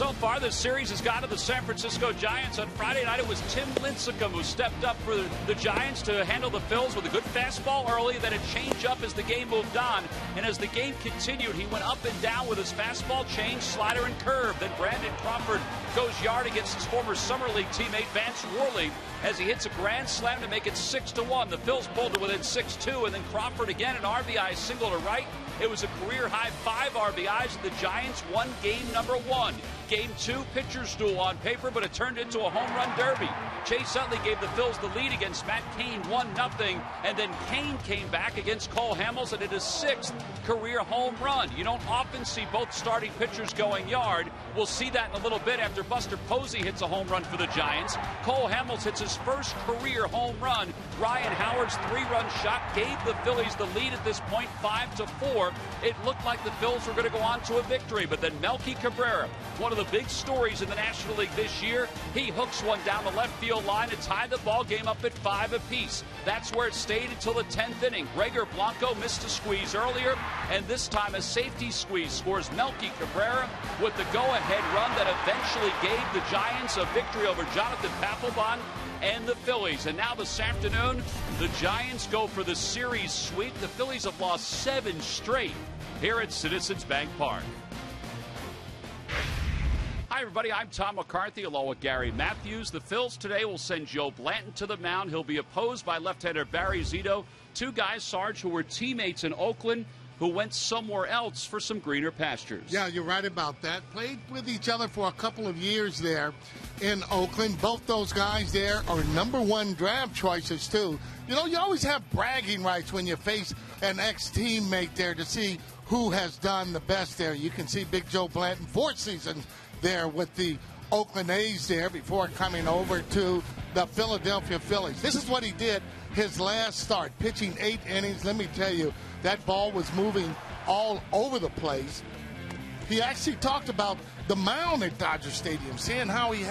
So far, this series has gone to the San Francisco Giants. On Friday night, it was Tim Lincecum who stepped up for the Giants to handle the Phils with a good fastball early, then a changeup as the game moved on. And as the game continued, he went up and down with his fastball, change, slider, and curve. Then Brandon Crawford goes yard against his former Summer League teammate Vance Worley as he hits a grand slam to make it 6-1. The Phils pulled to within 6-2, and then Crawford again, an RBI single to right. It was a career-high 5 RBIs, and the Giants won game number 1. Game 2, pitcher's duel on paper, but it turned into a home run derby. Chase Utley gave the Phils the lead against Matt Cain, 1-0, and then Cain came back against Cole Hamels and hit his 6th career home run. You don't often see both starting pitchers going yard. We'll see that in a little bit after Buster Posey hits a home run for the Giants. Cole Hamels hits his first career home run. Ryan Howard's 3-run shot gave the Phillies the lead at this point, 5-4. It looked like the Phils were going to go on to a victory, but then Melky Cabrera, one of the big stories in the National League this year, he hooks one down the left field line to tie the ball game up at 5 apiece. That's where it stayed until the 10th inning. Gregor Blanco missed a squeeze earlier, and this time a safety squeeze scores Melky Cabrera with the go-ahead run that eventually gave the Giants a victory over Jonathan Papelbon and the Phillies. And now this afternoon, the Giants go for the series sweep. The Phillies have lost 7 straight here at Citizens Bank Park. Hi, everybody. I'm Tom McCarthy along with Gary Matthews. The Phils today will send Joe Blanton to the mound. He'll be opposed by left-hander Barry Zito. 2 guys, Sarge, who were teammates in Oakland, who went somewhere else for some greener pastures. Yeah, you're right about that. Played with each other for a couple of years there in Oakland. Both those guys there are #1 draft choices, too. You know, you always have bragging rights when you face an ex-teammate there to see who has done the best there. You can see Big Joe Blanton, 4 seasons there with the Oakland A's there before coming over to the Philadelphia Phillies. This is what he did his last start, pitching 8 innings. Let me tell you, that ball was moving all over the place. He actually talked about the mound at Dodger Stadium, seeing how he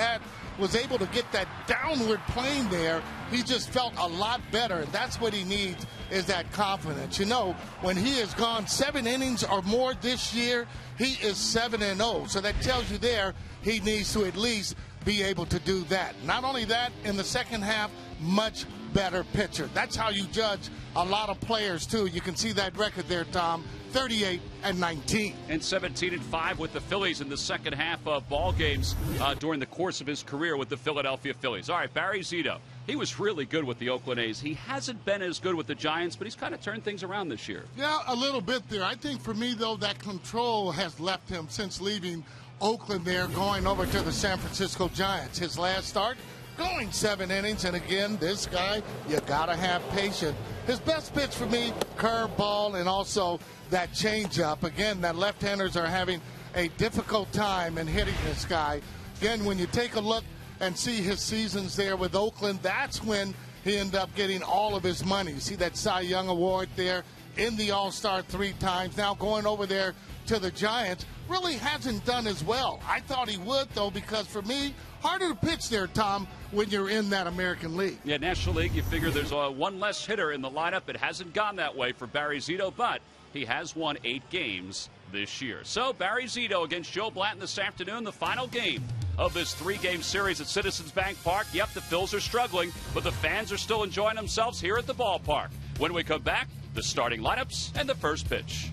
was able to get that downward plane there. He just felt a lot better, and that's what he needs, is that confidence. You know, when he has gone 7 innings or more this year, he is 7-0. So that tells you there he needs to at least be able to do that. Not only that, in the second half, much better pitcher. That's how you judge a lot of players, too. You can see that record there, Tom, 38-19. And 17-5 with the Phillies in the second half of ball games during the course of his career with the Philadelphia Phillies. All right, Barry Zito. He was really good with the Oakland A's. He hasn't been as good with the Giants, but he's kind of turned things around this year. Yeah, a little bit there. I think for me, though, that control has left him since leaving Oakland there, going over to the San Francisco Giants. His last start, going 7 innings, and again, this guy, you gotta have patience. His best pitch for me, curveball, and also that changeup. Again, that left-handers are having a difficult time in hitting this guy. Again, when you take a look and see his seasons there with Oakland, that's when he ended up getting all of his money. You see that Cy Young Award there, in the All-Star 3 times. Now going over there to the Giants, really hasn't done as well. I thought he would, though, because for me, harder to pitch there, Tom, when you're in that American League. Yeah, National League, you figure there's one less hitter in the lineup. It hasn't gone that way for Barry Zito, but he has won 8 games this year. So Barry Zito against Joe Blanton this afternoon, the final game of this 3-game series at Citizens Bank Park. Yep, the Phils are struggling, but the fans are still enjoying themselves here at the ballpark. When we come back, the starting lineups and the first pitch.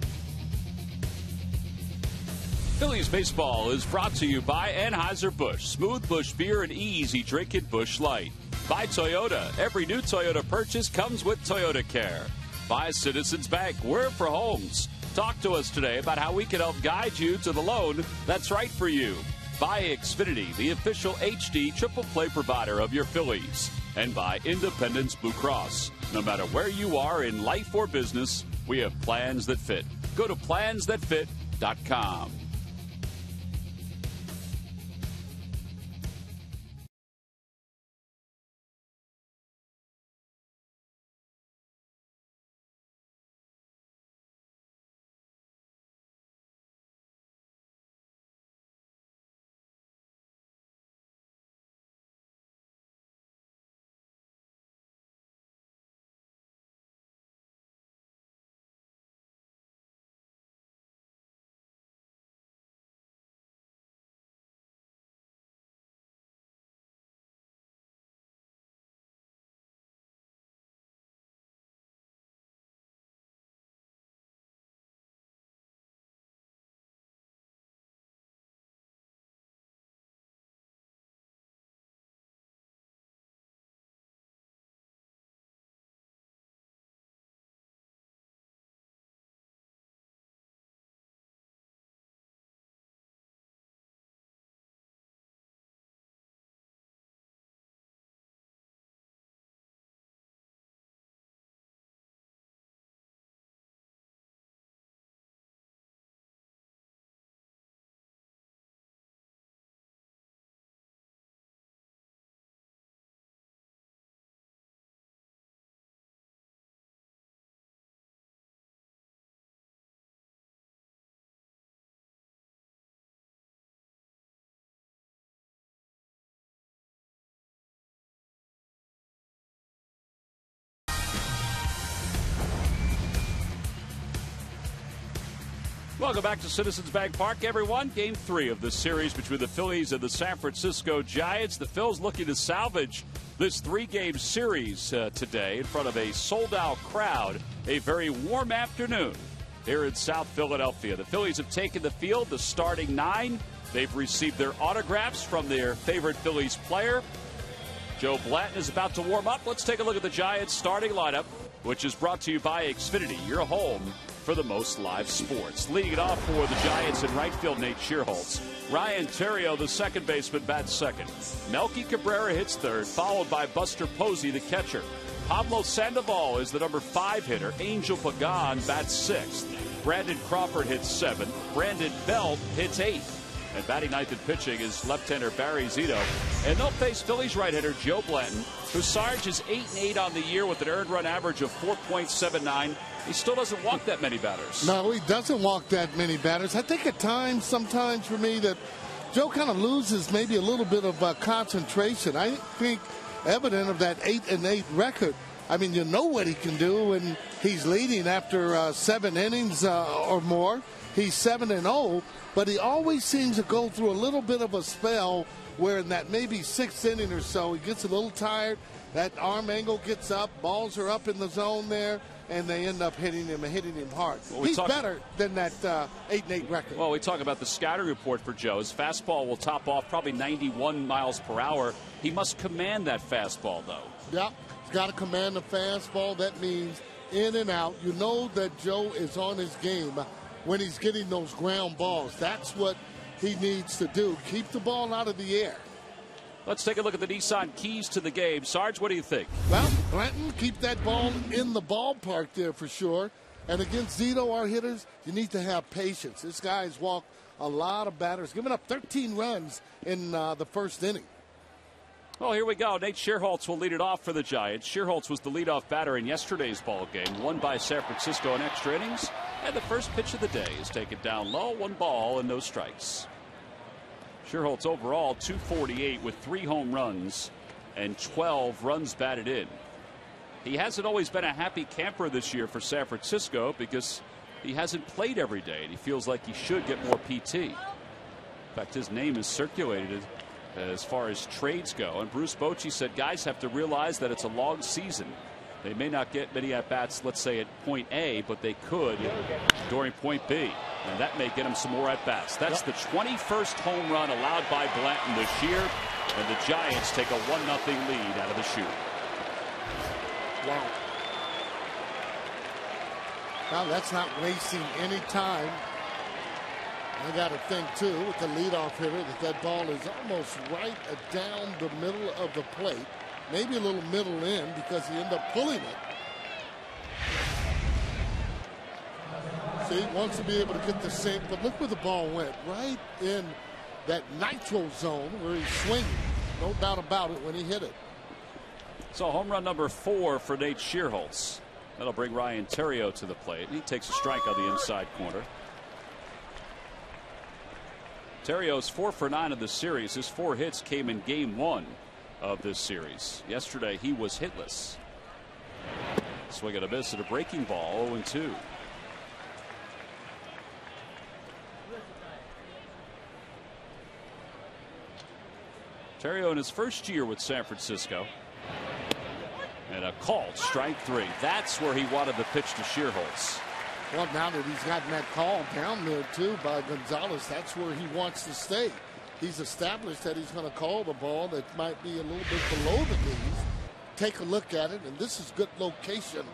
Phillies baseball is brought to you by Anheuser-Busch. Smooth Busch beer and easy drinking Busch Light. By Toyota. Every new Toyota purchase comes with Toyota Care. By Citizens Bank. We're for homes. Talk to us today about how we can help guide you to the loan that's right for you. By Xfinity, the official HD triple play provider of your Phillies. And by Independence Blue Cross. No matter where you are in life or business, we have plans that fit. Go to plansthatfit.com. Welcome back to Citizens Bank Park, everyone. Game 3 of the series between the Phillies and the San Francisco Giants. The Phils looking to salvage this 3-game series today in front of a sold-out crowd. A very warm afternoon here in South Philadelphia. The Phillies have taken the field, the starting 9. They've received their autographs from their favorite Phillies player. Joe Blanton is about to warm up. Let's take a look at the Giants starting lineup, which is brought to you by Xfinity, your home for the most live sports. Leading it off for the Giants in right field, Nate Shearholtz. Ryan Theriot, the second baseman, bats second. Melky Cabrera hits third, followed by Buster Posey, the catcher. Pablo Sandoval is the number 5 hitter. Angel Pagan bats sixth. Brandon Crawford hits seventh. Brandon Belt hits eighth. And batting ninth and pitching is left-hander Barry Zito. And they'll face Phillies right-hander Joe Blanton, who Sarge is 8-8 on the year with an earned run average of 4.79. He still doesn't walk that many batters. No, he doesn't walk that many batters. I think at times, sometimes for me, that Joe kind of loses maybe a little bit of concentration. I think evident of that 8-8 record. I mean, you know what he can do, and he's leading after 7 innings or more. He's 7-0, but he always seems to go through a little bit of a spell where in that maybe 6th inning or so, he gets a little tired. That arm angle gets up, balls are up in the zone there, and they end up hitting him hard. Well, he's better than that 8-8 record. Well, we talk about the scouting report for Joe. His fastball will top off probably 91 miles per hour. He must command that fastball, though. Yep, he's got to command the fastball. That means in and out. You know that Joe is on his game when he's getting those ground balls. That's what he needs to do. Keep the ball out of the air. Let's take a look at the Nissan keys to the game. Sarge, what do you think? Well, Blanton, keep that ball in the ballpark there for sure. And against Zito, our hitters, you need to have patience. This guy's walked a lot of batters, giving up 13 runs in the first inning. Well, here we go. Nate Shearholtz will lead it off for the Giants. Shearholtz was the leadoff batter in yesterday's ball game, won by San Francisco in extra innings. And the first pitch of the day is taken down low, 1 ball and no strikes. Shearholtz overall 248 with 3 home runs and 12 runs batted in. He hasn't always been a happy camper this year for San Francisco because he hasn't played every day and he feels like he should get more PT. In fact, his name is circulated as far as trades go. And Bruce Bochy said guys have to realize that it's a long season. They may not get many at-bats, let's say, at point A, but they could during point B. And that may get them some more at-bats. That's the 21st home run allowed by Blanton this year. And the Giants take a 1-0 lead out of the chute. Wow. Now, that's not wasting any time. I got to think, too, with the leadoff hitter, that ball is almost right down the middle of the plate. Maybe a little middle in because he ended up pulling it. See, wants to be able to get the sink, but look where the ball went. Right in that nitro zone where he's swinging. No doubt about it when he hit it. So home run number 4 for Nate Shearholtz. That'll bring Ryan Theriot to the plate. He takes a strike on the inside corner. Theriot's 4 for 9 of the series. His 4 hits came in game 1 of this series. Yesterday he was hitless. Swing and a miss at a breaking ball, 0-2. Theriot in his first year with San Francisco. And a called strike 3. That's where he wanted the pitch to Shearholtz. Well, now that he's gotten that call down there, too, by Gonzalez, that's where he wants to stay. He's established that he's going to call the ball that might be a little bit below the knees. Take a look at it, and this is good location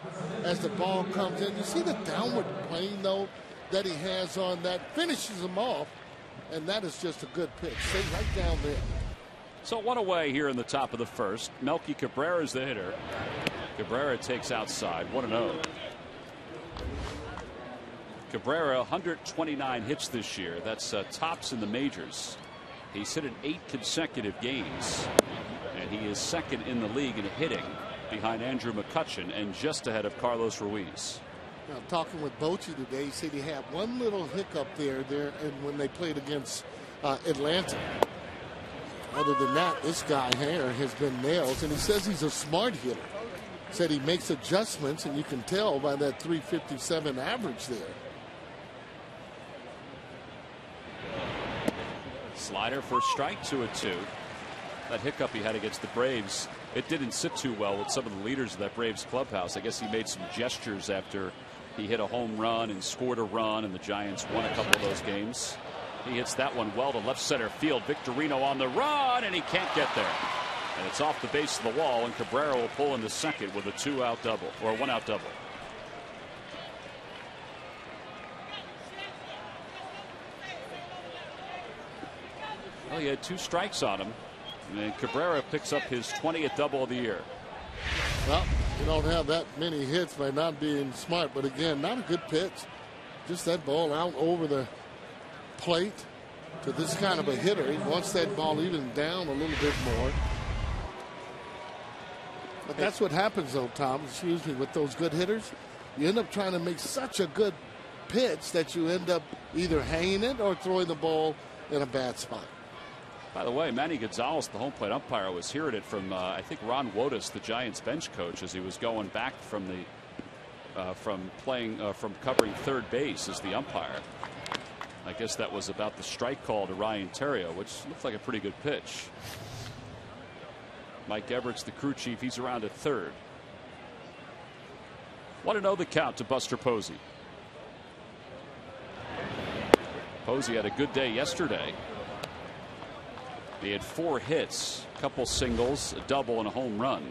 as the ball comes in. You see the downward plane, though, that he has on that. Finishes him off, and that is just a good pitch. Stay right down there. So 1 away here in the top of the first. Melky Cabrera is the hitter. Cabrera takes outside, 1-0. Cabrera, 129 hits this year. That's tops in the majors. He's hit in 8 consecutive games. And he is second in the league in hitting behind Andrew McCutchen and just ahead of Carlos Ruiz. Now, talking with Bochy today, he said he had one little hiccup there and when they played against Atlanta. Other than that, this guy here has been nails, and he says he's a smart hitter. Said he makes adjustments, and you can tell by that 357 average there. Slider for strike, 2-2. That hiccup he had against the Braves, it didn't sit too well with some of the leaders of that Braves clubhouse. I guess he made some gestures after he hit a home run and scored a run, and the Giants won a couple of those games. He hits that one well to left center field. Victorino on the run, and he can't get there. And it's off the base of the wall, and Cabrera will pull in the second with a 2-out double, or a 1-out double. Well, he had 2 strikes on him, and Cabrera picks up his 20th double of the year. Well, you don't have that many hits by not being smart, but again, not a good pitch. Just that ball out over the plate to this kind of a hitter. He wants that ball even down a little bit more. But that's what happens, though, Tom, excuse me, with those good hitters. You end up trying to make such a good pitch that you end up either hanging it or throwing the ball in a bad spot. By the way, Manny Gonzalez, the home plate umpire, was hearing it from I think Ron Wotus, the Giants bench coach, as he was going back from the from covering third base as the umpire. I guess that was about the strike call to Ryan Theriot, which looked like a pretty good pitch. Mike Everett's the crew chief. He's around at third. 1-0 the count to Buster Posey. Posey had a good day yesterday. He had 4 hits, a couple singles, a double, and a home run.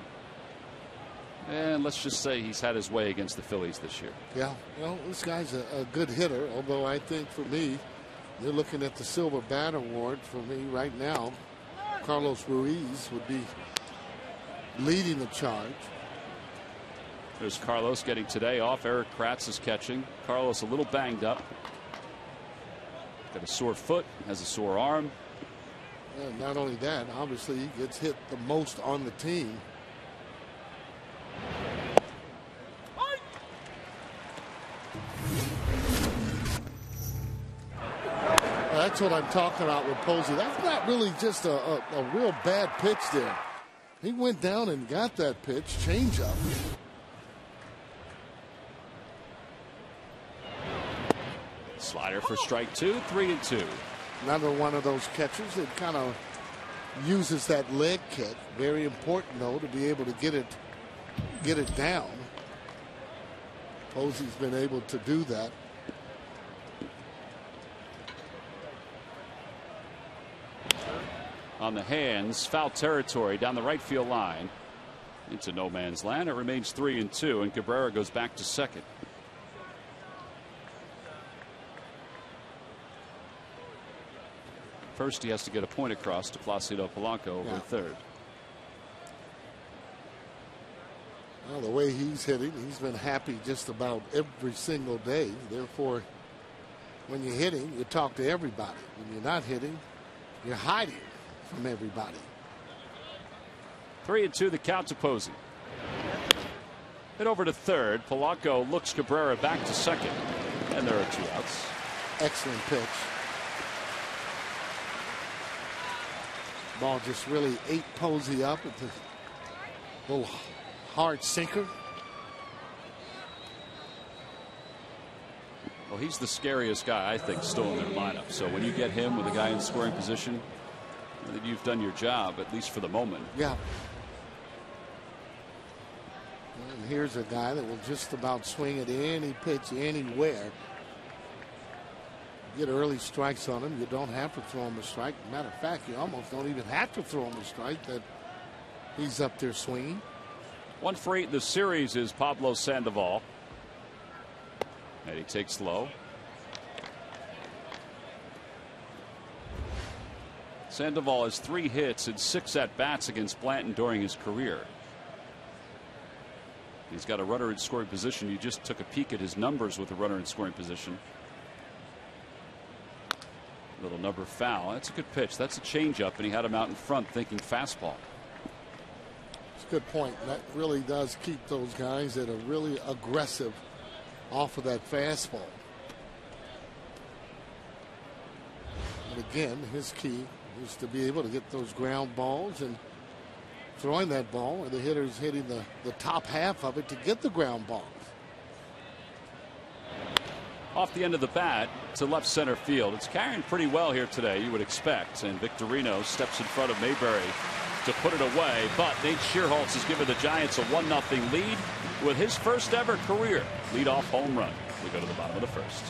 And let's just say he's had his way against the Phillies this year. Yeah, well, this guy's a good hitter, although I think for me, you're looking at the Silver Bat Award. For me right now, Carlos Ruiz would be leading the charge. There's Carlos getting today off. Eric Kratz is catching. Carlos a little banged up. Got a sore foot, has a sore arm. And not only that, obviously he gets hit the most on the team. That's what I'm talking about with Posey. That's not really just a real bad pitch there. He went down and got that pitch, changeup. Slider for strike 2, 3-2. Another one of those catchers that kind of uses that leg kick. Very important, though, to be able to get it down. Posey's been able to do that. On the hands, foul territory down the right field line into no man's land. It remains 3-2, and Cabrera goes back to second. First, he has to get a point across to Placido Polanco over at third. Well, the way he's hitting, he's been happy just about every single day. Therefore, when you're hitting, you talk to everybody. When you're not hitting, you're hiding from everybody. 3-2 the count to Posey. Hit over to third. Polanco looks Cabrera back to second, and there are 2 outs. Excellent pitch. Ball just really ate Posey up with a little hard sinker. Well, he's the scariest guy, I think, still in their lineup. So when you get him with a guy in scoring position, then you've done your job, at least for the moment. Yeah. And here's a guy that will just about swing at any pitch anywhere. Get early strikes on him. You don't have to throw him a strike. Matter of fact, you almost don't even have to throw him a strike. That he's up there swinging. 1 for 8 in the series is Pablo Sandoval. And he takes low. Sandoval has 3 hits and 6 at-bats against Blanton during his career. He's got a runner in scoring position. You just took a peek at his numbers with a runner in scoring position. Little number foul. That's a good pitch. That's a changeup, and he had him out in front thinking fastball. It's a good point. That really does keep those guys that are really aggressive off of that fastball. And again, his key is to be able to get those ground balls and throwing that ball, and the hitter's hitting the top half of it to get the ground balls. Off the end of the bat to left center field. It's carrying pretty well here today, you would expect. And Victorino steps in front of Mayberry to put it away. But Nate Shearholtz has given the Giants a 1-0 lead with his first ever career leadoff home run. We go to the bottom of the first.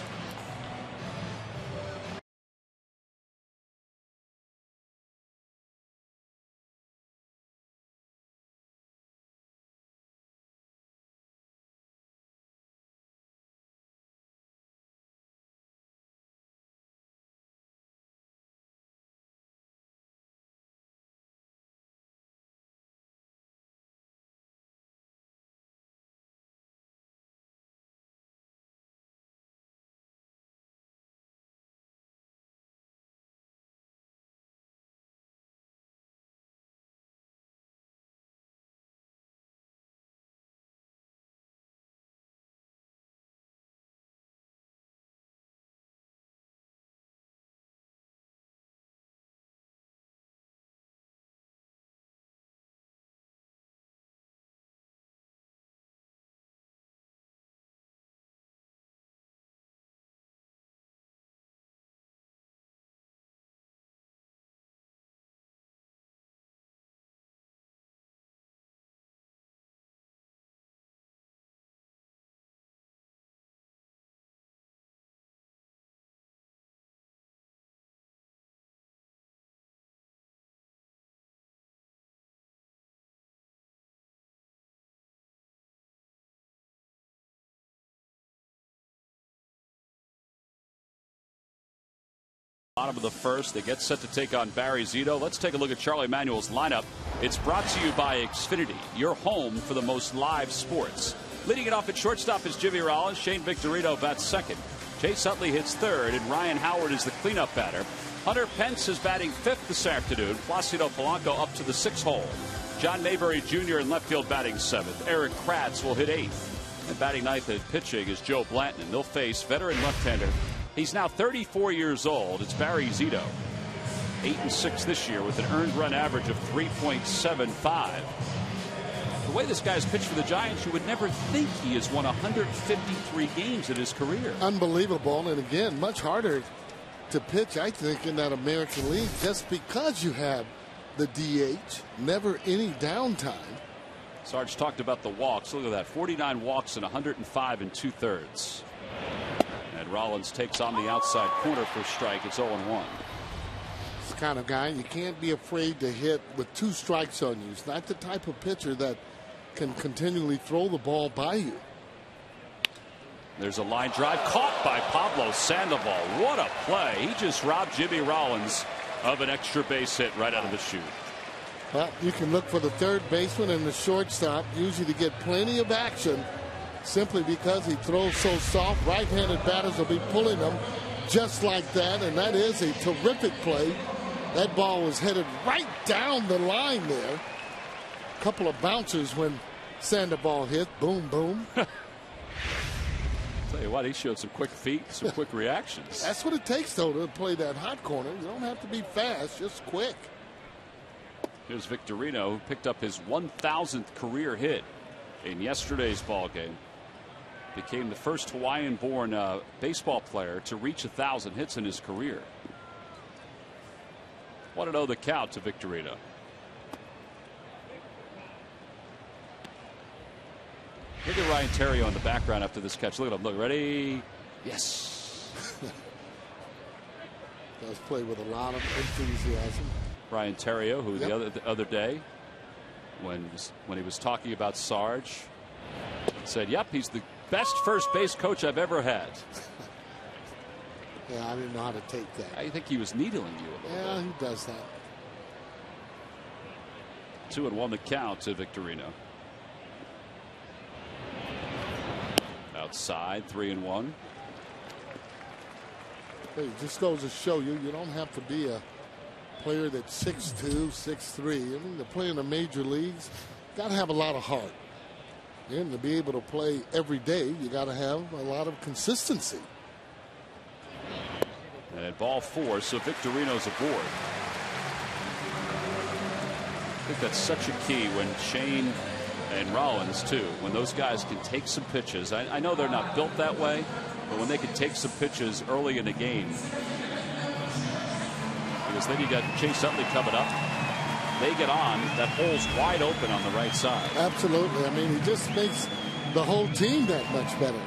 Bottom of the first, they get set to take on Barry Zito. Let's take a look at Charlie Manuel's lineup. It's brought to you by Xfinity, your home for the most live sports. Leading it off at shortstop is Jimmy Rollins. Shane Victorino bats second. Chase Utley hits third, and Ryan Howard is the cleanup batter. Hunter Pence is batting fifth this afternoon. Placido Polanco up to the sixth hole. John Mayberry Jr. in left field batting seventh. Eric Kratz will hit eighth. And batting ninth at pitching is Joe Blanton. They'll face veteran left-hander. He's now 34 years old. It's Barry Zito. 8-6 this year with an earned run average of 3.75. The way this guy's pitched for the Giants, you would never think he has won 153 games in his career. Unbelievable. And again, much harder to pitch, I think, in that American League just because you have the DH, never any downtime. Sarge talked about the walks. Look at that. 49 walks and 105 2/3. And Rollins takes on the outside corner for a strike. It's 0-1. It's the kind of guy you can't be afraid to hit with two strikes on you. He's not the type of pitcher that can continually throw the ball by you. There's a line drive caught by Pablo Sandoval. What a play. He just robbed Jimmy Rollins of an extra base hit right out of the chute. Well, you can look for the third baseman and the shortstop usually to get plenty of action. Simply because he throws so soft, right-handed batters will be pulling him just like that, and that is a terrific play. That ball was headed right down the line there. A couple of bouncers when Sandoval hit. Boom, boom. Tell you what, he showed some quick feet, some quick reactions. That's what it takes, though, to play that hot corner. You don't have to be fast, just quick. Here's Victorino, who picked up his 1,000th career hit in yesterday's ball game. Became the first Hawaiian-born baseball player to reach 1,000 hits in his career. 1-0 the count to Victorino. Look at Ryan Terrio in the background after this catch. Look at him. Look, ready? Yes. Does play with a lot of enthusiasm. Ryan Terrio, who the other day, when he was talking about Sarge, said, "Yep, he's the best first base coach I've ever had." Yeah, I didn't know how to take that. I think he was needling you a little bit. Yeah, he does that. 2-1 the count to Victorino. Outside, 3-1. Hey, it just goes to show you, you don't have to be a player that's 6'2", 6'3". I mean, to play in the major leagues, you got to have a lot of heart. And to be able to play every day, you got to have a lot of consistency. And at ball 4, so Victorino's aboard. I think that's such a key when Shane and Rollins, too, when those guys can take some pitches. I know they're not built that way, But when they can take some pitches early in the game, because then you got Chase Utley coming up. They get on. That hole's wide open on the right side. Absolutely. I mean, he just makes the whole team that much better.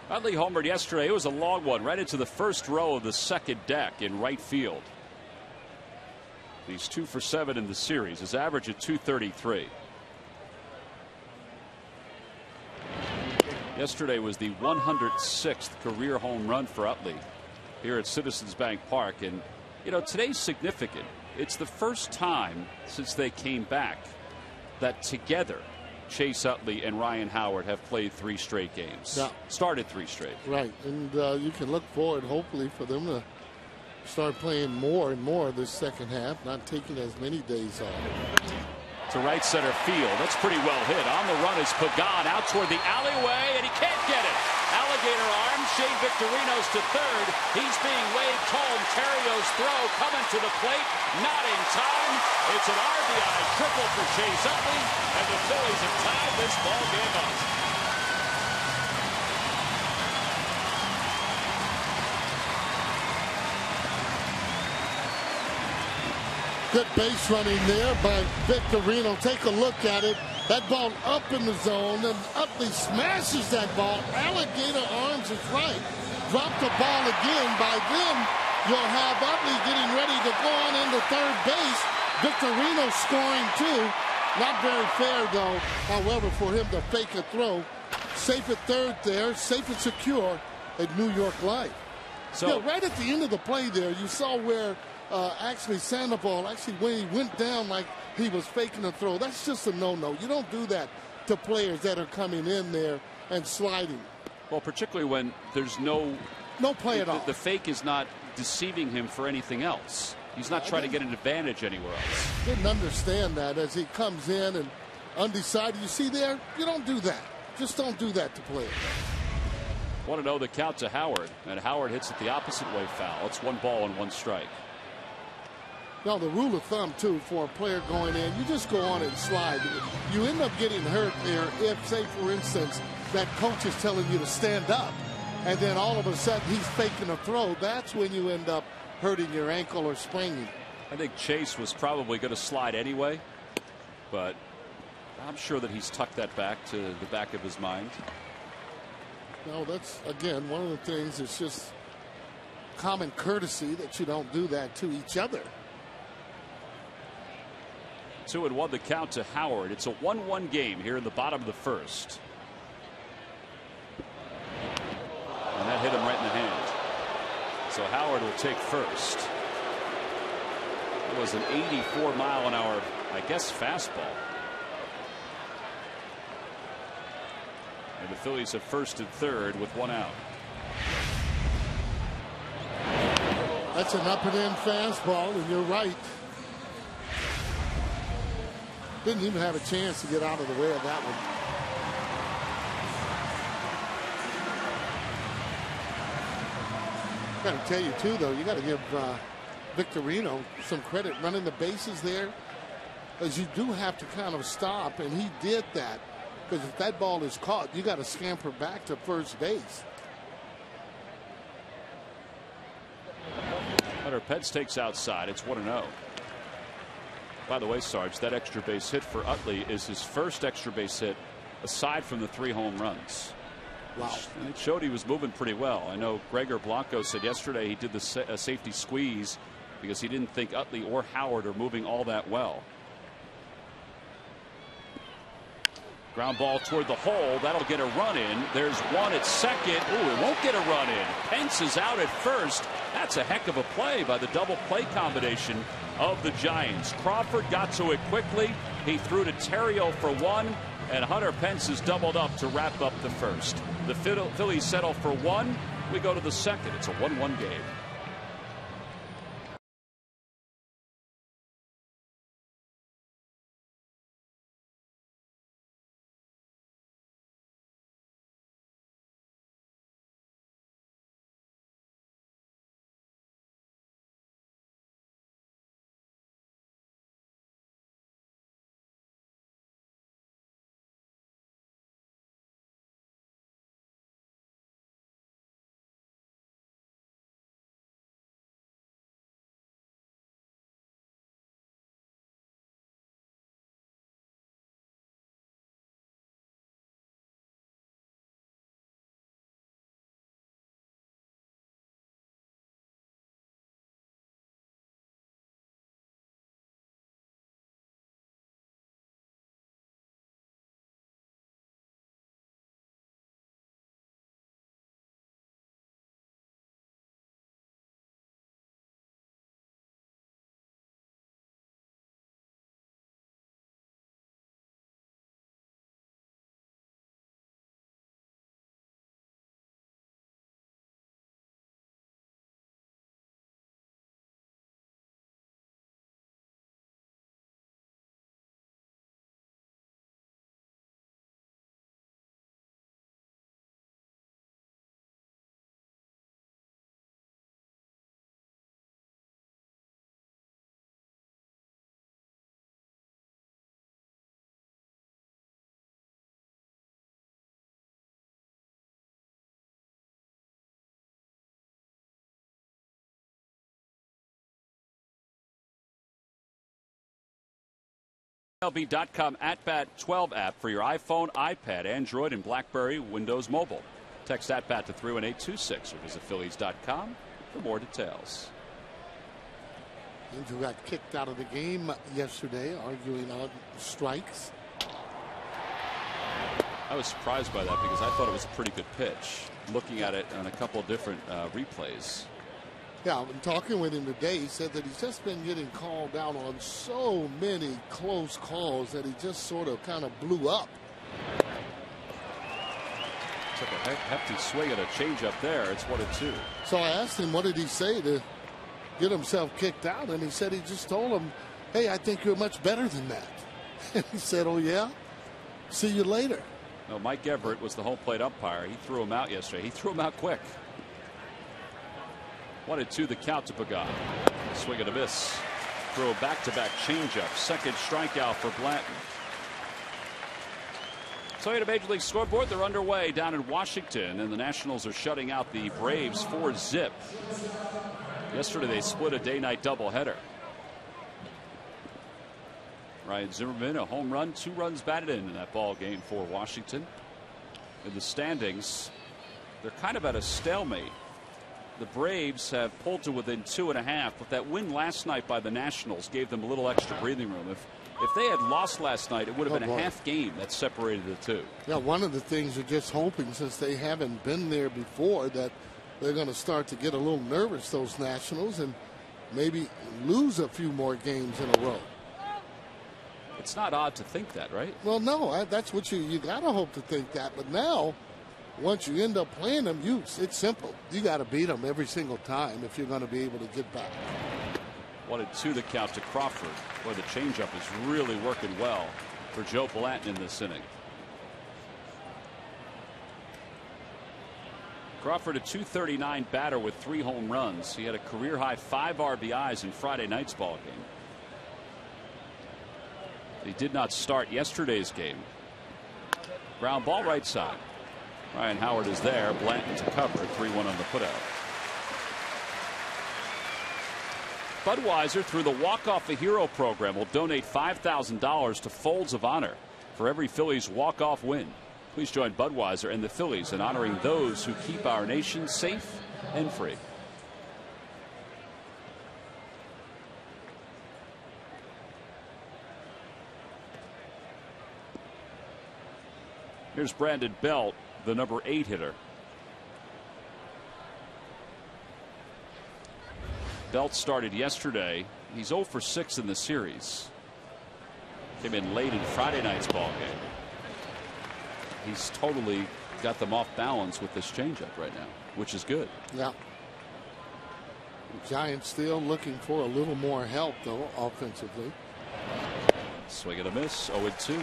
Utley homered yesterday. It was a long one right into the first row of the second deck in right field. He's 2 for 7 in the series. His average at 233. Yesterday was the 106th career home run for Utley here at Citizens Bank Park. And, you know, today's significant. It's the first time since they came back that together Chase Utley and Ryan Howard have played 3 straight games. Yeah. Started 3 straight. Right. And you can look forward, hopefully, for them to start playing more and more this second half, not taking as many days off. To right center field. That's pretty well hit. On the run is Pagan out toward the alleyway, and he can't get it. Alligator arm. Shane Victorino's to third. He's being waved home. Terrio's throw coming to the plate. Not in time. It's an RBI triple for Chase Utley, and the Phillies have tied this ball game up. Good base running there by Victorino. Take a look at it. That ball up in the zone, and Utley smashes that ball. Alligator arms is right. Drop the ball again. By then, you'll have Utley getting ready to go on into third base. Victorino scoring too. Not very fair, though. However, for him to fake a throw. Safe at third there. Safe and secure at New York Life. So yeah, right at the end of the play there, you saw where actually Sandoval, when he went down like he was faking a throw. That's just a no-no. You don't do that to players that are coming in there and sliding. Well, particularly when there's no play at all. The fake is not deceiving him for anything else. He's not trying to get an advantage anywhere else. Didn't understand that as he comes in and undecided. You see there, you don't do that. Just don't do that to players. 1-0 the count to Howard, and Howard hits it the opposite way foul. It's 1 ball and 1 strike. Now, the rule of thumb, too, for a player going in, you just go on and slide. You end up getting hurt there if, say, for instance, that coach is telling you to stand up, and then all of a sudden he's faking a throw. That's when you end up hurting your ankle or spraining. I think Chase was probably going to slide anyway, but I'm sure that he's tucked that back to the back of his mind. No, that's, again, one of the things. It's just common courtesy that you don't do that to each other. 2-1 the count to Howard. It's a 1-1 game here in the bottom of the first. And that hit him right in the hand. So Howard will take first. It was an 84-mile-an-hour, I guess, fastball. And the Phillies have first and third with 1 out. That's an up-and-in fastball, and you're right. Didn't even have a chance to get out of the way of that one. Got to tell you, too, though, you got to give Victorino some credit running the bases there, because you do have to kind of stop, and he did that. Because if that ball is caught, you got to scamper back to first base. Hunter Pence takes outside. It's 1-0. By the way, Sarge, that extra base hit for Utley is his first extra base hit aside from the 3 home runs. Wow. And it showed he was moving pretty well. I know Gregor Blanco said yesterday he did the safety squeeze because he didn't think Utley or Howard are moving all that well. Ground ball toward the hole. That'll get a run in. There's one at second. Ooh, it won't get a run in. Pence is out at first. That's a heck of a play by the double play combination of the Giants. Crawford got to it quickly. He threw to Terrio for 1, and Hunter Pence is doubled up to wrap up the first. The Phillies settle for 1. We go to the second. It's a 1-1 game. MLB.com @bat 12 app for your iPhone, iPad, Android, and BlackBerry Windows Mobile. Text @bat to 31826 or visit Phillies.com for more details. Andrew got kicked out of the game yesterday, arguing on strikes. I was surprised by that because I thought it was a pretty good pitch. Looking at it on a couple of different replays. Yeah, I've been talking with him today. He said that he's just been getting called out on so many close calls that he just sort of kind of blew up. Took a hefty swing at a changeup there. It's 1-2. So I asked him, what did he say to get himself kicked out? And he said he just told him, hey, I think you're much better than that. And he said, oh, yeah? See you later. No, Mike Everett was the home plate umpire. He threw him out yesterday. He threw him out quick. 1-2 the count to Pagan. Swing and a miss. Throw back-to-back changeup. Second strikeout for Blanton. So at a Major League scoreboard, they're underway down in Washington, and the Nationals are shutting out the Braves 4-zip. Yesterday they split a day-night doubleheader. Ryan Zimmerman, a home run, 2 runs batted in that ball game for Washington. In the standings, they're kind of at a stalemate. The Braves have pulled to within 2.5, but that win last night by the Nationals gave them a little extra breathing room. If they had lost last night, it would have been a half game that separated the two. Yeah, one of the things we're just hoping, since they haven't been there before, that they're going to start to get a little nervous, those Nationals, and maybe lose a few more games in a row. It's not odd to think that, right? Well, no, that's what you got to hope to think that. But now, once you end up playing them, it's simple. You got to beat them every single time if you're going to be able to get back. 1-2 the count to Crawford. Boy, the changeup is really working well for Joe Blanton in this inning. Crawford, a .239 batter with 3 home runs. He had a career high 5 RBIs in Friday night's ball game. He did not start yesterday's game. Ground ball right side. Ryan Howard is there. Blanton to cover. 3-1 on the putout. Budweiser, through the Walk Off a Hero program, will donate $5,000 to Folds of Honor for every Phillies walk-off win. Please join Budweiser and the Phillies in honoring those who keep our nation safe and free. Here's Brandon Belt, the number 8 hitter. Belt started yesterday. He's 0 for 6 in the series. Came in late in Friday night's ball game. He's totally got them off balance with this changeup right now, which is good. Yeah. The Giants still looking for a little more help, though, offensively. Swing and a miss. 0-2.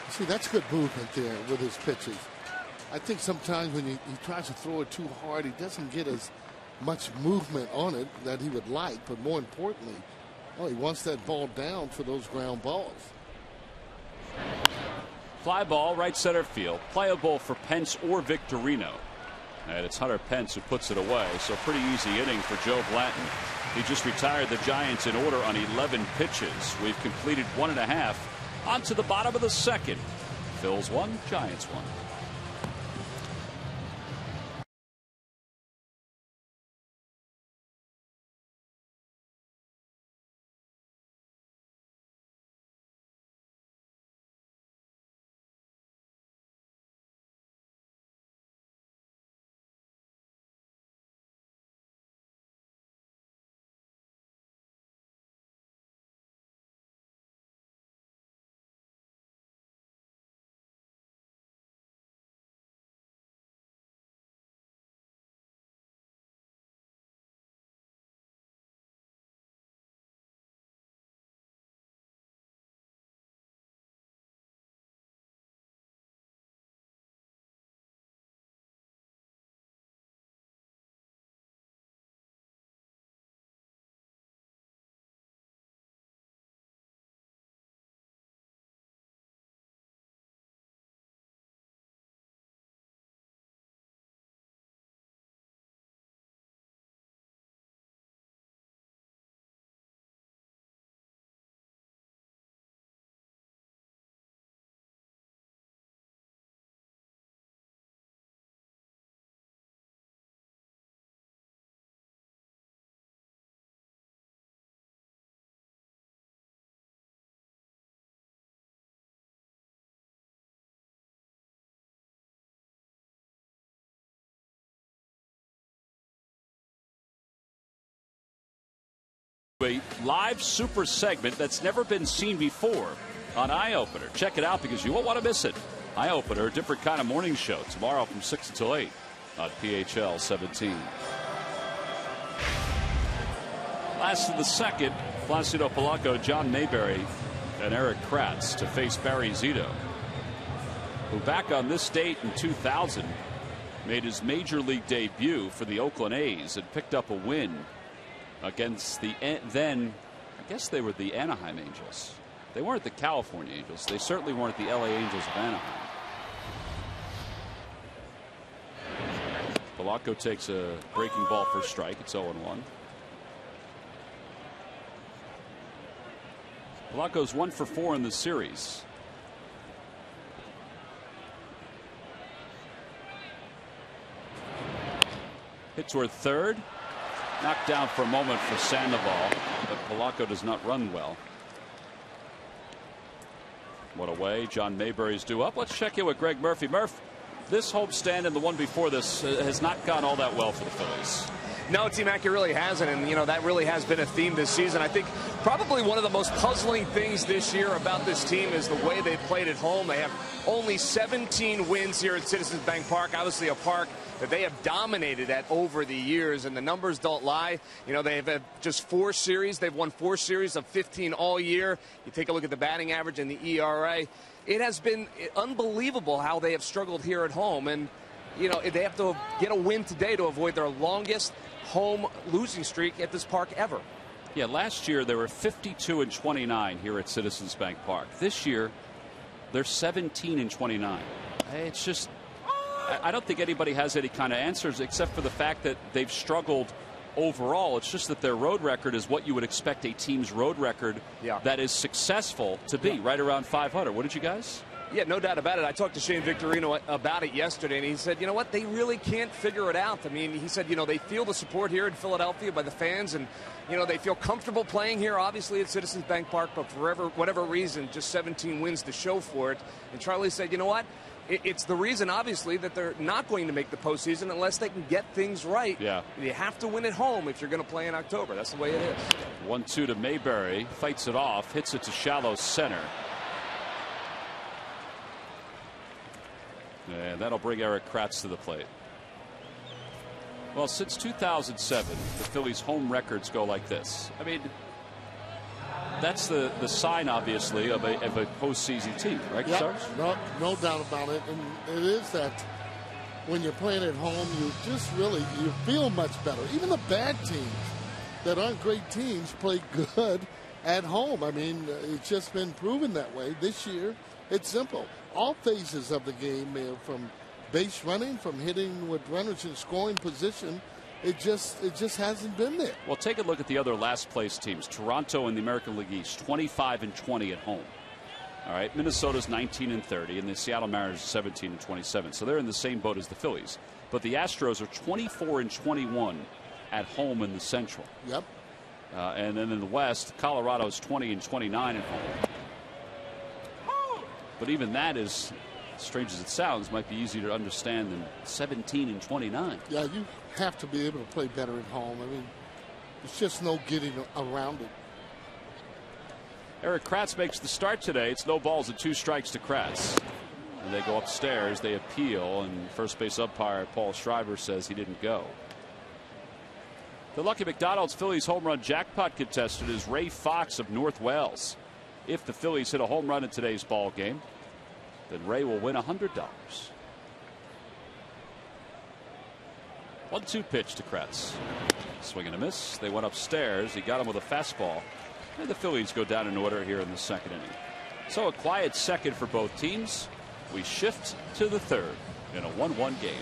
See, that's good movement there with his pitches. I think sometimes when he tries to throw it too hard, he doesn't get as much movement on it that he would like. But more importantly, he wants that ball down for those ground balls. Fly ball, right center field. Playable for Pence or Victorino. And it's Hunter Pence who puts it away. So pretty easy inning for Joe Blanton. He just retired the Giants in order on 11 pitches. We've completed 1.5. On to the bottom of the second. Phils 1, Giants 1. A live super segment that's never been seen before on Eye Opener. Check it out because you won't want to miss it. Eye Opener, a different kind of morning show tomorrow from 6 until 8 on PHL 17. Last of the second, Placido Polanco, John Mayberry, and Eric Kratz to face Barry Zito, who back on this date in 2000 made his major league debut for the Oakland A's and picked up a win against the then, I guess they were the Anaheim Angels. They weren't the California Angels. They certainly weren't the LA Angels of Anaheim. Polanco takes a breaking ball for strike. It's 0-1. Polanco's 1 for 4 in the series. Hit toward third. Knocked down for a moment for Sandoval, but Polanco does not run well. What away. John Mayberry's due up. Let's check in with Greg Murphy. Murph, this homestand and the one before this has not gone all that well for the Phillies. No, T-Mac, it really hasn't, and that really has been a theme this season. I think probably one of the most puzzling things this year about this team is the way they've played at home. They have only 17 wins here at Citizens Bank Park, obviously a park that they have dominated at over the years, and the numbers don't lie. They've had just 4 series. They've won 4 series of 15 all year. You take a look at the batting average and the ERA. It has been unbelievable how they have struggled here at home, and they have to get a win today to avoid their longest home losing streak at this park ever. Yeah, last year they were 52-29 here at Citizens Bank Park. This year they're 17-29. It's just, I don't think anybody has any kind of answers except for the fact that they've struggled overall. It's just that their road record is what you would expect a team's road record that is successful to be, right around 500. What did you guys? Yeah, no doubt about it. I talked to Shane Victorino about it yesterday, and he said, what, they really can't figure it out. I mean, he said, they feel the support here in Philadelphia by the fans, and, they feel comfortable playing here, obviously, at Citizens Bank Park, but for whatever reason, just 17 wins to show for it. And Charlie said, what? It's the reason, obviously, that they're not going to make the postseason unless they can get things right. Yeah. You have to win at home if you're going to play in October. That's the way it is. 1-2 to Mayberry. Fights it off. Hits it to shallow center. And that'll bring Eric Kratz to the plate. Well, since 2007, the Phillies' home records go like this. I mean, that's the sign, obviously, of a postseason team, right, yep. No doubt about it. And it is that when you're playing at home, you feel much better. Even the bad teams that aren't great teams play good at home. I mean, it's just been proven that way. This year, it's simple. All phases of the game, from base running, from hitting with runners in scoring position, it just hasn't been there. Well, take a look at the other last place teams. Toronto in the American League East, 25-20 at home. All right, Minnesota's 19-30, and the Seattle Mariners 17-27. So they're in the same boat as the Phillies. But the Astros are 24-21 at home in the Central. Yep. And then in the West, Colorado's 20-29 at home. But even that, is strange as it sounds, might be easier to understand than 17-29. Yeah, you have to be able to play better at home. I mean, there's just no getting around it. Eric Kratz makes the start today. It's no balls and 2 strikes to Kratz. And they go upstairs. They appeal, and first base umpire Paul Schreiber says he didn't go. The Lucky McDonald's Phillies home run jackpot contestant is Ray Fox of North Wales. If the Phillies hit a home run in today's ball game, then Ray will win $100. 1-2 pitch to Kratz. Swing and a miss. They went upstairs. He got him with a fastball. And the Phillies go down in order here in the second inning. So a quiet second for both teams. We shift to the third in a 1-1 game.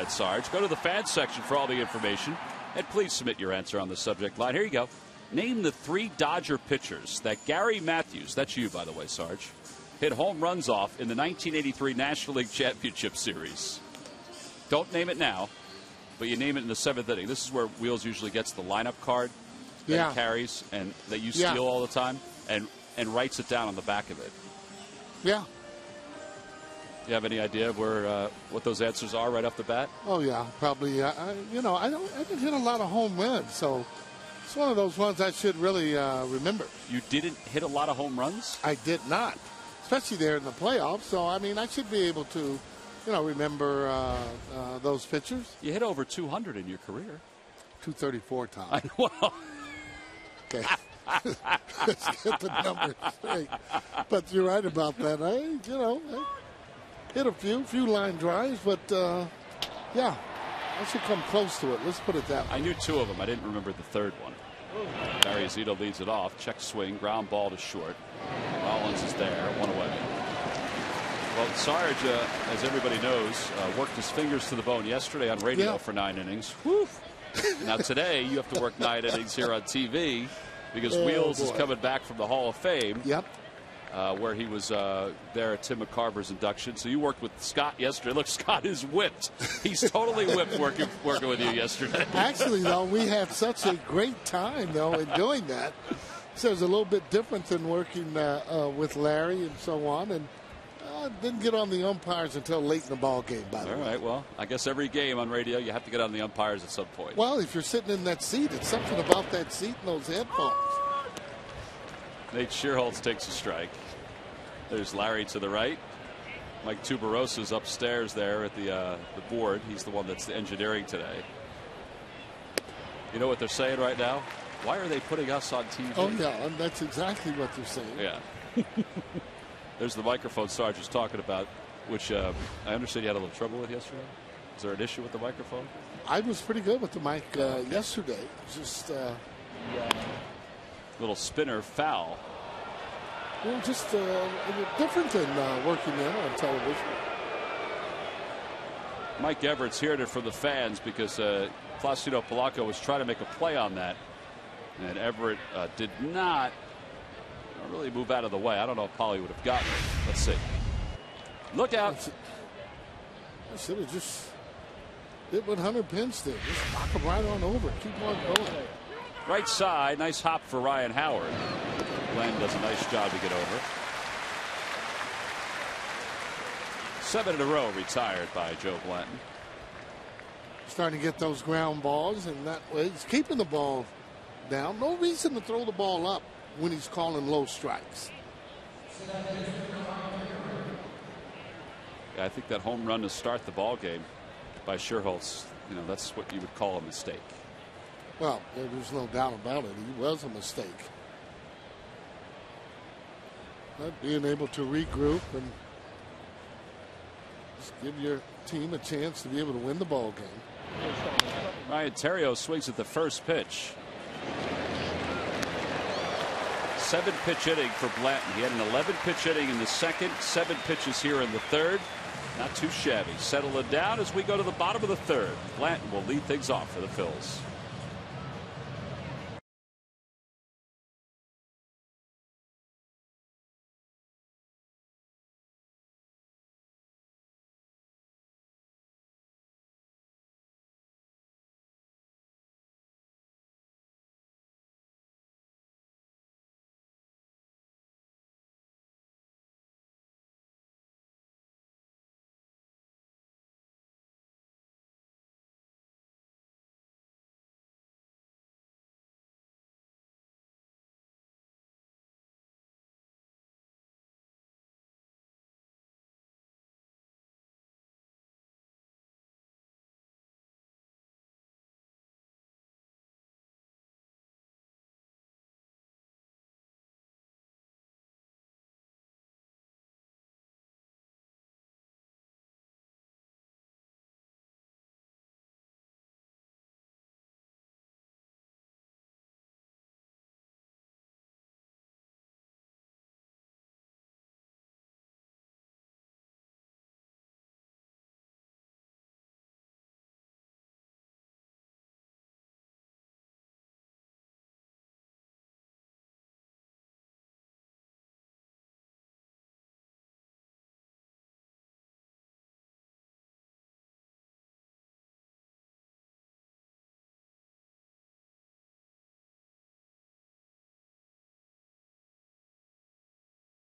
Sarge. Go to the fans section for all the information, and please submit your answer on the subject line. Here you go. Name the 3 Dodger pitchers that Gary Matthews, that's you, by the way, Sarge, hit home runs off in the 1983 National League Championship Series. Don't name it now, but you name it in the 7th inning. This is where Wheels usually gets the lineup card that he carries and that you steal all the time and writes it down on the back of it. Yeah. You have any idea of where what those answers are right off the bat? Oh yeah, probably. I didn't hit a lot of home runs, so it's one of those ones I should really remember. You didn't hit a lot of home runs? I did not, especially there in the playoffs. So I mean, I should be able to, remember those pitchers. You hit over 200 in your career. 234, Tom. Well. Okay. Let's get the numbers straight. But you're right about that. I hit a few line drives, but I should come close to it. Let's put it that way. I knew 2 of them. I didn't remember the 3rd one. Barry Zito leads it off. Check swing, ground ball to short. Rollins is there, 1 away. Well, Sarge, as everybody knows, worked his fingers to the bone yesterday on radio for 9 innings. Whew. Now today you have to work 9 innings here on TV because Wheels is coming back from the Hall of Fame. Yep. Where he was there at Tim McCarver's induction. So you worked with Scott yesterday. Look, Scott is whipped. He's totally whipped working with you yesterday. Actually, though, we had such a great time, though, in doing that. So it was a little bit different than working with Larry and so on. And didn't get on the umpires until late in the ball game, by the way. All right, well, I guess every game on radio you have to get on the umpires at some point. Well, if you're sitting in that seat, it's something about that seat and those headphones. Nate Shearholtz takes a strike. There's Larry to the right. Mike Tuberosa's upstairs there at the board. He's the one that's engineering today. You know what they're saying right now? Why are they putting us on TV? Oh, yeah, and that's exactly what they're saying. Yeah. There's the microphone Sarge was talking about, which I understand you had a little trouble with yesterday. Is there an issue with the microphone? I was pretty good with the mic yesterday. Just little spinner foul. Just different than working in on television. Mike Everett's hearing it from the fans because Placido Polanco was trying to make a play on that, and Everett did not really move out of the way. I don't know if Polly would have gotten it. Let's see. Look out. I should have just did what Hunter Pence did. Just knock him right on over. Keep on going. Right side. Nice hop for Ryan Howard. Glenn does a nice job to get over. 7 in a row retired by Joe Blanton. Starting to get those ground balls, and that way he's keeping the ball down. No reason to throw the ball up when he's calling low strikes. Yeah, I think that home run to start the ball game by Shearholtz, that's what you would call a mistake. Well, there's no doubt about it. He was a mistake. Not being able to regroup and just give your team a chance to be able to win the ball game. Ryan Theriot swings at the first pitch. 7-pitch inning for Blanton. He had an 11-pitch inning in the second, 7 pitches here in the third. Not too shabby. Settling down as we go to the bottom of the third. Blanton will lead things off for the Phils.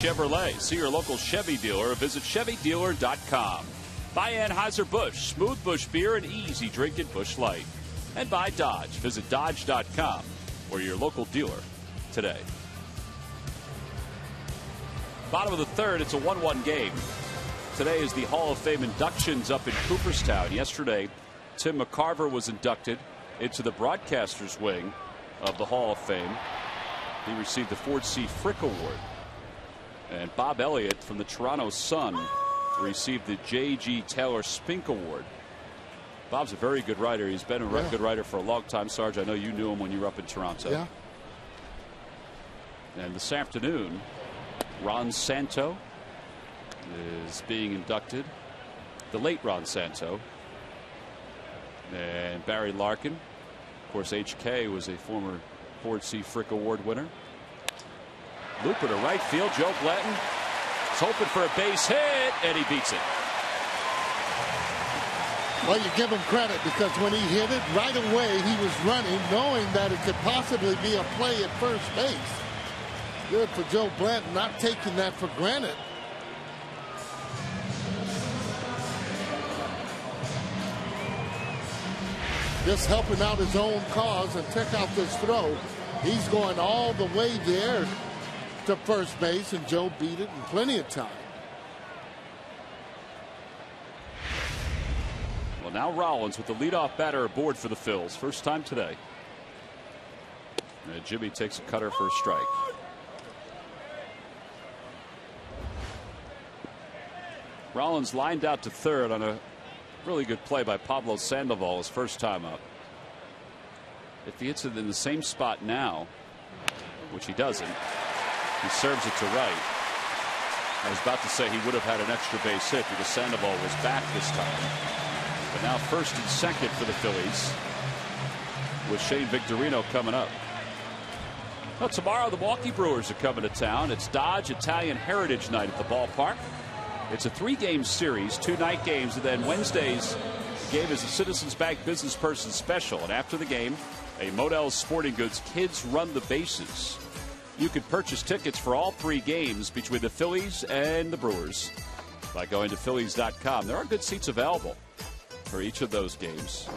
Chevrolet. See your local Chevy dealer or visit ChevyDealer.com. By Anheuser-Busch, smooth Busch beer and easy drinking Busch Light. And by Dodge. Visit Dodge.com or your local dealer today. Bottom of the third, it's a 1-1 game. Today is the Hall of Fame inductions up in Cooperstown. Yesterday, Tim McCarver was inducted into the broadcaster's wing of the Hall of Fame. He received the Ford C. Frick Award. And Bob Elliott from the Toronto Sun received the J.G. Taylor Spink Award. Bob's a very good writer. He's been a good writer for a long time, Sarge. I know you knew him when you were up in Toronto. Yeah. And this afternoon, Ron Santo is being inducted. The late Ron Santo. And Barry Larkin. Of course, HK was a former Ford C. Frick Award winner. Looper to right field. Joe Blanton is hoping for a base hit, and he beats it. Well, you give him credit because when he hit it, right away he was running, knowing that it could possibly be a play at first base. Good for Joe Blanton, not taking that for granted. Just helping out his own cause, and check out this throw. He's going all the way there to first base, and Joe beat it in plenty of time. Well, now Rollins with the leadoff batter aboard for the Phils. First time today. And Jimmy takes a cutter for a strike. Rollins lined out to third on a really good play by Pablo Sandoval his first time up. If he hits it in the same spot now, which he doesn't, he serves it to right. I was about to say he would have had an extra base hit because Sandoval was back this time. But now first and second for the Phillies with Shane Victorino coming up. Well, tomorrow the Milwaukee Brewers are coming to town. It's Dodge Italian Heritage Night at the ballpark. It's a 3-game series, 2 night games, and then Wednesday's game is a Citizens Bank Business Person Special. And after the game, a Modell's Sporting Goods Kids Run the Bases. You can purchase tickets for all 3 games between the Phillies and the Brewers by going to Phillies.com. There are good seats available for each of those games.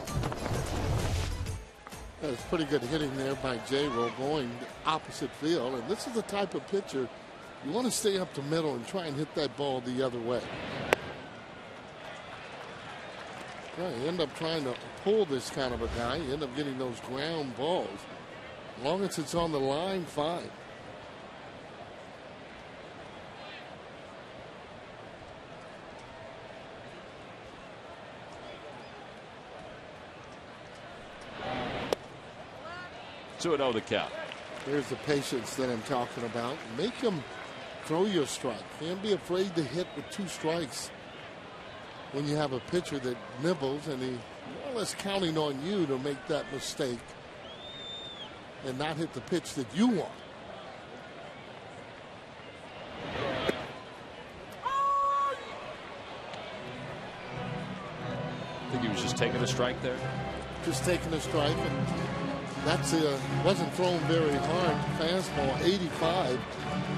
That's pretty good hitting there by J-Ro going opposite field. And this is the type of pitcher you want to stay up the middle and try and hit that ball the other way. Well, you end up trying to pull this kind of a guy. You end up getting those ground balls. As long as it's on the line, fine. Two and 0 the count. There's the patience that I'm talking about. Make him throw your strike. Can't be afraid to hit with 2 strikes when you have a pitcher that nibbles and he more or less counting on you to make that mistake and not hit the pitch that you want. I think he was just taking a strike there. Just taking a strike, and that's wasn't thrown very hard. Fastball 85,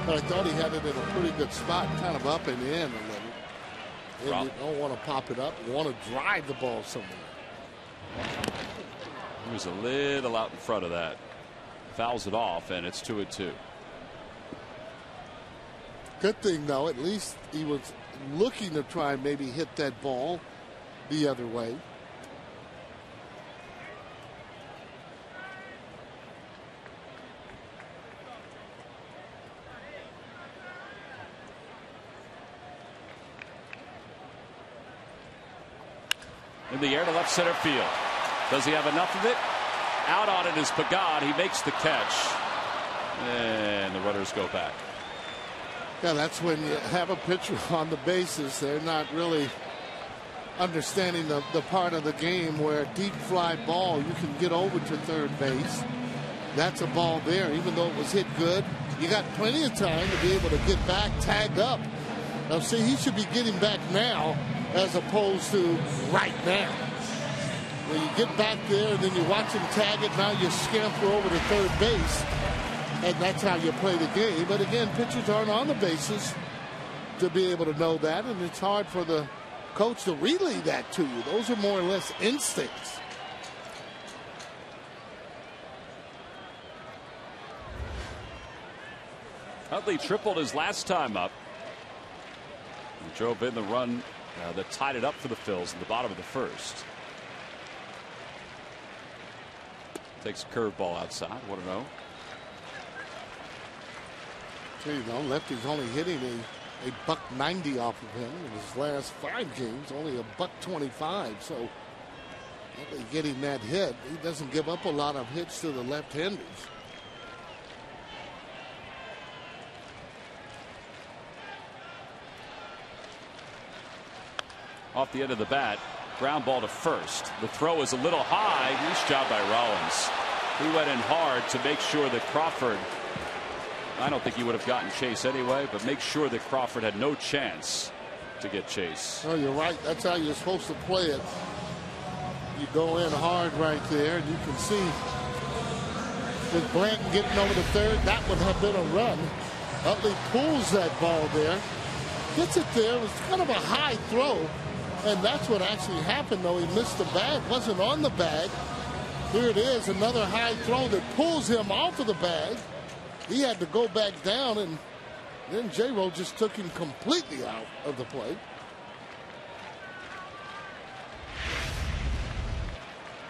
but I thought he had it in a pretty good spot, kind of up and in a little. And you don't want to pop it up. You want to drive the ball somewhere. He was a little out in front of that. Fouls it off, and it's 2-2. Good thing, though, at least he was looking to try and maybe hit that ball the other way. In the air to left center field. Does he have enough of it? Out on it is Pagad. He makes the catch. And the runners go back. Yeah, that's when you have a pitcher on the bases. They're not really understanding the part of the game where a deep fly ball, you can get over to third base. That's a ball there. Even though it was hit good, you got plenty of time to be able to get back, tagged up. Now, see, he should be getting back now as opposed to right now. When you get back there, then you watch him tag it. Now you scamper over to third base. and that's how you play the game. But again, pitchers aren't on the bases to be able to know that, and it's hard for the coach to relay that to you. Those are more or less instincts. Utley tripled his last time up. He drove in the run that tied it up for the Phils in the bottom of the first. Takes a curveball outside. 1-0. So, you know, lefty's only hitting a $190 off of him in his last 5 games, only a $125. So getting that hit, he doesn't give up a lot of hits to the left-handers. Off the end of the bat, ground ball to first. The throw is a little high. Nice job by Rollins. He went in hard to make sure that Crawford, I don't think he would have gotten Chase anyway, but make sure that Crawford had no chance to get Chase. Oh, you're right. That's how you're supposed to play it. You go in hard right there, and you can see with Blanton getting over the third, that would have been a run. Utley pulls that ball there, gets it there. It was kind of a high throw, and that's what actually happened, though. He missed the bag, wasn't on the bag. Here it is, another high throw that pulls him off of the bag. He had to go back down, and then J-Ro just took him completely out of the play.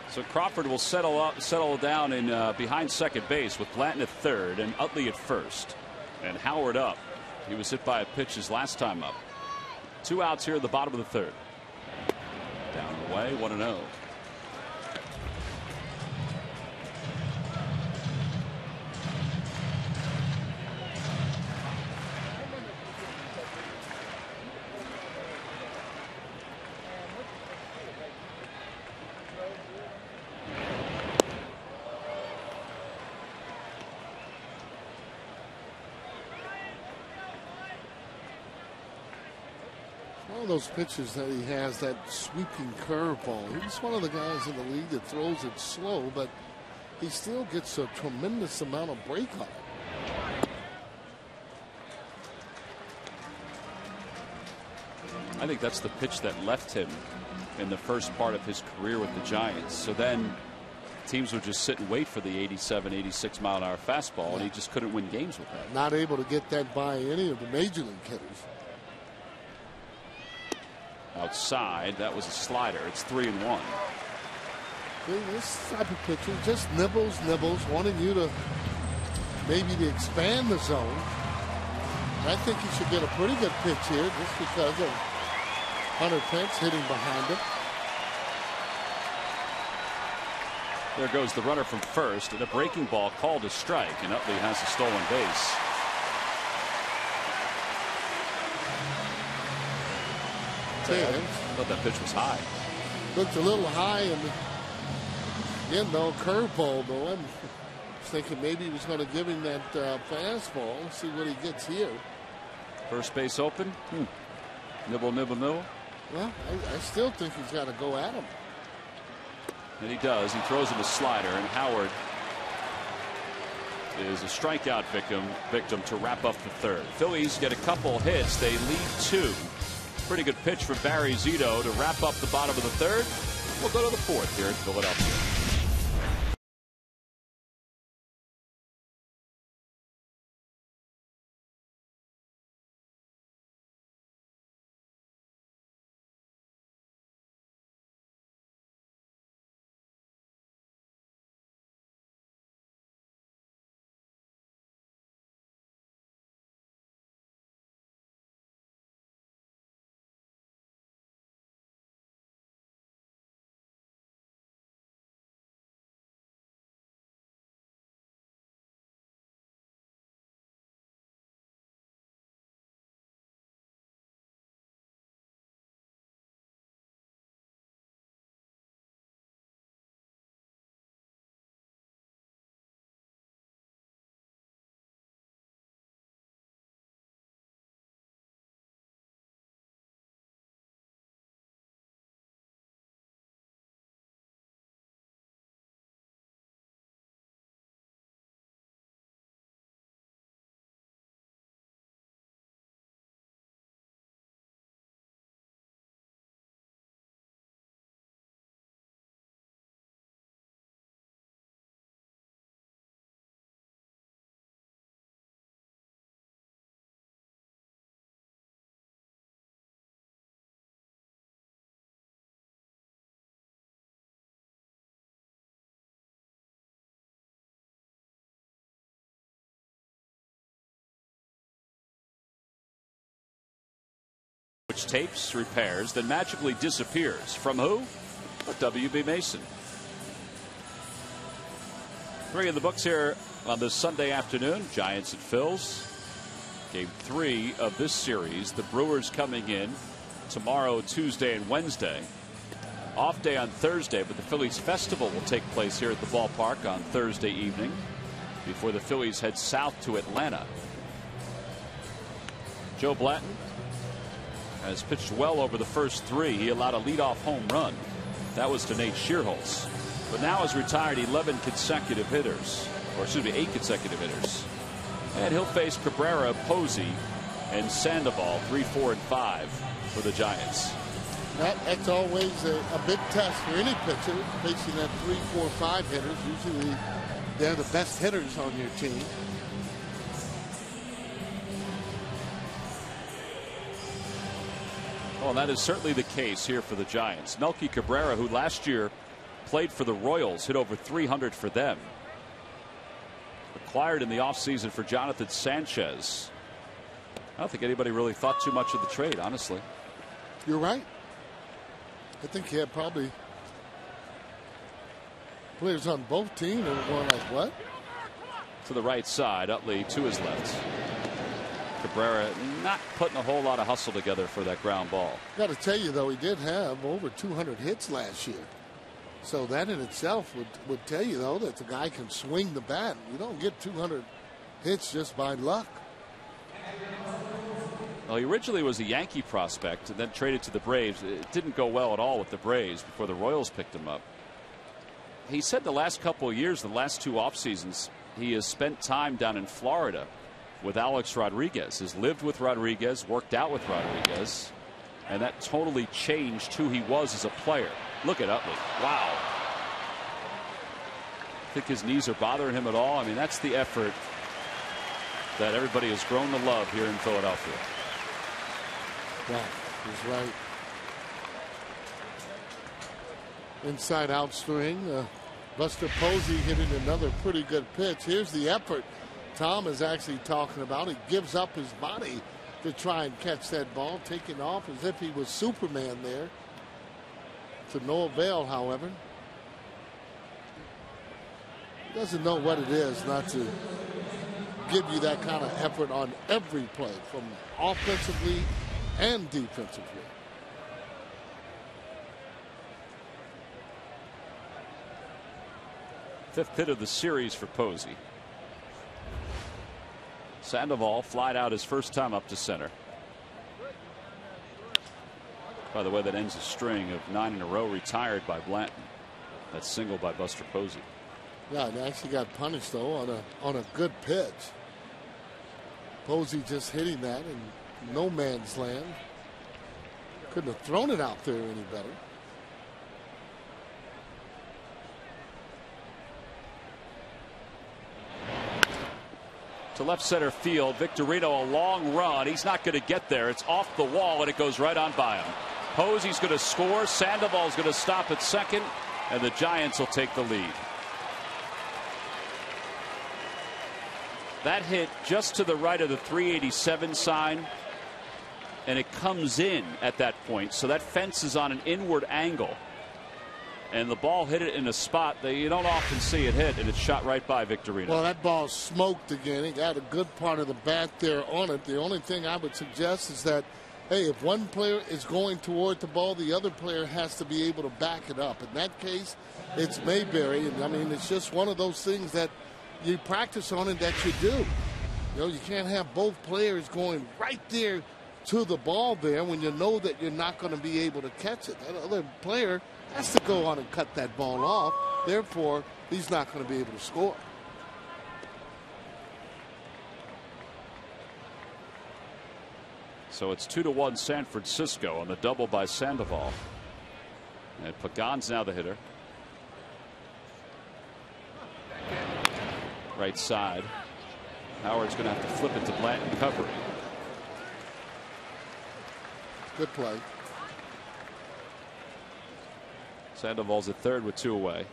So Crawford will settle down in behind second base with Blanton at third and Utley at first, and Howard up. He was hit by a pitch his last time up. 2 outs here at the bottom of the third. Down and away, 1-0. One of those pitches that he has, that sweeping curveball. He's one of the guys in the league that throws it slow, but he still gets a tremendous amount of break on it. I think that's the pitch that left him in the first part of his career with the Giants. So then teams would just sit and wait for the 87, 86 mile an hour fastball, and he just couldn't win games with that. Not able to get that by any of the major league hitters. Outside, that was a slider. It's 3-1. This type of pitcher just nibbles, wanting you to maybe to expand the zone. I think he should get a pretty good pitch here just because of Hunter Pence hitting behind him. There goes the runner from first, and a breaking ball called a strike, and Utley has a stolen base. I thought that pitch was high. Looked a little high, and again, though, curveball, though. I'm thinking maybe he was going to give him that fastball. Let's see what he gets here. First base open. Nibble, nibble, nibble. Well, I still think he's got to go at him. And he does. He throws him a slider, and Howard is a strikeout victim to wrap up the third. Phillies get a couple hits. They lead 2. Pretty good pitch from Barry Zito to wrap up the bottom of the third. We'll go to the fourth here in Philadelphia. gets tapes, repairs, then magically disappears. From who? W.B. Mason. 3 in the books here on this Sunday afternoon. Giants at Phils. Game 3 of this series. The Brewers coming in tomorrow, Tuesday, and Wednesday. Off day on Thursday, but the Phillies Festival will take place here at the ballpark on Thursday evening before the Phillies head south to Atlanta. Joe Blanton has pitched well over the first 3. He allowed a leadoff home run. That was to Nate Shearholtz. But now has retired 11 consecutive hitters, or excuse me, 8 consecutive hitters. And he'll face Cabrera, Posey, and Sandoval, 3, 4, and 5 for the Giants. That's always a big test for any pitcher, facing that 3, 4, 5 hitters. Usually they're the best hitters on your team. Well, that is certainly the case here for the Giants. Melky Cabrera, who last year played for the Royals, hit over 300 for them. Acquired in the offseason for Jonathan Sanchez. I don't think anybody really thought too much of the trade, honestly. You're right. I think he had probably players on both teams that were going like, what? To the right side, Utley to his left. Cabrera not putting a whole lot of hustle together for that ground ball. Got to tell you, though, he did have over 200 hits last year. So that in itself would tell you, though, that the guy can swing the bat. You don't get 200 hits just by luck. Well, he originally was a Yankee prospect and then traded to the Braves. It didn't go well at all with the Braves before the Royals picked him up. He said the last couple of years, the last 2 off seasons, he has spent time down in Florida with Alex Rodriguez, has lived with Rodriguez, worked out with Rodriguez, and that totally changed who he was as a player. Look at Utley. Wow. Think his knees are bothering him at all? I mean, that's the effort that everybody has grown to love here in Philadelphia. Yeah, he's right. Inside out swing. Buster Posey hitting another pretty good pitch. Here's the effort Tom is actually talking about. He gives up his body to try and catch that ball, taking off as if he was Superman there. To no avail, however. He doesn't know what it is not to give you that kind of effort on every play, from offensively and defensively. Fifth hit of the series for Posey. Sandoval flied out his first time up to center. By the way, that ends a string of 9 in a row retired by Blanton. That single by Buster Posey. Yeah, and actually got punished though on a good pitch. Posey just hitting that in no man's land. Couldn't have thrown it out there any better. To left center field, Victorino, a long run. He's not going to get there. It's off the wall and it goes right on by him. Posey's going to score. Sandoval's going to stop at second, and the Giants will take the lead. That hit just to the right of the 387 sign, and it comes in at that point. So that fence is on an inward angle, and the ball hit it in a spot that you don't often see it hit, and it's shot right by Victorino. Well, that ball smoked again. He got a good part of the bat there on it. The only thing I would suggest is that, hey, if one player is going toward the ball, the other player has to be able to back it up. In that case, it's Mayberry. And I mean, it's just one of those things that you practice on and that you do. You know, you can't have both players going right there to the ball there when you know that you're not going to be able to catch it. That other player has to go on and cut that ball off. Therefore, he's not going to be able to score. So it's 2-1 San Francisco on the double by Sandoval. And Pagan's now the hitter. Right side. Howard's going to have to flip it to Blanton covering. Good play. Sandoval's at third with 2 away.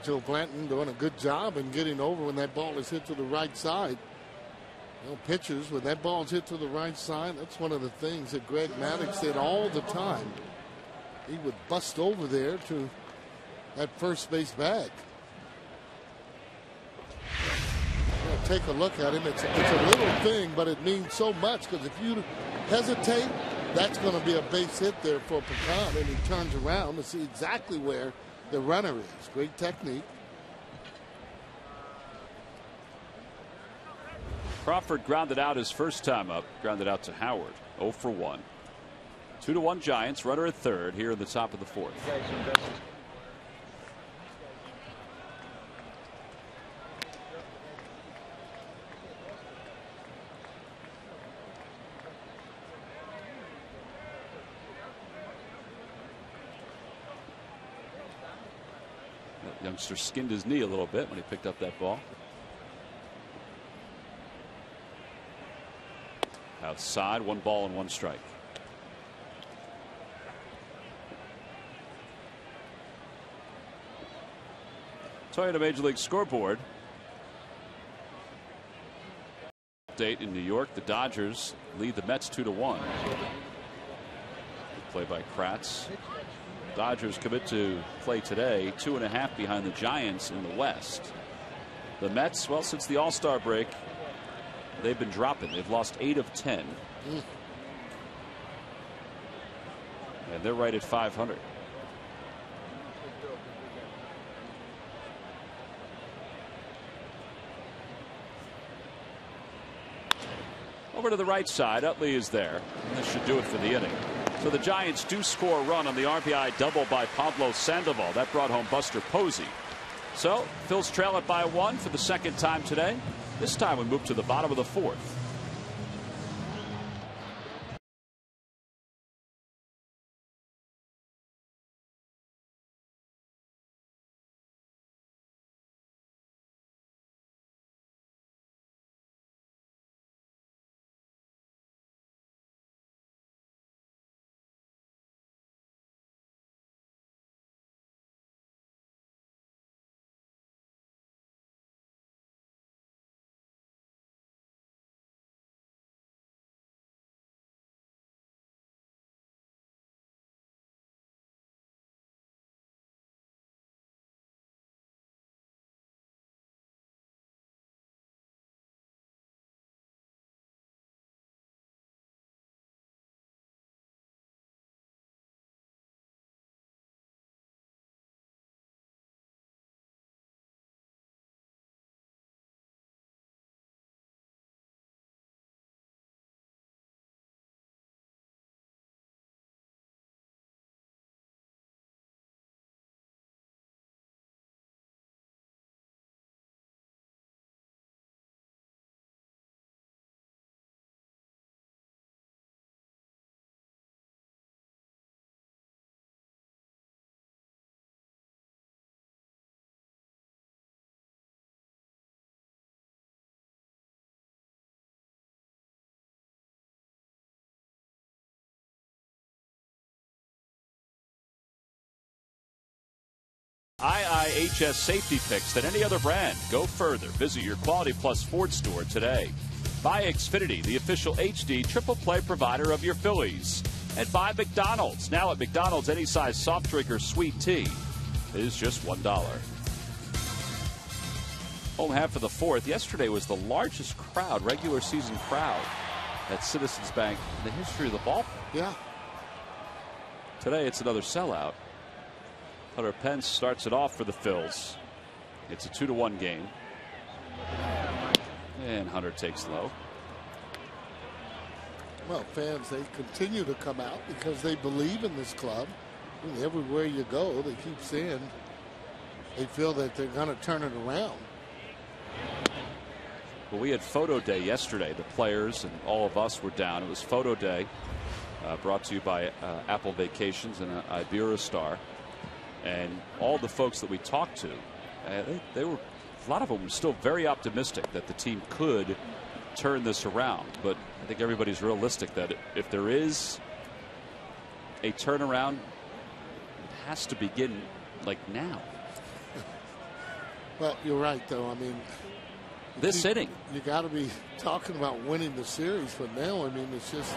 Joe Blanton doing a good job in getting over when that ball is hit to the right side. You know, pitchers, when that ball's hit to the right side, that's one of the things that Greg Maddux did all the time. He would bust over there to that first base bag. Take a look at him. It's a little thing, but it means so much, because if you hesitate, that's going to be a base hit there for Pecan, and he turns around to see exactly where the runner is. Great technique. Crawford grounded out his first time up, grounded out to Howard. 0 for 1. 2-1 Giants, runner at third here in the top of the fourth. That youngster skinned his knee a little bit when he picked up that ball. Outside, 1 ball and 1 strike. Toyota Major League Scoreboard. Update in New York. The Dodgers lead the Mets 2-1. Play by Kratz. Dodgers commit to play today, 2.5 behind the Giants in the West. The Mets, well, since the All-Star break, they've been dropping. They've lost 8 of 10. And they're right at 500. Over to the right side, Utley is there. And this should do it for the inning. So the Giants do score a run on the RBI double by Pablo Sandoval. That brought home Buster Posey. So Phil's trail it by 1 for the second time today. This time we move to the bottom of the fourth. IIHS safety picks than any other brand. Go further. Visit your Quality Plus Ford store today. Buy Xfinity, the official HD triple play provider of your Phillies. And buy McDonald's. Now at McDonald's, any size soft drink or sweet tea is just $1. Home half of the fourth. Yesterday was the largest crowd, regular season crowd, at Citizens Bank in the history of the ballpark. Yeah. Today it's another sellout. Hunter Pence starts it off for the Phils. It's a 2-1 game. And Hunter takes low. Well, fans, they continue to come out because they believe in this club. And everywhere you go, they keep saying they feel that they're going to turn it around. Well, we had photo day yesterday. The players and all of us were down. It was photo day, brought to you by Apple Vacations and Iberostar. And all the folks that we talked to, they were, a lot of them were still very optimistic that the team could turn this around. But I think everybody's realistic that if there is a turnaround, it has to begin like now. Well, you're right, though. I mean, this inning. You got to be talking about winning the series, but now, I mean, it's just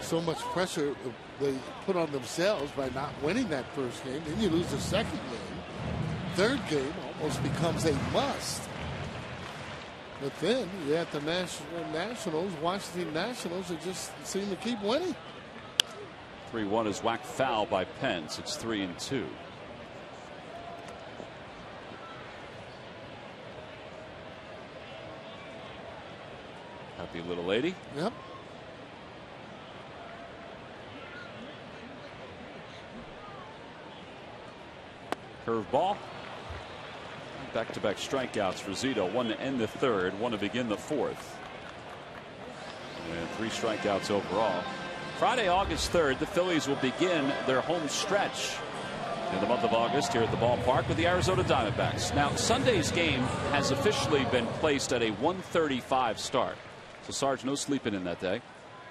so much pressure they put on themselves by not winning that first game. Then you lose the second game. Third game almost becomes a must. But then you have the Nationals, Washington Nationals, that just seem to keep winning. 3-1 is whacked foul by Pence. It's 3-2. Happy little lady. Yep. Curveball. Back-to-back strikeouts for Zito. One to end the third, one to begin the fourth. And 3 strikeouts overall. Friday, August 3rd, the Phillies will begin their home stretch in the month of August here at the ballpark with the Arizona Diamondbacks. Now, Sunday's game has officially been placed at a 1:35 start. So, Sarge, no sleeping in that day.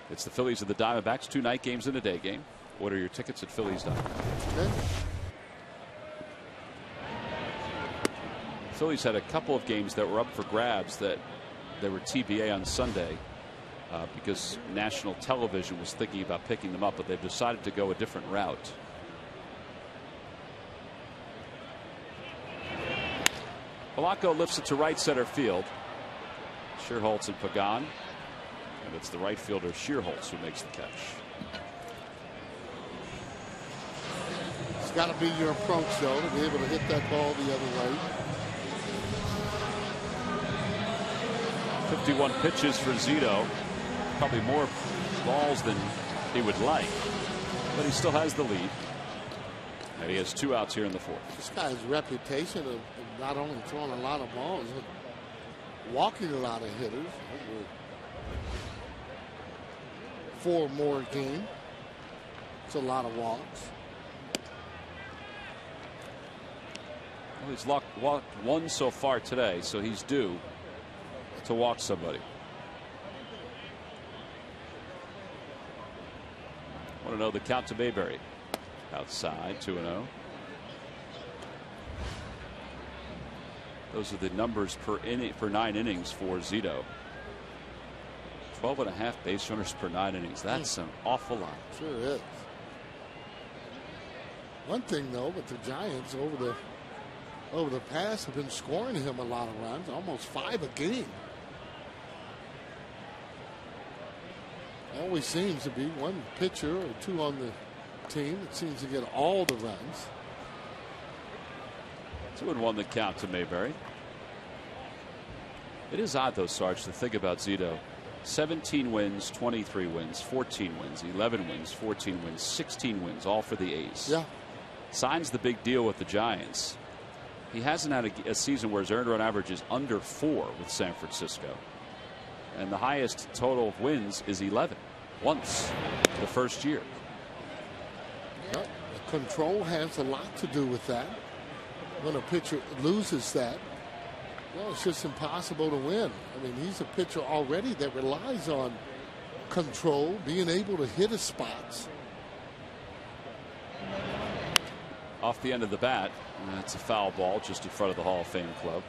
It's the Phillies and the Diamondbacks, 2 night games and a day game. Order your tickets at Phillies.com. Okay. Phillies had a couple of games that were up for grabs that they were TBA on Sunday because national television was thinking about picking them up, but they've decided to go a different route. Polanco lifts it to right center field. Shearholtz and Pagan, and it's the right fielder Shearholtz who makes the catch. It's got to be your approach, though, to be able to hit that ball the other way. 51 pitches for Zito. Probably more balls than he would like, but he still has the lead. And he has 2 outs here in the fourth. This guy's reputation of not only throwing a lot of balls, but walking a lot of hitters. 4 more a game. It's a lot of walks. Well, he's walked 1 so far today, so he's due to walk somebody. Want to know the count to Mayberry. Outside, 2-0. Those are the numbers per 9 innings for Zito. 12.5 base runners per 9 innings. That's an awful lot. Sure is. One thing, though, with the Giants over the past have been scoring him a lot of runs, almost 5 a game. Always seems to be one pitcher or 2 on the team that seems to get all the runs. 2-1 the count to Mayberry. It is odd, though, Sarge, to think about Zito. 17 wins, 23 wins, 14 wins, 11 wins, 14 wins, 16 wins, all for the A's. Yeah. Signs the big deal with the Giants. He hasn't had a season where his earned run average is under 4 with San Francisco. And the highest total of wins is 11. Once the first year. Well, control has a lot to do with that. When a pitcher loses that, well, it's just impossible to win. I mean, he's a pitcher already that relies on control, being able to hit his spots. Off the end of the bat, that's a foul ball just in front of the Hall of Fame club.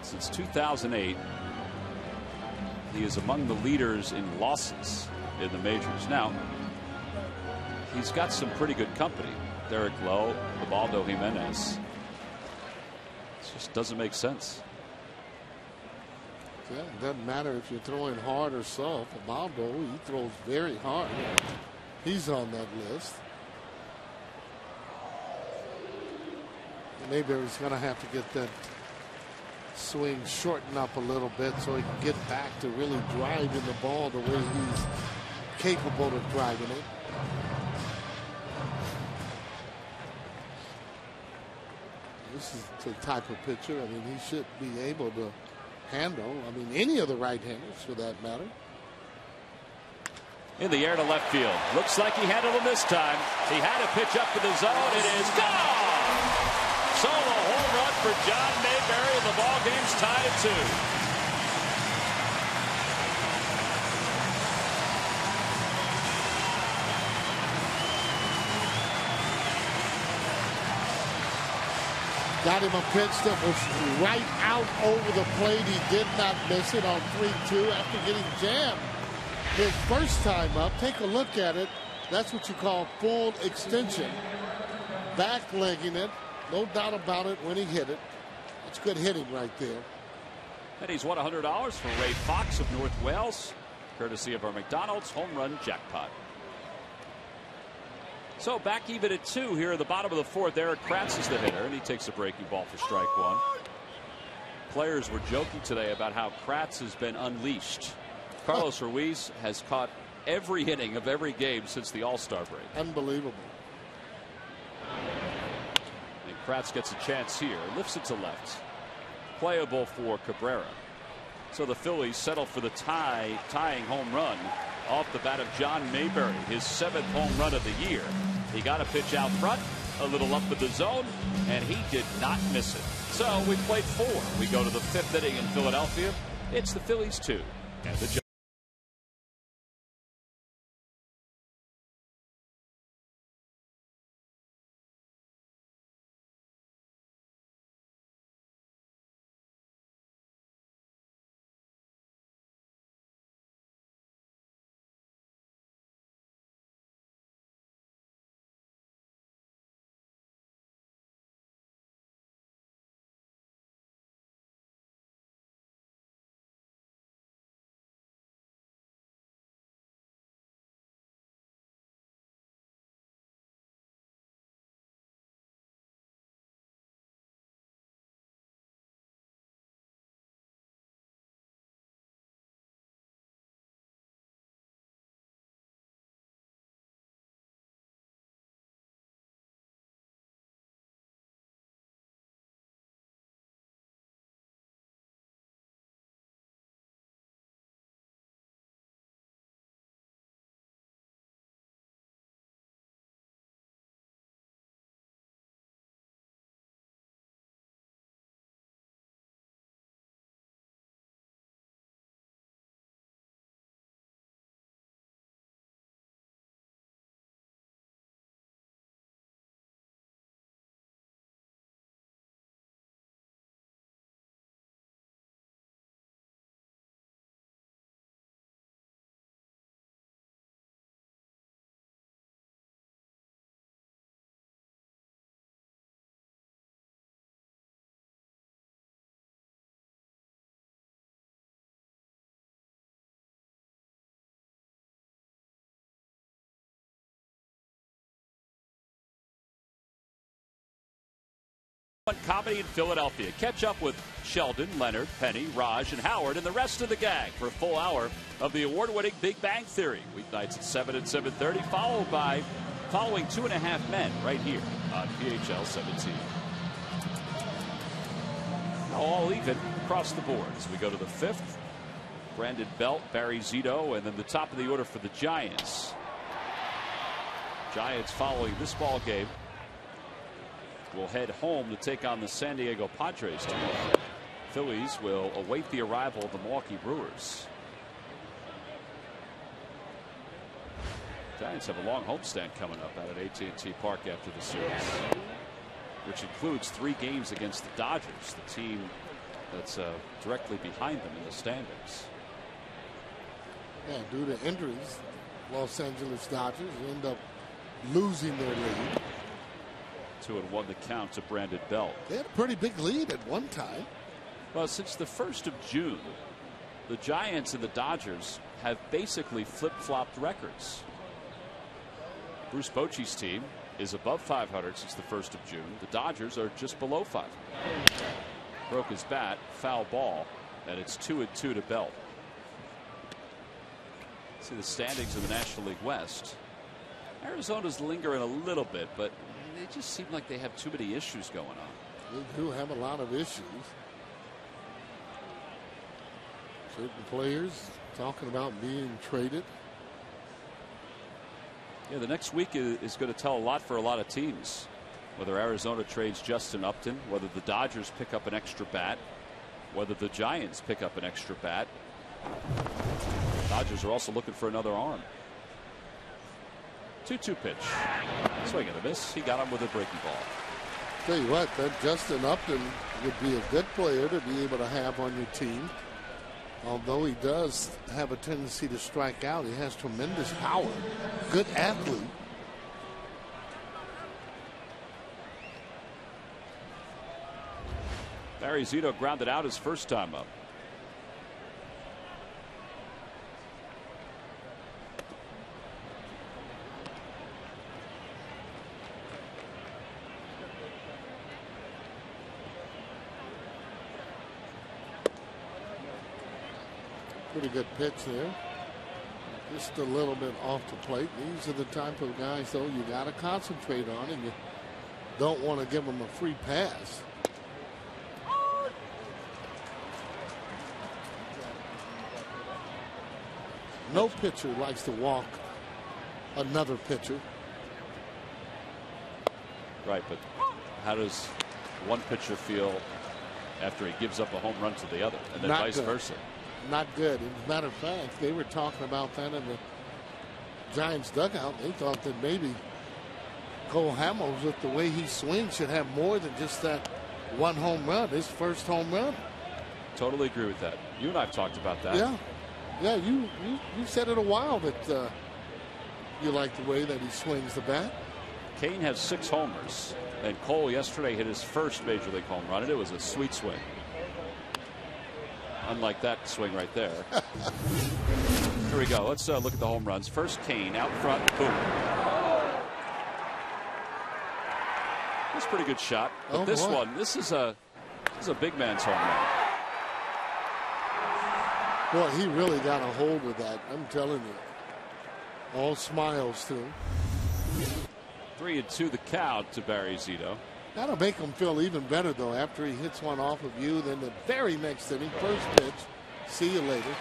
Since 2008, he is among the leaders in losses in the majors. Now, he's got some pretty good company. Derek Lowe, Ubaldo Jimenez. It just doesn't make sense. Yeah, it doesn't matter if you're throwing hard or soft. Ubaldo, he throws very hard. He's on that list. Mayberry's going to have to get that swing shortened up a little bit so he can get back to really driving the ball the way he's capable of driving it. This is the type of pitcher, I mean, he should be able to handle, I mean, any of the right-handers for that matter. In the air to left field. Looks like he handled him this time. He had a pitch up to the zone. It is gone! Solo home run for John Mayberry, and the ball game's tied at 2. Got him a pitch that was right out over the plate. He did not miss it on 3-2 after getting jammed his first time up. Take a look at it. That's what you call full extension. Back-legging it. No doubt about it when he hit it. It's good hitting right there. And he's won $100 from Ray Fox of North Wales, courtesy of our McDonald's home run jackpot. So back even at 2 here at the bottom of the 4th. Eric Kratz is the hitter, and he takes a breaking ball for strike 1. Players were joking today about how Kratz has been unleashed. Carlos Ruiz has caught every inning of every game since the All-Star break. Unbelievable. And Kratz gets a chance here, lifts it to left. Playable for Cabrera. So the Phillies settle for the tying home run off the bat of John Mayberry, his 7th home run of the year. He got a pitch out front, a little up in the zone, and he did not miss it. So we played 4. We go to the 5th inning in Philadelphia. It's the Phillies 2 and the Giants. Comedy in Philadelphia. Catch up with Sheldon, Leonard, Penny, Raj, and Howard and the rest of the gang for a full hour of the award-winning Big Bang Theory. Weeknights at 7 and 7:30, following 2.5 Men right here on PHL 17. Now all even across the board as we go to the 5th. Brandon Belt, Barry Zito, and then the top of the order for the Giants. Giants following this ball game will head home to take on the San Diego Padres tomorrow. Phillies will await the arrival of the Milwaukee Brewers. Giants have a long homestand coming up out at AT&T Park after the series, which includes 3 games against the Dodgers, the team that's directly behind them in the standings. Yeah, due to injuries, Los Angeles Dodgers end up losing their lead. 2-1 the count to Brandon Belt. They had a pretty big lead at one time. Well, since the 1st of June, the Giants and the Dodgers have basically flip-flopped records. Bruce Bochy's team is above 500 since the 1st of June. The Dodgers are just below 500. Broke his bat, foul ball, and it's 2-2 to Belt. See the standings in the National League West. Arizona's lingering a little bit, but they just seem like they have too many issues going on. They do have a lot of issues. Certain players talking about being traded. Yeah, the next week is going to tell a lot for a lot of teams. Whether Arizona trades Justin Upton, whether the Dodgers pick up an extra bat, whether the Giants pick up an extra bat. Dodgers are also looking for another arm. 2-2 pitch. Swing and a miss. He got him with a breaking ball. Tell you what, that Justin Upton would be a good player to be able to have on your team. Although he does have a tendency to strike out, he has tremendous power. Good athlete. Barry Zito grounded out his first time up. Pretty good pitch there. Just a little bit off the plate. These are the type of guys, though, you got to concentrate on, and you don't want to give them a free pass. No pitcher likes to walk another pitcher. Right, but how does one pitcher feel after he gives up a home run to the other, and then Not vice good. versa? Not good. As a matter of fact, they were talking about that in the Giants dugout. They thought that maybe Cole Hamels, with the way he swings, should have more than just that one home run, his first home run. Totally agree with that. You and I have talked about that. Yeah. Yeah, you said it a while that you like the way that he swings the bat. Kane has 6 homers, and Cole yesterday hit his first major league home run, and it was a sweet swing. Unlike that swing right there. Here we go. Let's look at the home runs. First, Kane out front. Boom. That's a pretty good shot. But this is a big man's home run. Boy, he really got a hold of that. I'm telling you. All smiles to him. 3-2 the count to Barry Zito. That'll make him feel even better, though, after he hits one off of you. Then the very next inning, first pitch, see you later.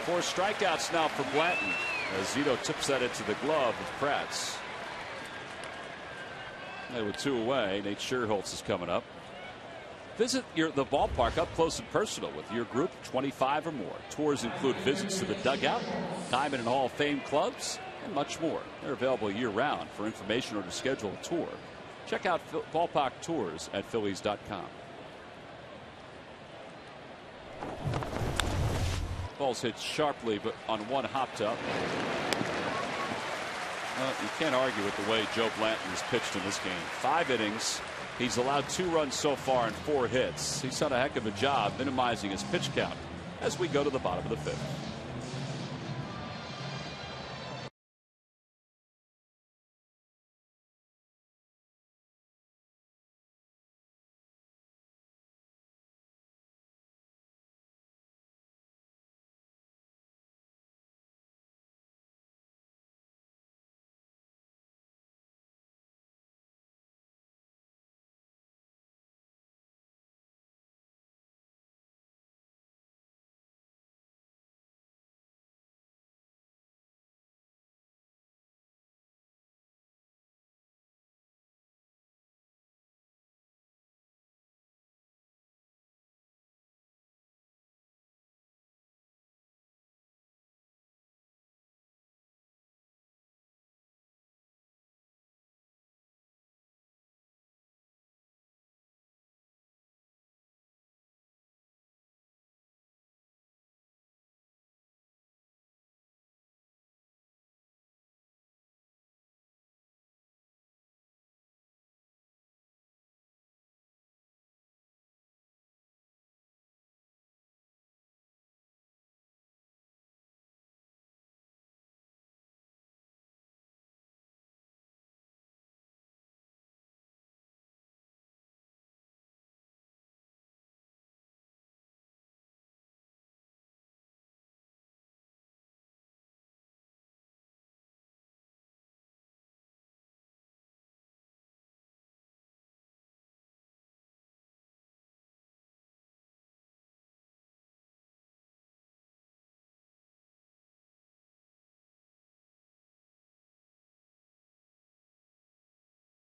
4 strikeouts now for Blanton as Zito tips that into the glove of Kratz. And with 2 away, Nate Scherholtz is coming up. Visit the ballpark up close and personal with your group, 25 or more. Tours include visits to the dugout, Diamond and Hall of Fame clubs, and much more. They're available year-round. For information or to schedule a tour, check out ballpark tours at Phillies.com. Ball's hit sharply, but on one hopped up. You can't argue with the way Joe Blanton has pitched in this game. 5 innings. He's allowed 2 runs so far and 4 hits. He's done a heck of a job minimizing his pitch count as we go to the bottom of the 5th.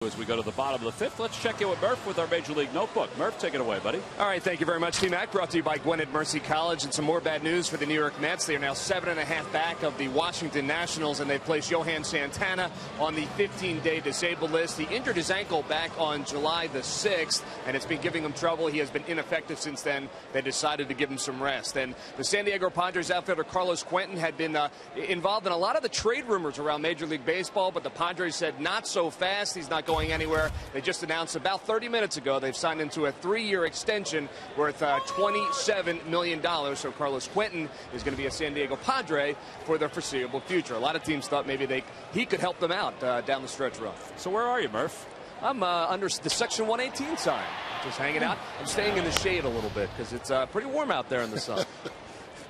As we go to the bottom of the fifth, let's check in with Murph with our Major League Notebook. Murph, take it away, buddy. All right, thank you very much, T-Mac. Brought to you by Gwinnett Mercy College. And some more bad news for the New York Mets. They are now 7.5 back of the Washington Nationals, and they've placed Johan Santana on the 15-day disabled list. He injured his ankle back on July the 6th, and it's been giving him trouble. He has been ineffective since then. They decided to give him some rest. And the San Diego Padres outfielder Carlos Quentin had been involved in a lot of the trade rumors around Major League Baseball, but the Padres said not so fast. He's not going anywhere. They just announced about 30 minutes ago they've signed into a 3-year extension worth $27 million. So Carlos Quentin is going to be a San Diego Padre for the foreseeable future. A lot of teams thought maybe he could help them out down the stretch run. So where are you, Murph? I'm under the Section 118 sign, just hanging out. I'm staying in the shade a little bit because it's pretty warm out there in the sun.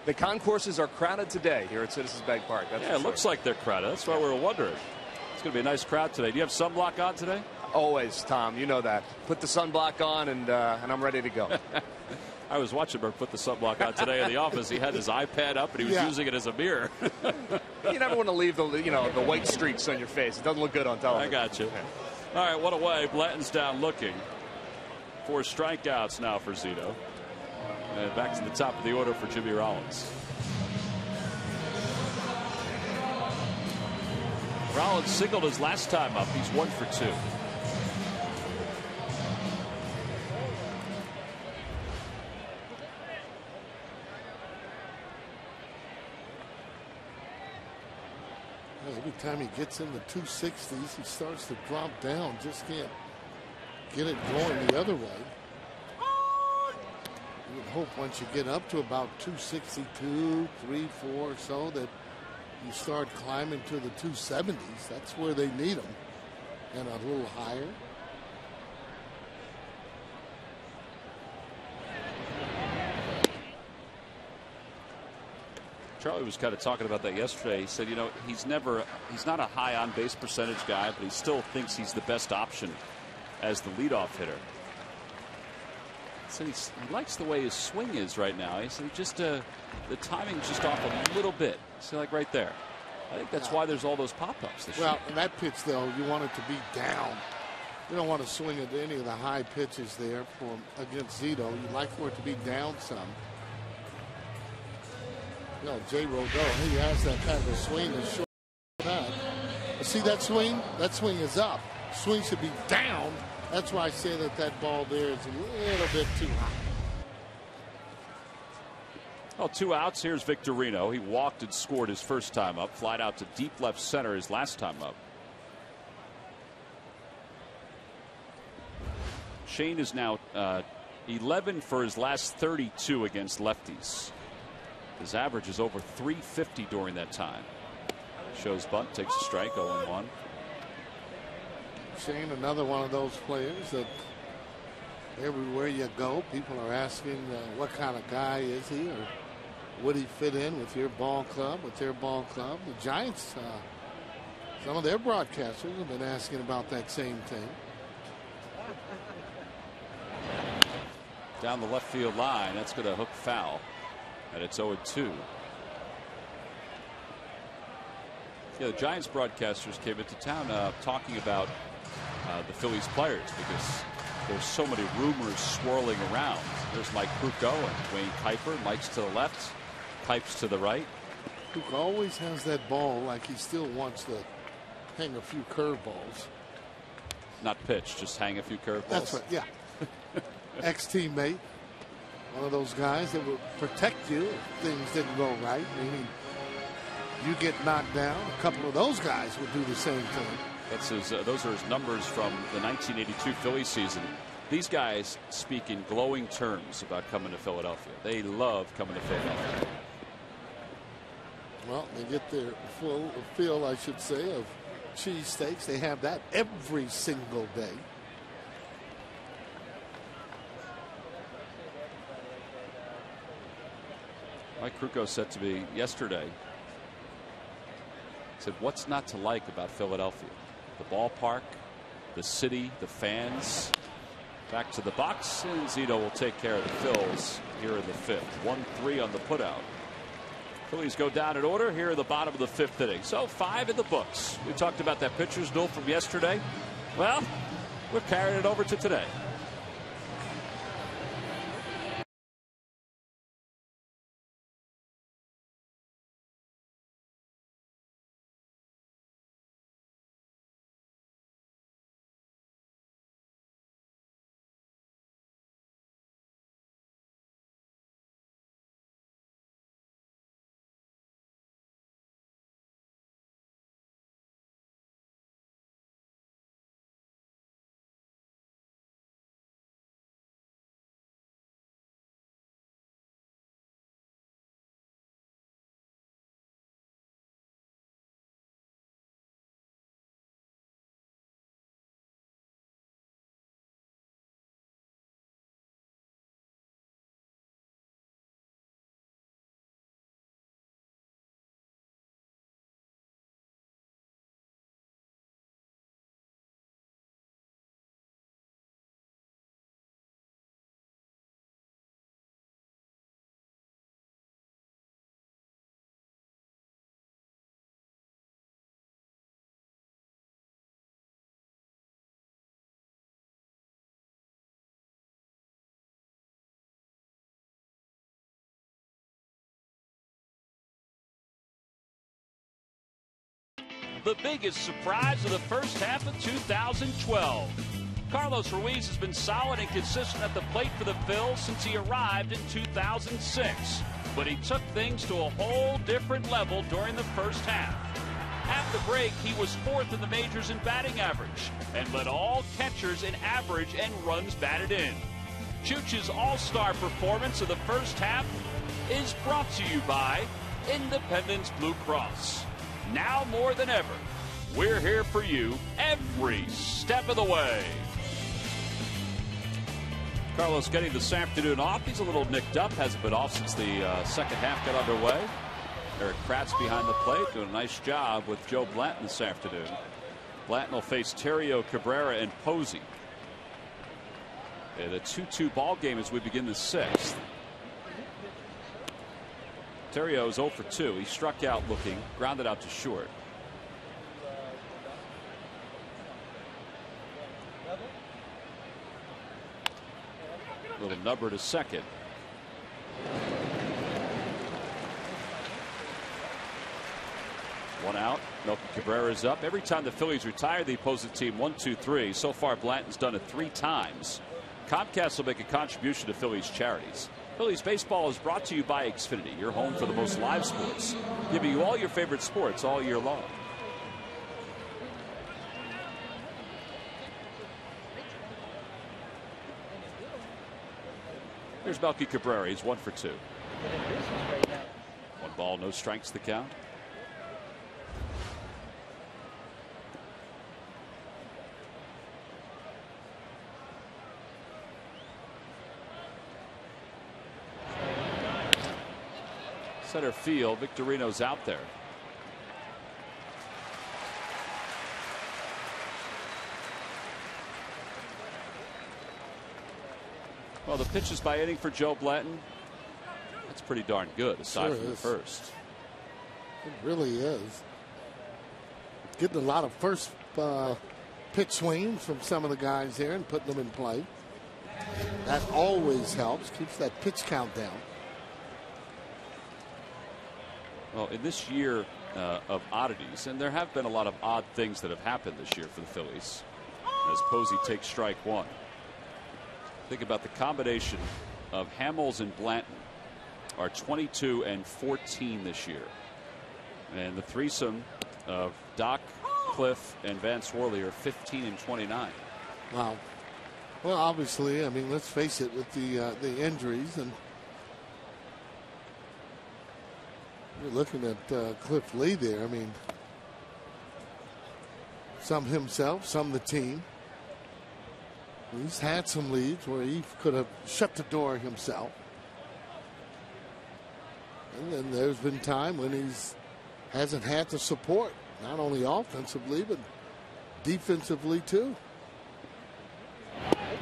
The concourses are crowded today here at Citizens Bank Park. That's yeah, it looks like they're crowded. That's why we were wondering. It's going to be a nice crowd today. Do you have sunblock on today? Always, Tom. You know that. Put the sunblock on, and I'm ready to go. I was watching Bert put the sunblock on today in the office. He had his iPad up, and he was using it as a mirror. You never want to leave the white streaks on your face. It doesn't look good on television. I got you. All right, one away. Blanton's down looking. 4 strikeouts now for Zito. And back to the top of the order for Jimmy Rollins. Rollins singled his last time up. He's 1 for 2. Every time he gets in the 260s, he starts to drop down. Just can't get it going the other way. You would hope once you get up to about 262, 3, 4 or so that you start climbing to the 270s. That's where they need them. And a little higher. Charlie was kind of talking about that yesterday. He said, he's not a high on base percentage guy, but he still thinks he's the best option as the leadoff hitter. He said he likes the way his swing is right now. He said the timing's just off a little bit. See, like right there. I think that's why there's all those pop-ups this year. Well, in that pitch, though, you want it to be down. You don't want to swing at any of the high pitches there against Zito. You like for it to be down some. Jay Rodell, he has that kind of a swing that's short. But see that swing? That swing is up. Swing should be down. That's why I say that ball there is a little bit too high. Well, 2 outs. Here's Victorino. He walked and scored his first time up. Flied out to deep left center his last time up. Shane is now 11 for his last 32 against lefties. His average is over 350 during that time. Shows bunt, takes a strike, 0-1. Shane, another one of those players that everywhere you go, people are asking what kind of guy is he, or would he fit in with your ball club, with their ball club. The Giants, some of their broadcasters have been asking about that same thing. Down the left field line, that's going to hook foul. And it's 0-2. Yeah, the Giants broadcasters came into town talking about the Phillies players because there's so many rumors swirling around. There's Mike Krukow and Wayne Kuiper. Mike's to the left, Pipes to the right. Krukow always has that ball like he still wants to hang a few curveballs. Not pitch, just hang a few curveballs. That's right, yeah. Ex-teammate. One of those guys that will protect you if things didn't go right, meaning you get knocked down. A couple of those guys would do the same thing. Those are his numbers from the 1982 Phillies season. These guys speak in glowing terms about coming to Philadelphia. They love coming to Philadelphia. Well, they get their full fill, I should say, of cheesesteaks. They have that every single day. Mike Krukow said to me yesterday, he said, what's not to like about Philadelphia? The ballpark, the city, the fans. Back to the box, and Zito will take care of the Phils here in the 5th. 1-3 on the putout. Phillies go down in order here in the bottom of the 5th inning. So 5 in the books. We talked about that pitcher's duel from yesterday. Well, We're carrying it over to today. The biggest surprise of the first half of 2012. Carlos Ruiz has been solid and consistent at the plate for the Phils since he arrived in 2006. But he took things to a whole different level during the first half. At the break, he was fourth in the majors in batting average and led all catchers in average and runs batted in. Chooch's all-star performance of the first half is brought to you by Independence Blue Cross. Now more than ever, we're here for you every step of the way. Carlos getting this afternoon off. He's a little nicked up. Hasn't been off since the second half got underway. Eric Kratz behind the plate doing a nice job with Joe Blanton this afternoon. Blanton will face Terrio, Cabrera, and Posey. And a 2-2 ball game as we begin the sixth. Terrio is 0 for 2. He struck out looking, grounded out to short. Little number to second. One out. Melky Cabrera is up. Every time the Phillies retire the opposing team 1-2-3. So far Blanton's done it 3 times. Comcast will make a contribution to Phillies charities. Phillies baseball is brought to you by Xfinity, your home for the most live sports, giving you all your favorite sports all year long. Here's Melky Cabrera. He's 1 for 2. 1 ball, no strikes the count. Center field, Victorino's out there. Well, the pitches by inning for Joe Blanton, that's pretty darn good, aside from the first. It really is. Getting a lot of first pitch swings from some of the guys there and putting them in play. That always helps, keeps that pitch count down. Well, in this year of oddities, and there have been a lot of odd things that have happened this year for the Phillies, as Posey takes strike 1. Think about the combination of Hamels and Blanton are 22 and 14 this year. And the threesome of Doc, Cliff, and Vance Worley are 15 and 29. Wow. Well, obviously, I mean, let's face it, with the injuries, and you're looking at Cliff Lee there. I mean, some himself, some the team. He's had some leads where he could have shut the door himself. And then there's been time when he's hasn't had the support, not only offensively, but defensively too.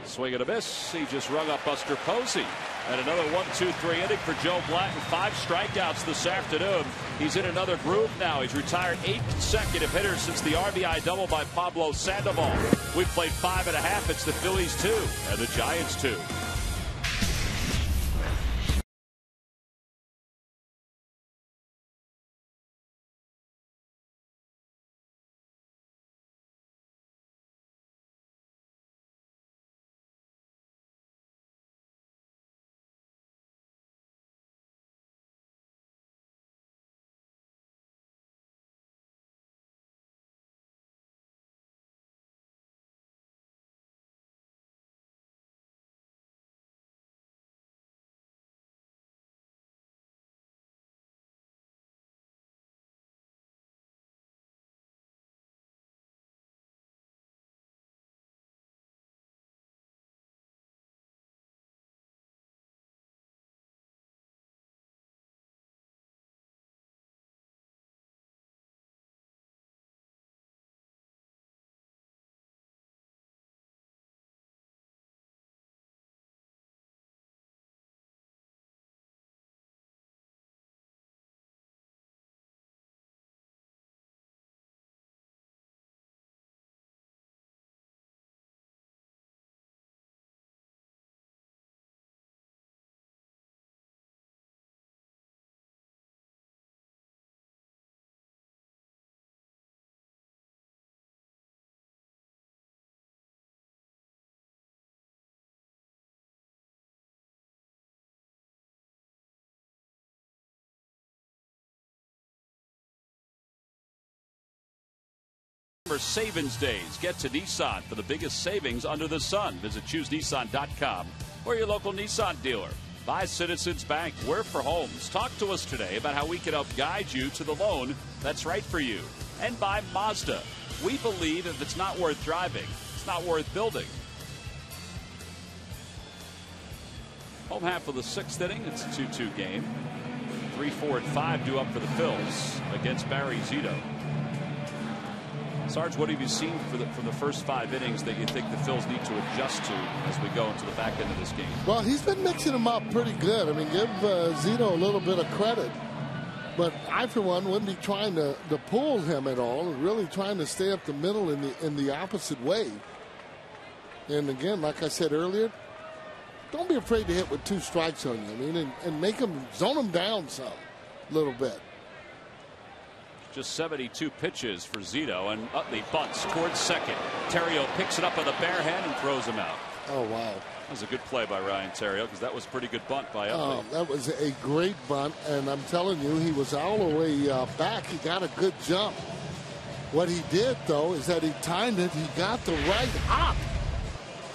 Swing and a miss. He just rung up Buster Posey. And another 1-2-3 inning for Joe Blanton. 5 strikeouts this afternoon. He's in another groove now. He's retired 8 consecutive hitters since the RBI double by Pablo Sandoval. We've played 5.5. It's the Phillies 2 and the Giants 2. For Savings Days, get to Nissan for the biggest savings under the sun. Visit ChooseNissan.com or your local Nissan dealer. By Citizens Bank, we're for homes. Talk to us today about how we can help guide you to the loan that's right for you. And by Mazda. We believe if it's not worth driving, it's not worth building. Home half of the 6th inning. It's a 2-2 game. 3, 4, and 5 due up for the Phils against Barry Zito. Sarge, what have you seen from the first 5 innings that you think the Phils need to adjust to as we go into the back end of this game? Well, he's been mixing them up pretty good. I mean, give Zito a little bit of credit. But I, for one, wouldn't be trying to pull him at all. Really trying to stay up the middle in the opposite way. And again, like I said earlier, don't be afraid to hit with 2 strikes on you. I mean, and make them zone them down some, a little bit. Just 72 pitches for Zito, and Utley bunts towards second. Terrio picks it up with a bare hand and throws him out. Oh, wow. That was a good play by Ryan Terrio, because that was a pretty good bunt by Utley. Oh, that was a great bunt, and I'm telling you, he was all the way back. He got a good jump. What he did, though, is that he timed it. He got the right hop.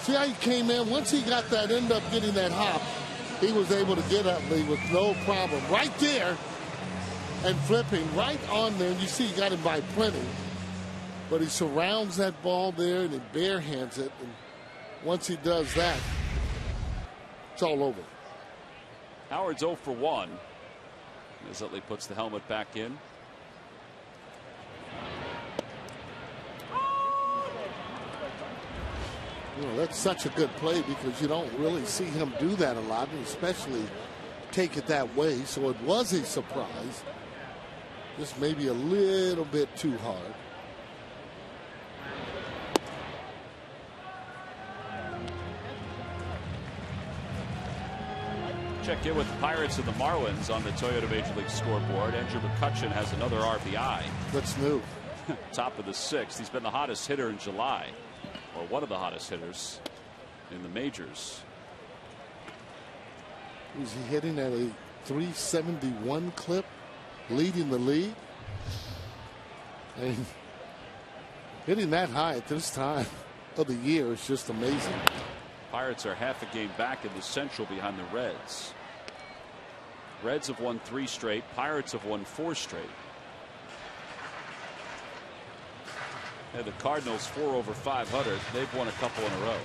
See how he came in? Once he got that, ended up getting that hop, he was able to get Utley with no problem. Right there. And flipping right on there. You see he got him by plenty. But he surrounds that ball there and he bare hands it. And once he does that, it's all over. Howard's 0 for 1. As Utley puts the helmet back in. You know, that's such a good play because you don't really see him do that a lot, and especially take it that way. So it was a surprise. Just maybe a little bit too hard. Check in with the Pirates and the Marlins on the Toyota Major League scoreboard. Andrew McCutchen has another RBI. That's new. Top of the 6th. He's been the hottest hitter in July, or one of the hottest hitters in the majors. Was he hitting at a 371 clip? Leading the league. And hitting that high at this time of the year is just amazing. Pirates are half a game back in the Central behind the Reds. Reds have won 3 straight. Pirates have won 4 straight. And the Cardinals 4 over 500. They've won a couple in a row.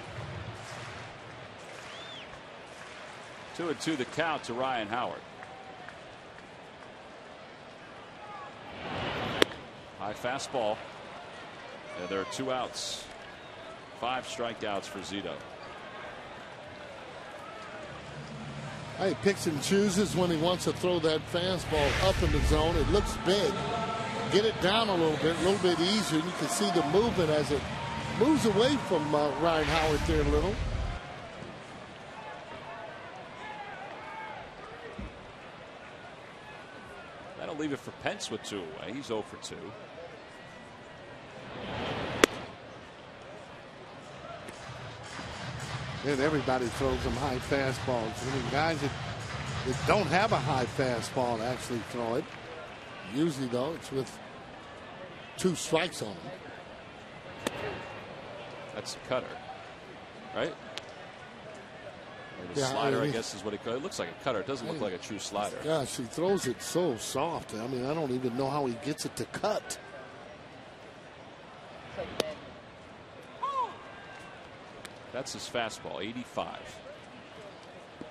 2-2 the count to Ryan Howard. High fastball. And there are 2 outs. 5 strikeouts for Zito. He picks and chooses when he wants to throw that fastball up in the zone. It looks big. Get it down a little bit easier. You can see the movement as it moves away from Ryan Howard there a little. That'll leave it for Pence with 2 away. He's 0 for 2. And everybody throws them high fastballs. I mean, guys that don't have a high fastball actually throw it. Usually, though, it's with 2 strikes on them. That's a cutter, right? Or the Yeah, slider, I guess, is what it looks like a cutter. It doesn't look like a true slider. Gosh, he throws it so soft. I mean, I don't even know how he gets it to cut. That's his fastball, 85.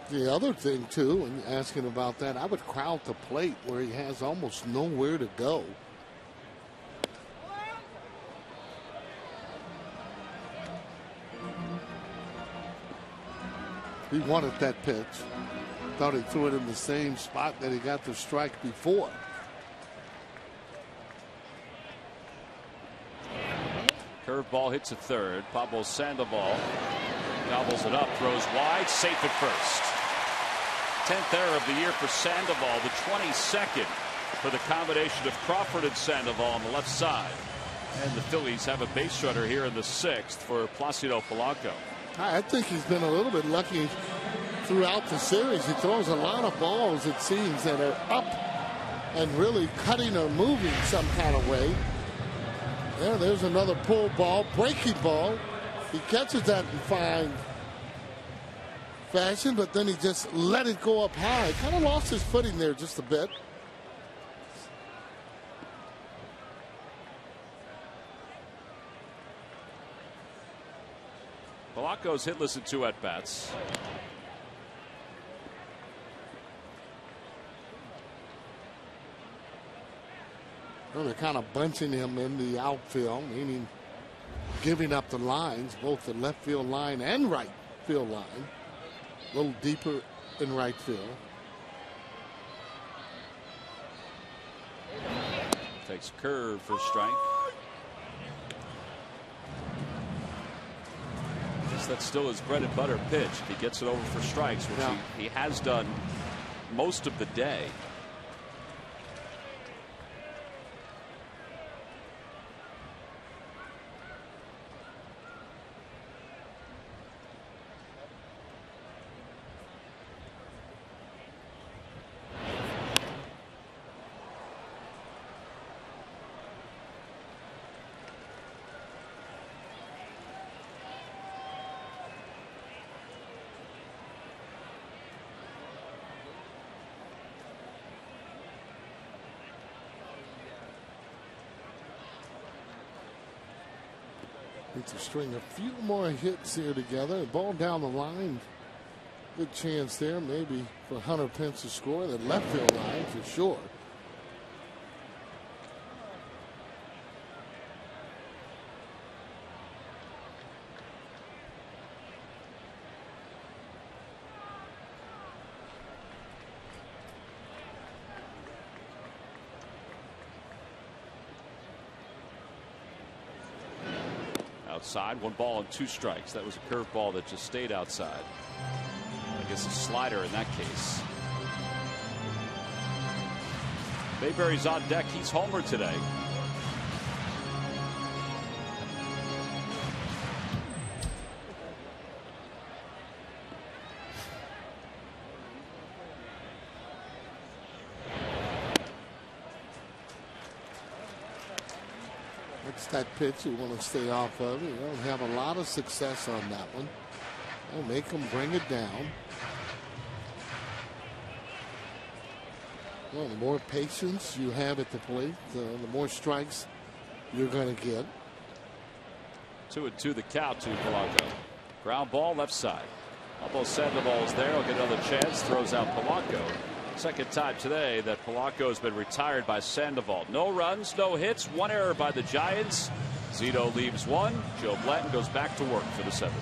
The other thing, too, and asking about that, I would crowd the plate where he has almost nowhere to go. He wanted that pitch. Thought he threw it in the same spot that he got the strike before. Curveball hits at third. Pablo Sandoval gobbles it up, throws wide, safe at first. 10th error of the year for Sandoval, the 22nd for the combination of Crawford and Sandoval on the left side. And the Phillies have a base runner here in the 6th for Placido Polanco. I think he's been a little bit lucky throughout the series. He throws a lot of balls, it seems, that are up and really cutting or moving some kind of way. Yeah, there's another pull ball, breaking ball. He catches that in fine fashion, but then he just let it go up high. Kind of lost his footing there just a bit. Polanco's hitless in 2 at-bats. Well, they're kind of bunching him in the outfield, meaning giving up the lines, both the left field line and right field line. A little deeper in right field. Takes curve for strike. I guess that's still his bread and butter pitch. If he gets it over for strikes, which he has done most of the day. Needs to string a few more hits here together. Ball down the line. Good chance there, maybe for Hunter Pence to score. The left field line for sure. Outside, 1 ball and 2 strikes. That was a curveball that just stayed outside. I guess a slider in that case. Mayberry's on deck. He's homered today. That's that pitch you want to stay off of. You don't have a lot of success on that one. They'll make them bring it down. Well, the more patience you have at the plate, the more strikes you're going to get. 2-2 the count to Polanco. Ground ball left side. Almost Sandoval's there. He'll get another chance. Throws out Polanco. Second time today that Polanco has been retired by Sandoval. No runs, no hits, 1 error by the Giants. Zito leaves 1. Joe Blanton goes back to work for the 7th.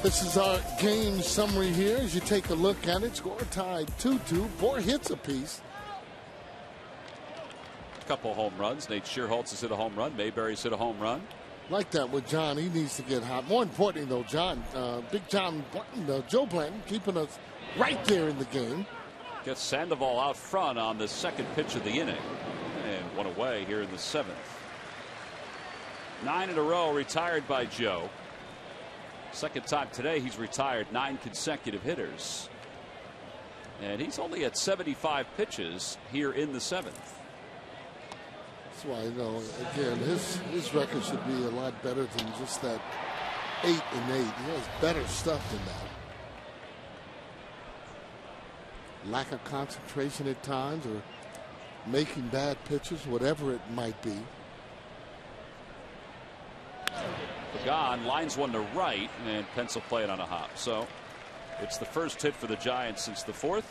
This is our game summary here. As you take a look at it, score tied 2-2, 4 hits apiece. A couple home runs. Nate Shearholtz has hit a home run. Mayberry's hit a home run. Like that with John. He needs to get hot. More importantly, though, John, Big John, Joe Blanton, keeping us right there in the game. Gets Sandoval out front on the second pitch of the inning. And one away here in the 7th. 9 in a row retired by Joe. Second time today he's retired 9 consecutive hitters. And he's only at 75 pitches here in the 7th. That's why, again, his record should be a lot better than just that 8-8. He has better stuff than that. Lack of concentration at times, or making bad pitches, whatever it might be. Pagan lines one to right, and Pence will play it on a hop. So it's the first hit for the Giants since the 4th.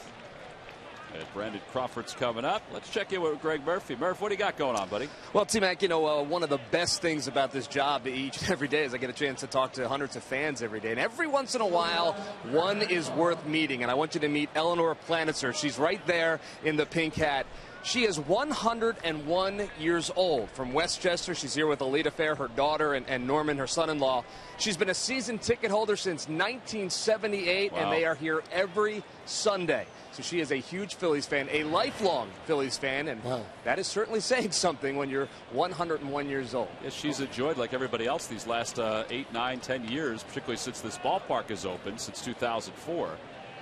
And Brandon Crawford's coming up. Let's check in with Greg Murphy. Murph, what do you got going on, buddy? Well, T-Mac, one of the best things about this job each and every day is I get a chance to talk to hundreds of fans every day. And every once in a while, one is worth meeting. And I want you to meet Eleanor Planitzer. She's right there in the pink hat. She is 101 years old from Westchester. She's here with Alita Fair, her daughter, and Norman, her son-in-law. She's been a season ticket holder since 1978, and they are here every Sunday. So she is a huge Phillies fan, a lifelong Phillies fan, and that is certainly saying something when you're 101 years old. Yes, she's enjoyed, like everybody else, these last 8, 9, 10 years, particularly since this ballpark is open, since 2004.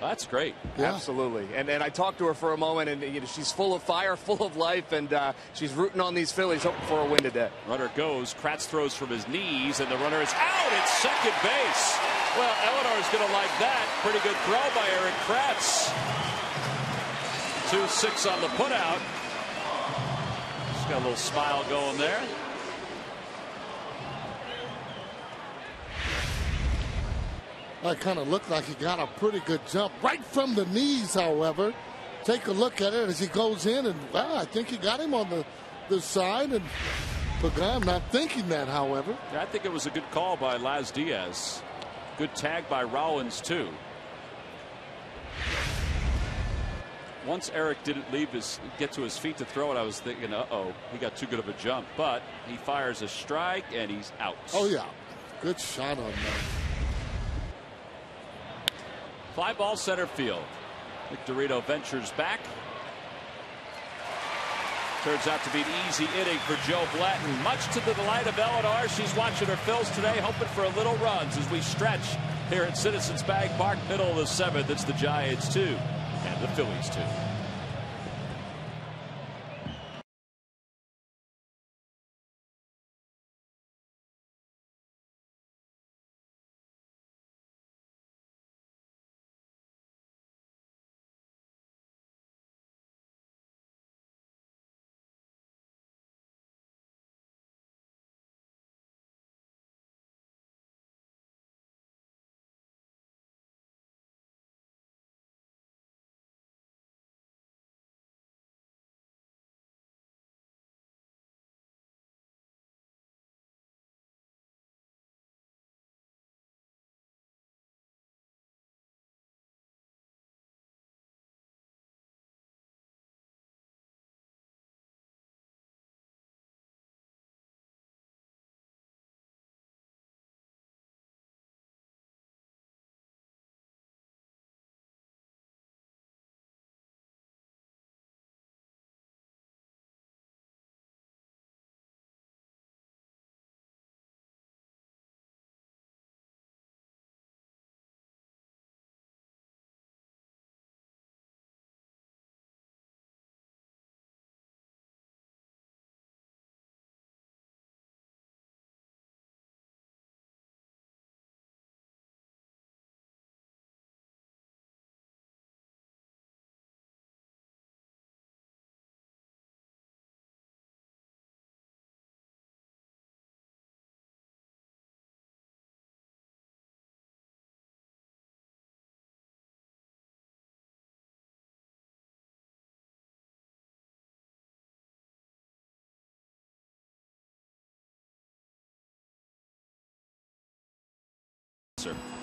That's great. Yeah. Absolutely. And I talked to her for a moment, and she's full of fire, full of life, and she's rooting on these Phillies, hoping for a win today. Runner goes. Kratz throws from his knees, and the runner is out at second base. Well, Eleanor's going to like that. Pretty good throw by Eric Kratz. 2-6 on the putout. She's got a little smile going there. That kind of looked like he got a pretty good jump right from the knees, however. Take a look at it as he goes in, and I think he got him on the side. And Pagan not thinking that, however. Yeah, I think it was a good call by Laz Diaz. Good tag by Rollins, too. Once Eric didn't get to his feet to throw it, I was thinking, uh-oh, he got too good of a jump. But he fires a strike, and he's out. Oh, yeah. Good shot on that. Fly ball center field. Victorino ventures back. Turns out to be an easy inning for Joe Blanton. Much to the delight of Eleanor. She's watching her Phils today, hoping for a little runs as we stretch here at Citizens Bank Park, middle of the 7th. It's the Giants 2 and the Phillies 2.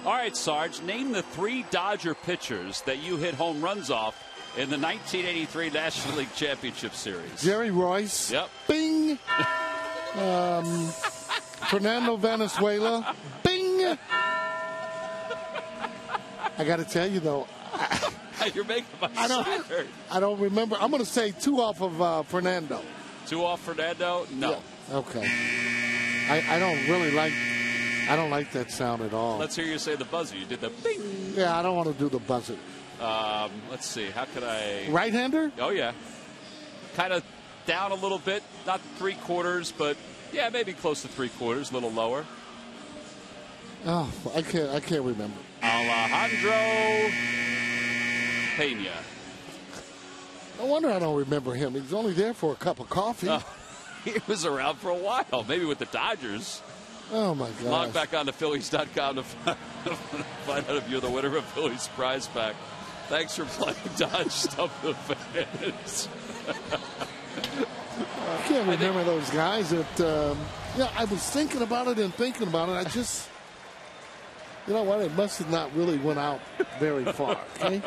All right, Sarge, name the 3 Dodger pitchers that you hit home runs off in the 1983 National League Championship Series. Jerry Royce. Yep. Bing. Fernando Valenzuela. Bing. I got to tell you, though. You're making my side. I don't remember. I'm going to say 2 off of Fernando. 2 off Fernando? No. Yeah. Okay. I don't really like. I don't like that sound at all. Let's hear you say the buzzer. You did the bing. Yeah, I don't want to do the buzzer. Let's see. How could I? Right-hander? Oh yeah. Kind of down a little bit, not 3/4, but yeah, maybe close to 3/4, a little lower. Oh, I can't remember. Alejandro Pena. No wonder I don't remember him. He was only there for a cup of coffee. He was around for a while, maybe with the Dodgers. Oh, my God. Log back on to Phillies.com to find out if you're the winner of Phillies prize pack. Thanks for playing Dodge Stump the Fans. I can't remember those guys that, I was thinking about it and thinking about it. I just, you know what, it must have not really went out very far, okay?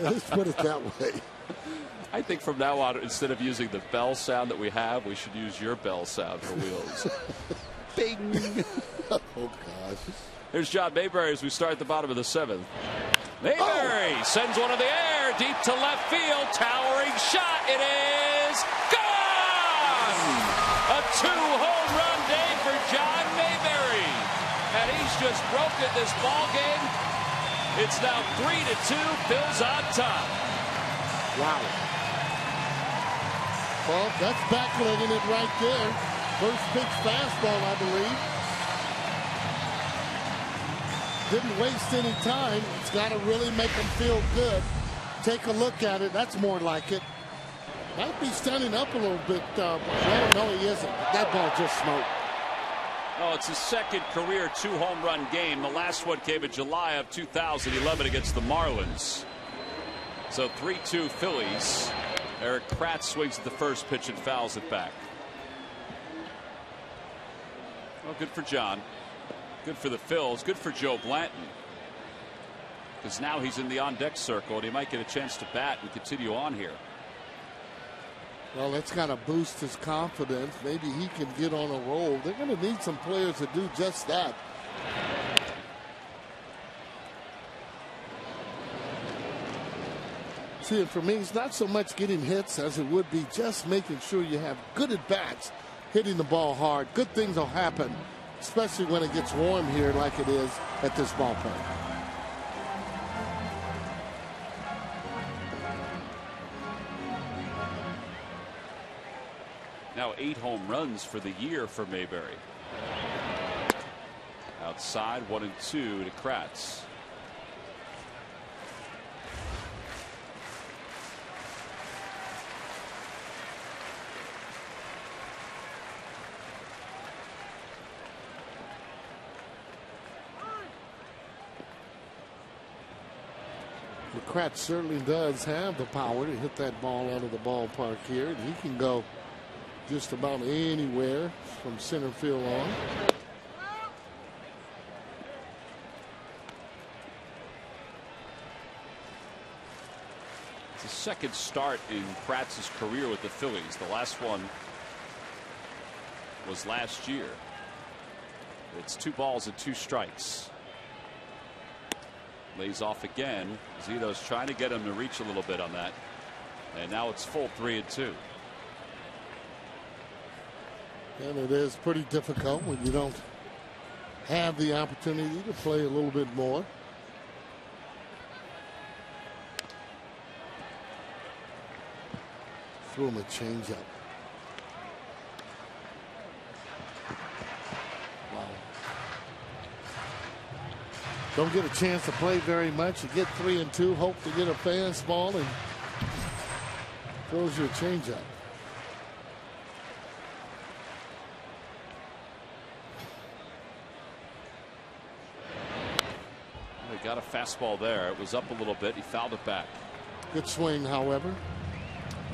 Let's put it that way. I think from now on, instead of using the bell sound that we have, we should use your bell sound for Wheels. Bing! Oh, gosh. Here's John Mayberry as we start at the bottom of the 7th. Mayberry sends one in the air, deep to left field, towering shot. It is gone! A 2-home run day for John Mayberry. And he's just broken this ball game. It's now 3-2, Phil's on top. Wow. Well, that's backlegging it right there. First pitch fastball, I believe. Didn't waste any time. It's got to really make him feel good. Take a look at it. That's more like it. Might be standing up a little bit. No, he isn't. That ball just smoked. Oh, it's his second career 2-home run game. The last one came in July of 2011 against the Marlins. So 3-2 Phillies. Eric Kratz swings at the first pitch and fouls it back. Well, good for John. Good for the Phils. Good for Joe Blanton. Because now he's in the on-deck circle, and he might get a chance to bat and continue on here. Well, that's got to boost his confidence. Maybe he can get on a roll. They're going to need some players to do just that. See, for me, it's not so much getting hits as it would be just making sure you have good at-bats, hitting the ball hard. Good things will happen, especially when it gets warm here like it is at this ballpark. Now 8 home runs for the year for Mayberry. Outside, 1-2 to Kratz. Kratz certainly does have the power to hit that ball out of the ballpark here. And he can go just about anywhere from center field on. It's the second start in Kratz's career with the Phillies. The last one was last year. It's 2 balls and 2 strikes. Lays off again. Zito's trying to get him to reach a little bit on that. And now it's full 3-2. And it is pretty difficult when you don't have the opportunity to play a little bit more. Threw him a changeup. Wow. Don't get a chance to play very much. You get 3-2, hope to get a fastball, and throws you a changeup. He got a fastball there. It was up a little bit. He fouled it back. Good swing, however.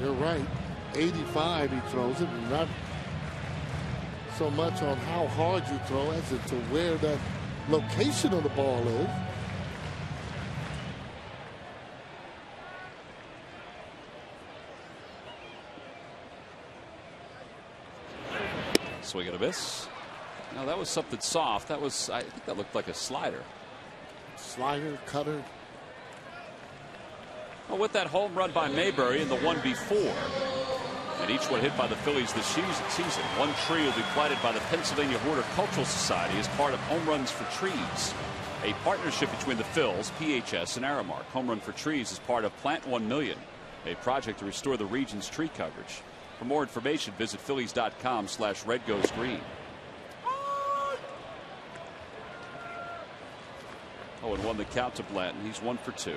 You're right. 85 he throws it, and not so much on how hard you throw as to where that location of the ball is. Swing and a miss. No, that was something soft. That was, I think that looked like a slider. Slider, cutter. Well, with that home run by Mayberry and the one before, and each one hit by the Phillies this season, one tree will be planted by the Pennsylvania Horticultural Society as part of Home Runs for Trees, a partnership between the Phillies, PHS, and Aramark. Home Run for Trees is part of Plant 1 Million, a project to restore the region's tree coverage. For more information, visit phillies.com/redgoesgreen. 0-1 the count to Blanton. He's 1 for 2.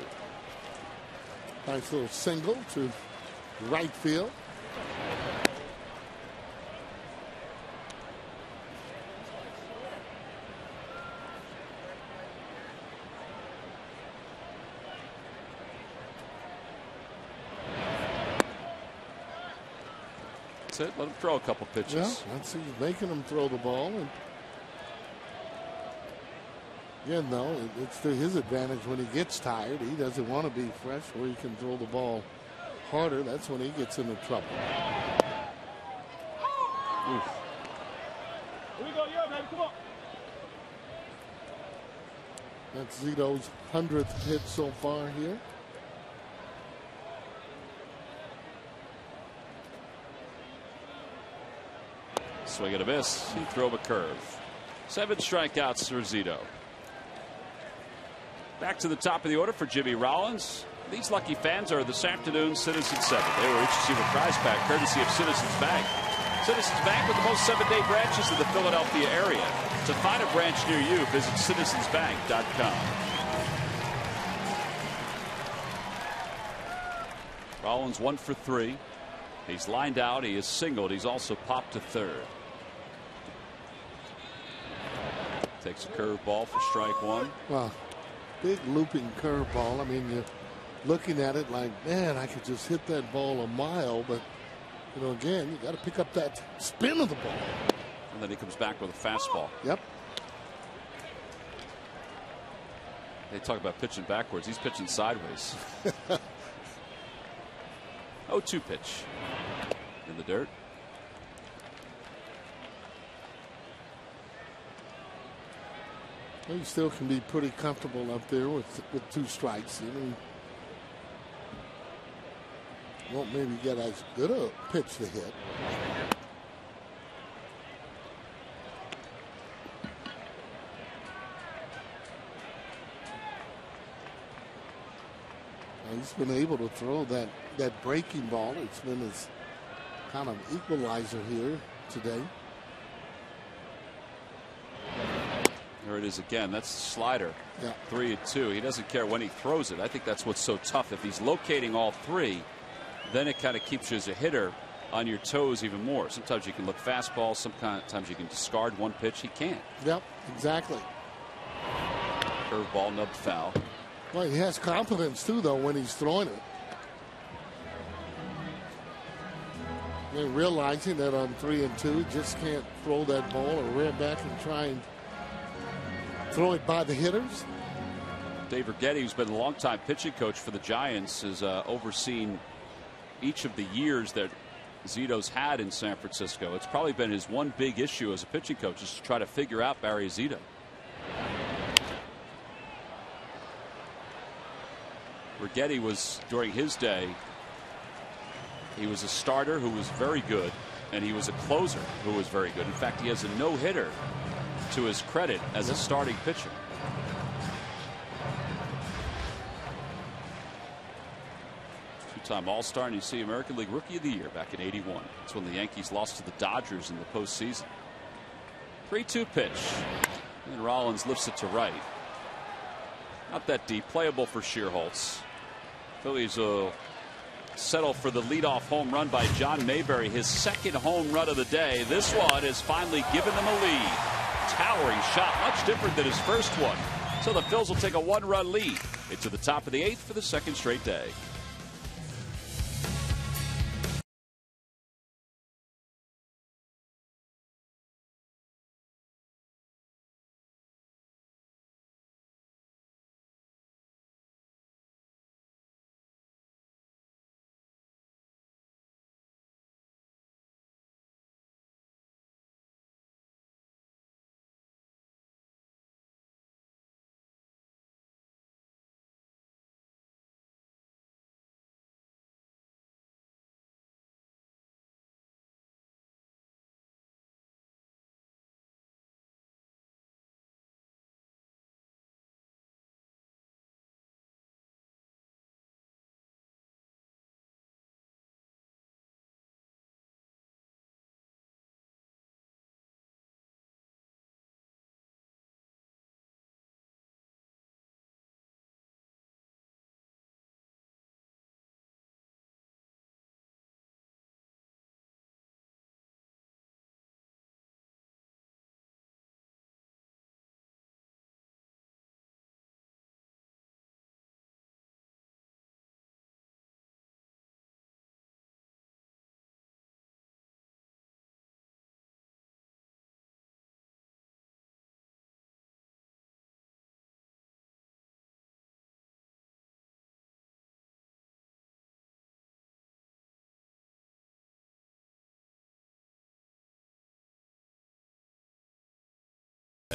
Nice little single to right field. That's it. Let him throw a couple pitches. Yeah, that's he's making him throw the ball. And again, though, it's to his advantage when he gets tired. He doesn't want to be fresh where he can throw the ball harder. That's when he gets into trouble. Oof. Here we go, yeah, baby, come on. That's Zito's 100th hit so far here. Swing and a miss. He threw him a curve. 7 strikeouts for Zito. Back to the top of the order for Jimmy Rollins. These lucky fans are this afternoon's Citizens 7. They will each receive a prize pack courtesy of Citizens Bank. Citizens Bank with the most 7-day branches in the Philadelphia area. To find a branch near you, visit citizensbank.com. Rollins 1 for 3. He's lined out. He is singled. He's also popped to third. Takes a curveball for strike 1. Well, big looping curveball. I mean, you're looking at it like, man, I could just hit that ball a mile. But, you know, again, you got to pick up that spin of the ball. And then he comes back with a fastball. Yep. They talk about pitching backwards. He's pitching sideways. 0-2 pitch. In the dirt. Well, he still can be pretty comfortable up there with 2 strikes. You know, he won't maybe get as good a pitch to hit. He's been able to throw that breaking ball. It's been his kind of equalizer here today. There it is again. That's the slider. Yeah. 3-2. He doesn't care when he throws it. I think that's what's so tough. If he's locating all 3, then it kind of keeps you as a hitter on your toes even more. Sometimes you can look fastball. Sometimes you can discard one pitch. He can't. Yep, exactly. Curveball, nubbed foul. Well, he has confidence too, though, when he's throwing it. And realizing that on 3-2, just can't throw that ball or rear back and try and throw it by the hitters. Dave Righetti, who's been a longtime pitching coach for the Giants, has overseen each of the years that Zito's had in San Francisco. It's probably been his one big issue as a pitching coach, is to try to figure out Barry Zito. Righetti was, during his day, he was a starter who was very good, and he was a closer who was very good. In fact, he has a no-hitter to his credit as a starting pitcher. Two-time All-Star, and you see American League Rookie of the Year back in '81. That's when the Yankees lost to the Dodgers in the postseason. 3-2 pitch, and Rollins lifts it to right. Not that deep, playable for Shearholtz. Phillies will settle for the leadoff home run by John Mayberry, his 2nd home run of the day. This one has finally given them a lead. Towering shot, much different than his first one. So the Phils will take a 1-run lead into the top of the 8th for the 2nd straight day.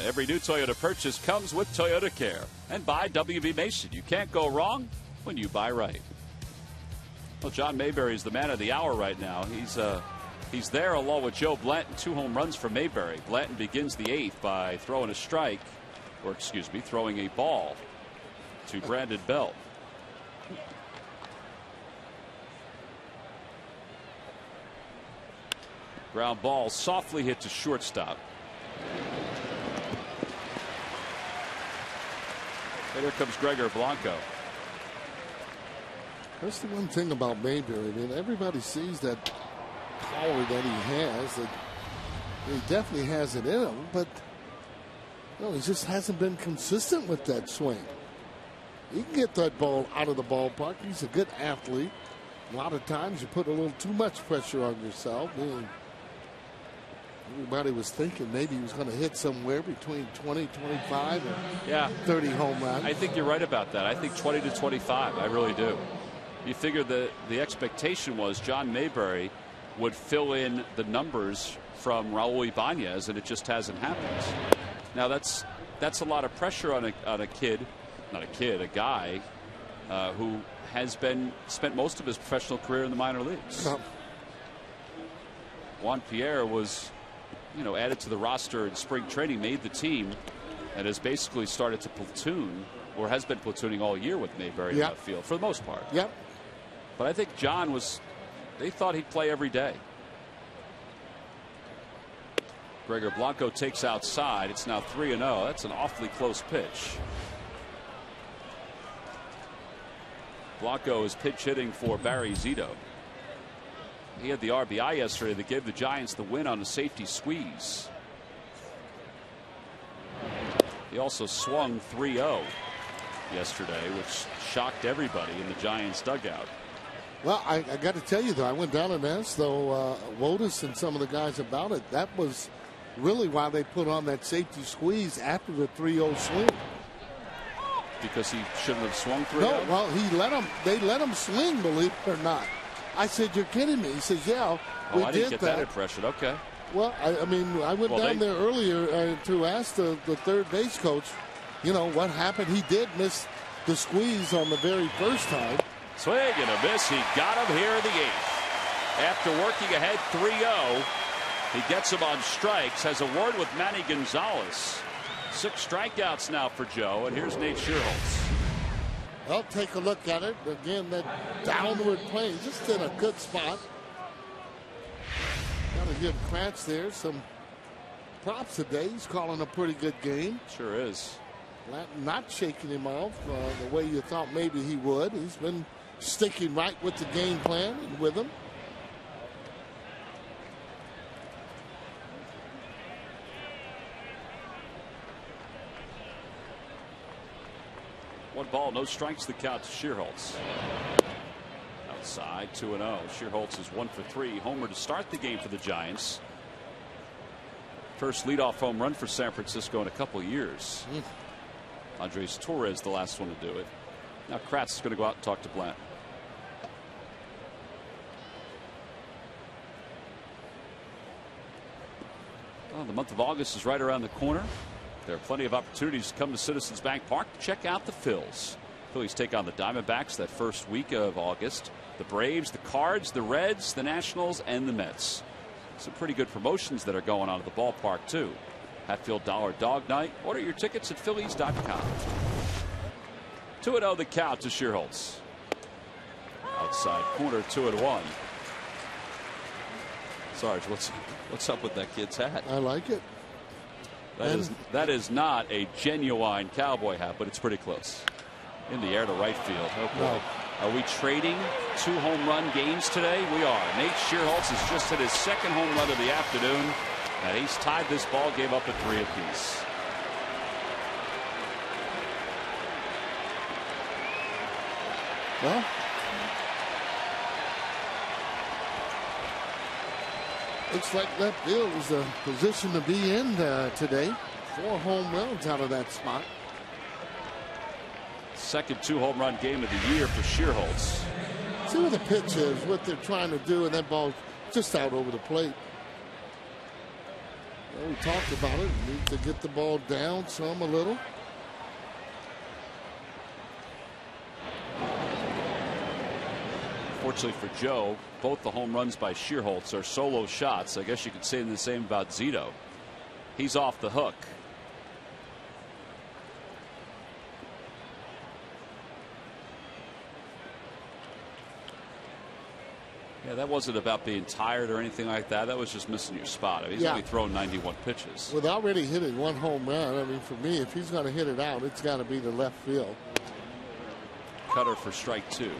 Every new Toyota purchase comes with Toyota Care. And by W.B. Mason. You can't go wrong when you buy right. Well, John Mayberry is the man of the hour right now. He's there along with Joe Blanton. 2 home runs for Mayberry. Blanton begins the 8th by throwing a ball to Brandon Belt. Ground ball softly hit to shortstop. And here comes Gregor Blanco. That's the one thing about Mayberry. I mean, everybody sees that power that he has. That he definitely has it in him, but he just hasn't been consistent with that swing. He can get that ball out of the ballpark. He's a good athlete. A lot of times you put a little too much pressure on yourself. Everybody was thinking maybe he was going to hit somewhere between 20, 25, and 30 home runs. I think you're right about that. I think 20 to 25. I really do. You figure the expectation was John Mayberry would fill in the numbers from Raul Ibanez, and it just hasn't happened. Now that's a lot of pressure on a kid, a guy who has spent most of his professional career in the minor leagues. Juan Pierre was added to the roster in spring training, made the team, and has basically started to platoon, or has been platooning all year with Mayberry in left field for the most part. Yep. But I think John they thought he'd play every day. Gregor Blanco takes outside. It's now 3-0. That's an awfully close pitch. Blanco is pitch hitting for Barry Zito. He had the RBI yesterday that gave the Giants the win on a safety squeeze. He also swung 3-0 yesterday, which shocked everybody in the Giants dugout. Well, I got to tell you, though, I went down and asked, Wotus and some of the guys about it. That was really why they put on that safety squeeze after the 3-0 swing. Because he shouldn't have swung 3-0? No, well, they let him swing, believe it or not. I said, you're kidding me. He says, yeah, we did that. I didn't get that impression. Okay. Well, I went down there earlier to ask the third base coach, what happened. He did miss the squeeze on the very first time. Swing and a miss. He got him here in the 8th. After working ahead 3-0, he gets him on strikes. Has a word with Manny Gonzalez. 6 strikeouts now for Joe, and here's Nate Shearholtz. Well, take a look at it. Again, that downward plane, just in a good spot. Got to give Kratz there some props today. He's calling a pretty good game. Sure is. Not shaking him off the way you thought maybe he would. He's been sticking right with the game plan and with him. One ball, no strikes, the count to Shearholtz. Outside, 2-0. Shearholtz is 1 for 3. Homer to start the game for the Giants. First leadoff home run for San Francisco in a couple years. Andres Torres, the last one to do it. Now Kratz is going to go out and talk to Blanton. Well, the month of August is right around the corner. There are plenty of opportunities to come to Citizens Bank Park to check out the Phils. Phillies take on the Diamondbacks that first week of August. The Braves, the Cards, the Reds, the Nationals, and the Mets. Some pretty good promotions that are going on at the ballpark, too. Hatfield Dollar Dog Night. Order your tickets at Phillies.com. 2-0 the count to Shearholtz. Outside corner, 2-1. Sarge, what's up with that kid's hat? I like it. That is not a genuine cowboy hat, but it's pretty close. In the air to right field. Oh boy. No. Are we trading 2 home run games today? We are. Nate Shearholtz has just hit his 2nd home run of the afternoon, and he's tied this ball game up at 3 apiece. Well, looks like left field is the position to be in today. 4 home runs out of that spot. Second 2 home run game of the year for Shearholtz. See what the pitch is, what they're trying to do, and that ball's just out over the plate. Well, we talked about it. Need to get the ball down some a little. Fortunately for Joe, both the home runs by Shearholtz are solo shots. I guess you could say the same about Zito. He's off the hook. Yeah, that wasn't about being tired or anything like that. That was just missing your spot. I mean, he's only thrown 91 pitches. With already hitting one home run, I mean, for me, if he's going to hit it out, it's got to be the left field. Cutter for strike 2.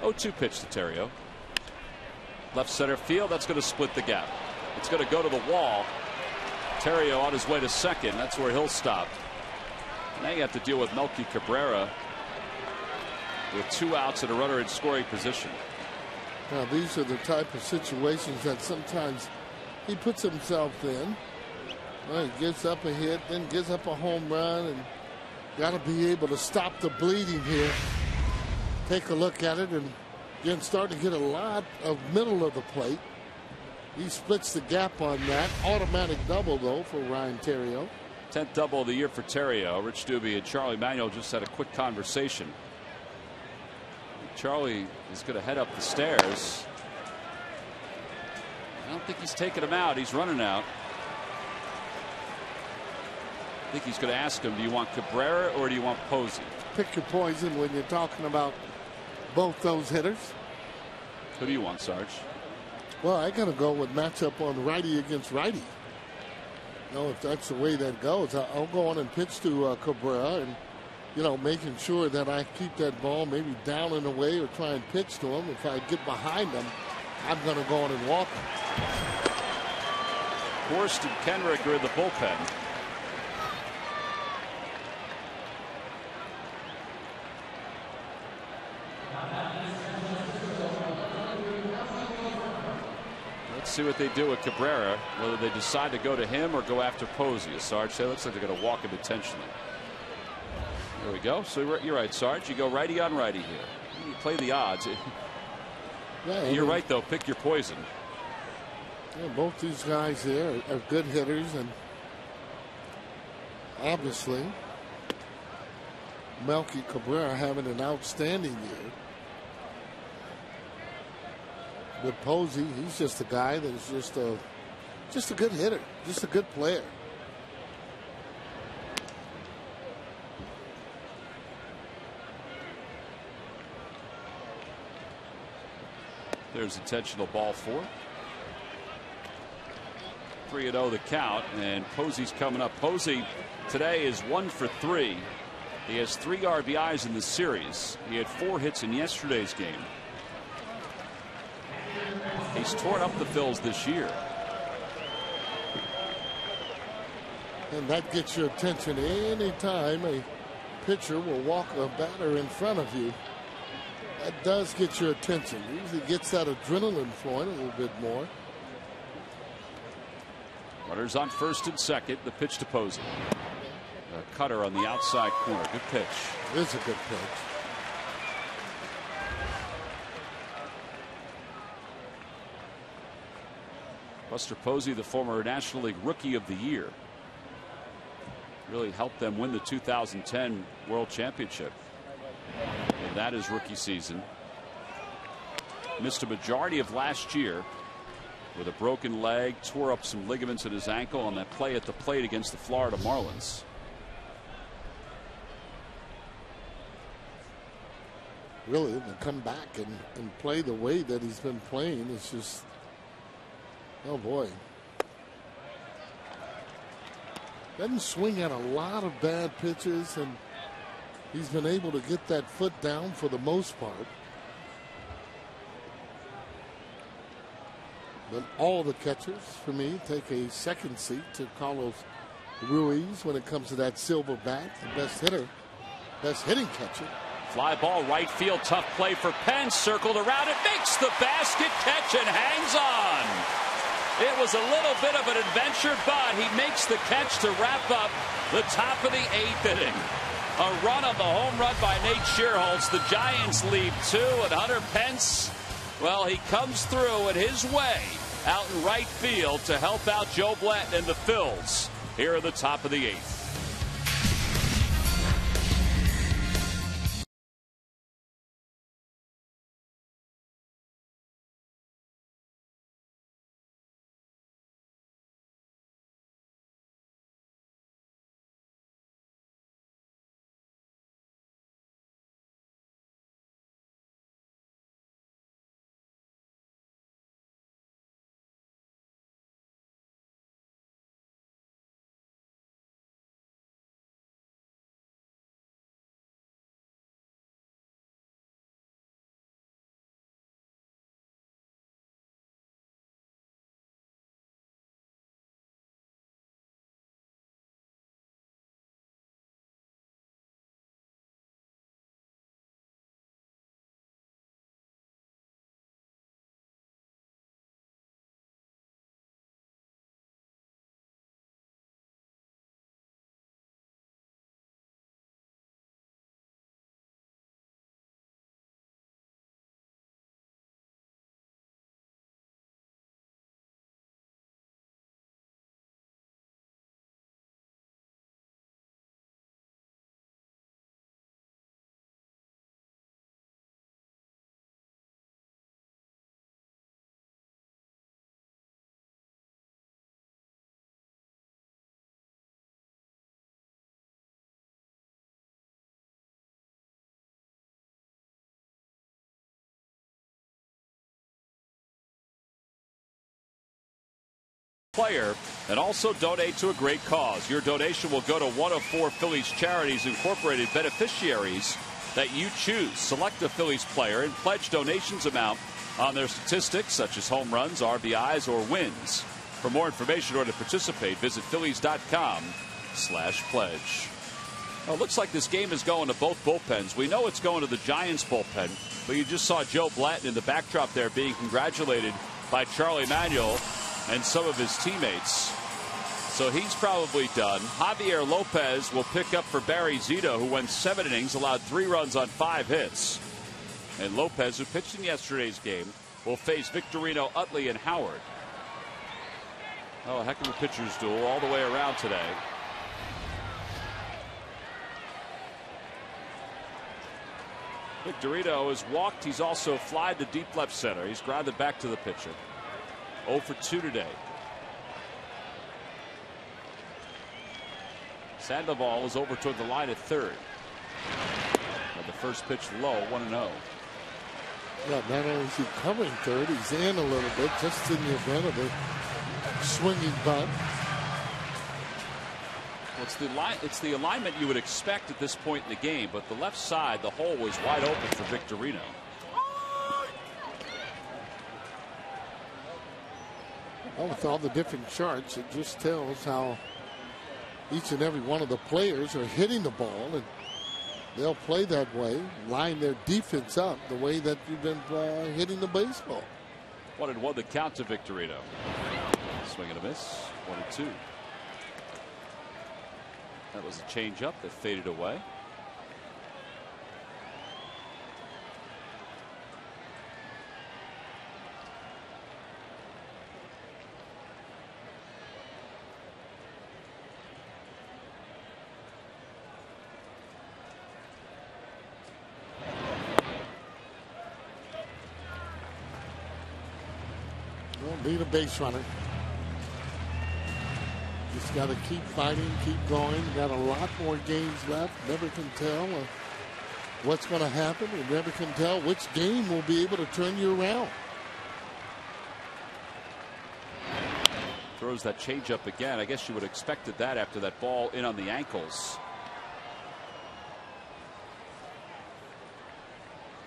Oh-2 pitch to Terrio. Left center field. That's going to split the gap. It's going to go to the wall. Terrio on his way to second. That's where he'll stop. Now you have to deal with Melky Cabrera with 2 outs and a runner in scoring position. Now these are the type of situations that sometimes he puts himself in. Well, he gives up a hit, then gives up a home run, and got to be able to stop the bleeding here. Take a look at it, and again starting to get a lot of middle of the plate. He splits the gap on that. Automatic double, though, for Ryan Terrio. 10th double of the year for Terrio. Rich Doobie and Charlie Manuel just had a quick conversation. Charlie is going to head up the stairs. I don't think he's taking him out. He's running out. I think he's going to ask him, do you want Cabrera or do you want Posey? Pick your poison when you're talking about both those hitters. Who do you want, Sarge? Well, I got to go with matchup on righty against righty. You know, if that's the way that goes, I'll go on and pitch to Cabrera, and you know, making sure that I keep that ball maybe down and away or try and pitch to him. If I get behind him, I'm going to go on and walk him. Horst and Kenrick are in the bullpen. Let's see what they do with Cabrera, whether they decide to go to him or go after Posey. As Sarge said, it looks like they're going to walk him intentionally. There we go. So you're right, Sarge. You go righty on righty here. You play the odds. Yeah, you're right, though. Pick your poison. Yeah, both these guys here are good hitters, and obviously Melky Cabrera having an outstanding year. With Posey, he's just a guy that's just a good hitter, just a good player. There's intentional ball 4. 3-0 the count, and Posey's coming up. Posey today is 1 for 3. He has 3 RBIs in the series. He had 4 hits in yesterday's game. He's torn up the Phils this year. And that gets your attention anytime a pitcher will walk a batter in front of you. That does get your attention. Usually gets that adrenaline flowing a little bit more. Runners on first and second. The pitch to Posey. A cutter on the outside corner. Good pitch. It is a good pitch. Buster Posey, the former National League Rookie of the Year, really helped them win the 2010 World Championship. And that is rookie season. Missed a majority of last year with a broken leg, tore up some ligaments in his ankle on that play at the plate against the Florida Marlins. Really, to come back and play the way that he's been playing, it's just, oh boy. Doesn't swing at a lot of bad pitches, and he's been able to get that foot down for the most part. But all the catchers, for me, take a second seat to Carlos Ruiz when it comes to that silver bat, the best hitter, best hitting catcher. Fly ball right field, tough play for Penn, circled around it, makes the basket catch and hangs on. It was a little bit of an adventure, but he makes the catch to wrap up the top of the 8th inning. A run on the home run by Nate Schierholtz. The Giants lead 2, and Hunter Pence, well, he comes through in his way out in right field to help out Joe Blanton and the Phils here at the top of the 8th. Player and also donate to a great cause. Your donation will go to one of 4 Phillies Charities Incorporated beneficiaries that you choose. Select a Phillies player and pledge donations amount on their statistics such as home runs, RBIs, or wins. For more information or to participate, visit Phillies.com/pledge. Well, it looks like this game is going to both bullpens. We know it's going to the Giants bullpen, but you just saw Joe Blanton in the backdrop there being congratulated by Charlie Manuel and some of his teammates. So he's probably done. Javier Lopez will pick up for Barry Zito, who went 7 innings, allowed 3 runs on 5 hits. And Lopez, who pitched in yesterday's game, will face Victorino, Utley, and Howard. Oh, a heck of a pitcher's duel all the way around today. Victorino has walked. He's also flied to deep left center. He's grounded back to the pitcher. 0 for 2 today. Sandoval is over toward the line at third. And the first pitch low, 1-0. Yeah, not only is he covering third, he's in a little bit just in the event of a swinging bunt. Well, it's the alignment you would expect at this point in the game, but the left side, the hole was wide open for Victorino. Well, with all the different charts, it just tells how each and every one of the players are hitting the ball, and they'll play that way, line their defense up the way that you've been hitting the baseball. 1-1 the count to Victorino. Swing and a miss. 1-2. That was a changeup that faded away. Need a base runner. Just got to keep fighting, keep going. Got a lot more games left. Never can tell what's going to happen. And never can tell which game will be able to turn you around. Throws that changeup again. I guess you would have expected that after that ball in on the ankles.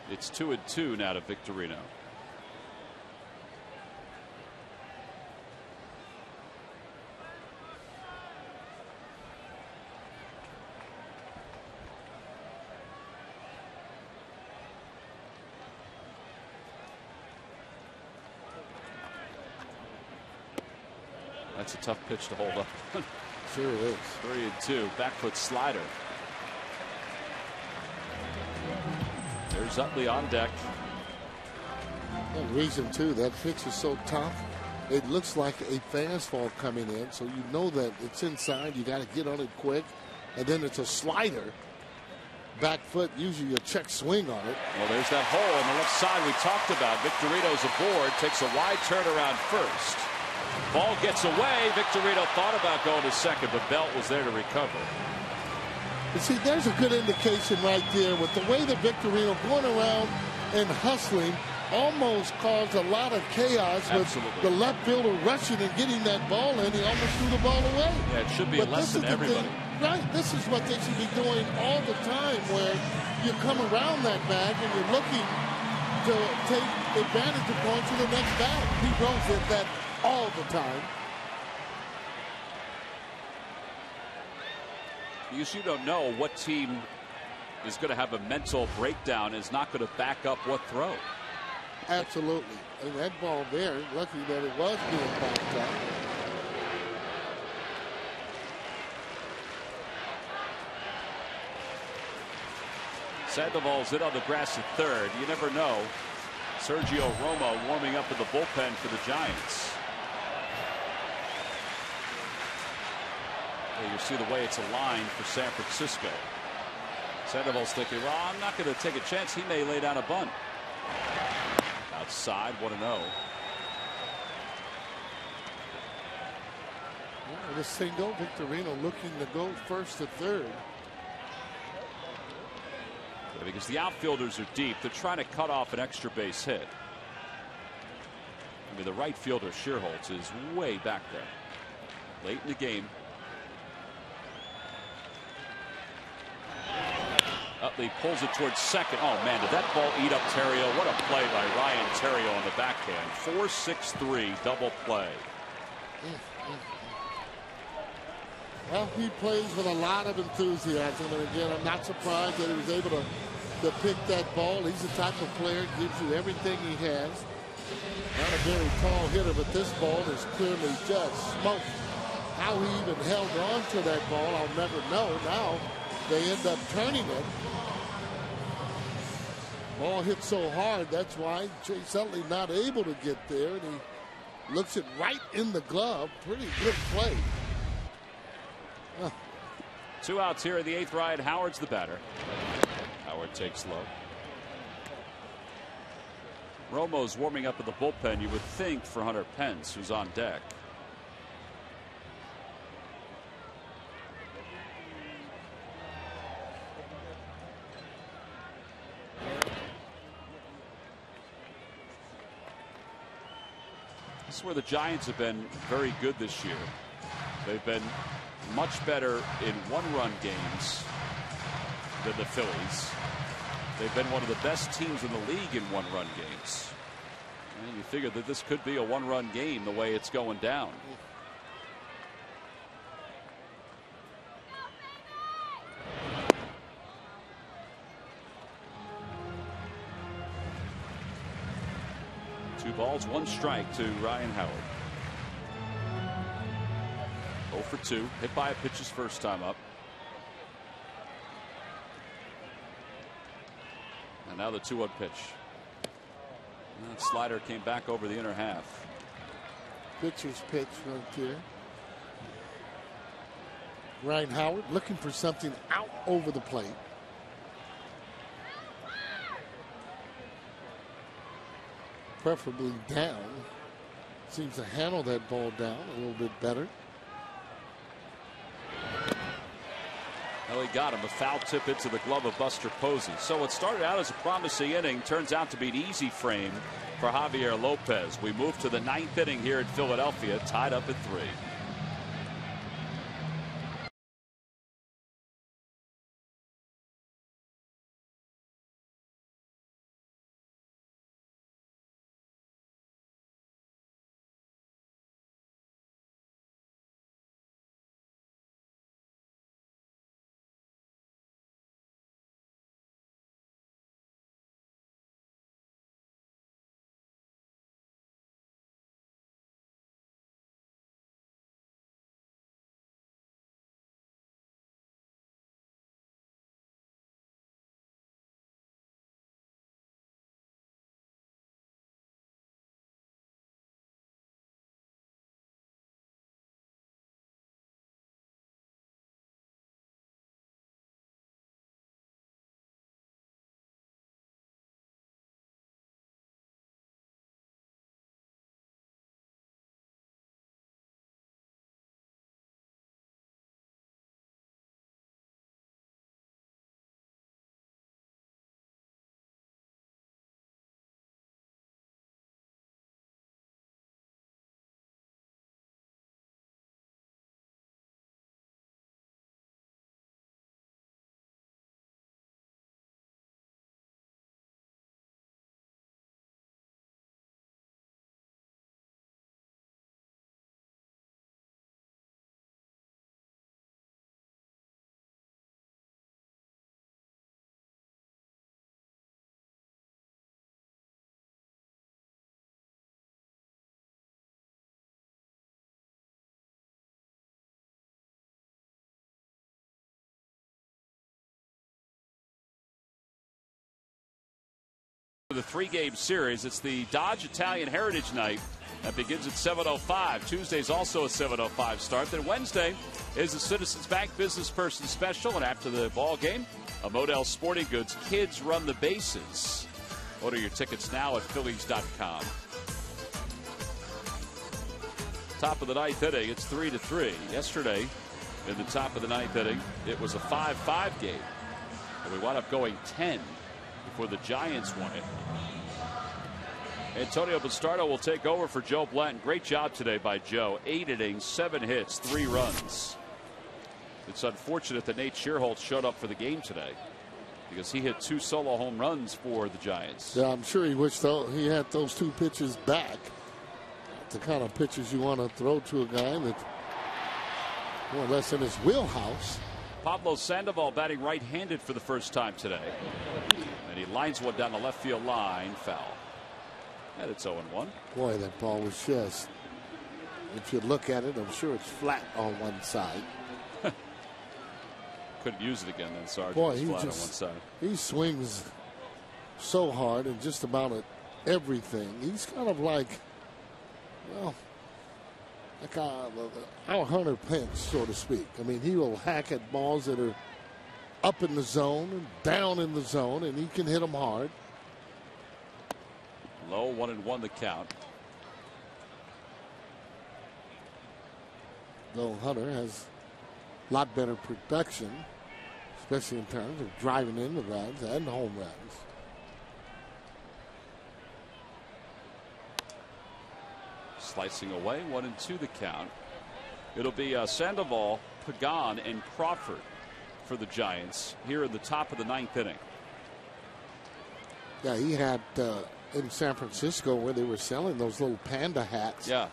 It's 2-2 now to Victorino. That's a tough pitch to hold up. Sure it is. 3-2. Back foot slider. Here's Utley on deck. The reason, too, that pitch is so tough. It looks like a fastball coming in, so you know that it's inside. You got to get on it quick. And then it's a slider. Back foot, usually a check swing on it. Well, there's that hole on the left side we talked about. Victorino's aboard, takes a wide turn around first. Ball gets away. Victorino thought about going to second, but Belt was there to recover. You see, there's a good indication right there with the way that Victorino going around and hustling almost caused a lot of chaos. Absolutely. With the left fielder rushing and getting that ball in. He almost threw the ball away. Yeah, it should be a lesson to everybody. Right, this is what they should be doing all the time, where you come around that bag and you're looking to take advantage of going to the next bag. Pete Rose did that all the time. You don't know what team is going to have a mental breakdown, is not going to back up what throw. Absolutely. And that ball there, lucky that it was being backed up. Sandoval's in on the grass at third. You never know. Sergio Romo warming up in the bullpen for the Giants. Well, you see the way it's aligned for San Francisco. Sandoval's thinking, well, I'm not going to take a chance. He may lay down a bunt. Outside, 1-0. The single, Victorino looking to go first to third. Yeah, because the outfielders are deep. They're trying to cut off an extra base hit. I mean, the right fielder, Shearholtz, is way back there. Late in the game. Utley pulls it towards second. Oh, man, did that ball eat up Terrio? What a play by Ryan Terrio on the backhand. 4-6-3 double play. Well, he plays with a lot of enthusiasm, and again, I'm not surprised that he was able to pick that ball. He's the type of player that gives you everything he has. Not a very tall hitter, but this ball is clearly just smoked. How he even held on to that ball, I'll never know. Now they end up turning it. Ball hit so hard, that's why Chase Utley not able to get there, and he looks it right in the glove. Pretty good play. 2 outs here in the 8th. Ryan Howard's the batter. Howard takes low. Romo's warming up in the bullpen, you would think, for Hunter Pence, who's on deck. This is where the Giants have been very good this year. They've been much better in one-run games than the Phillies. They've been one of the best teams in the league in one-run games. And you figure that this could be a one-run game the way it's going down. Two balls, 1 strike to Ryan Howard. 0 for 2. Hit by a pitch his first time up. And now the 2-1 pitch. And that slider came back over the inner half. Pitcher's pitch right there. Ryan Howard looking for something out over the plate. Preferably down. Seems to handle that ball down a little bit better. Well, he got him. A foul tip into the glove of Buster Posey. So what started out as a promising inning turns out to be an easy frame for Javier Lopez. We move to the 9th inning here in Philadelphia, tied up at 3. the 3-game series. It's the Dodge Italian Heritage Night that begins at 7:05. Tuesday's also a 7:05 start. Then Wednesday is the Citizens Bank Business Person Special, and after the ball game, a Modell Sporting Goods Kids Run the Bases. Order your tickets now at Phillies.com. Top of the ninth inning, it's 3-3. Yesterday, in the top of the ninth inning, it was a 5-5 game. And we wound up going 10 before the Giants won it. Antonio Bastardo will take over for Joe Blanton. Great job today by Joe. 8 innings, 7 hits, 3 runs. It's unfortunate that Nate Shearholtz showed up for the game today because he hit 2 solo home runs for the Giants. Yeah, I'm sure he wished he had those 2 pitches back. The kind of pitches you want to throw to a guy that's more or less in his wheelhouse. Pablo Sandoval batting right-handed for the first time today. And he lines one down the left field line, foul. And it's 0-1. Boy, that ball was just, if you look at it, I'm sure it's flat on one side. Couldn't use it again then, Sargent. Boy, flat on one side. He swings so hard and just about at everything. He's kind of like, well, like our Hunter Pence, so to speak. I mean, he will hack at balls that are up in the zone and down in the zone, and he can hit them hard. Low, 1-1 the count. Though Hunter has a lot better production, especially in terms of driving in the runs and home runs. Slicing away, 1-2 the count. It'll be Sandoval, Pagan, and Crawford for the Giants here in the top of the ninth inning. Yeah, he had in San Francisco where they were selling those little panda hats. Yeah.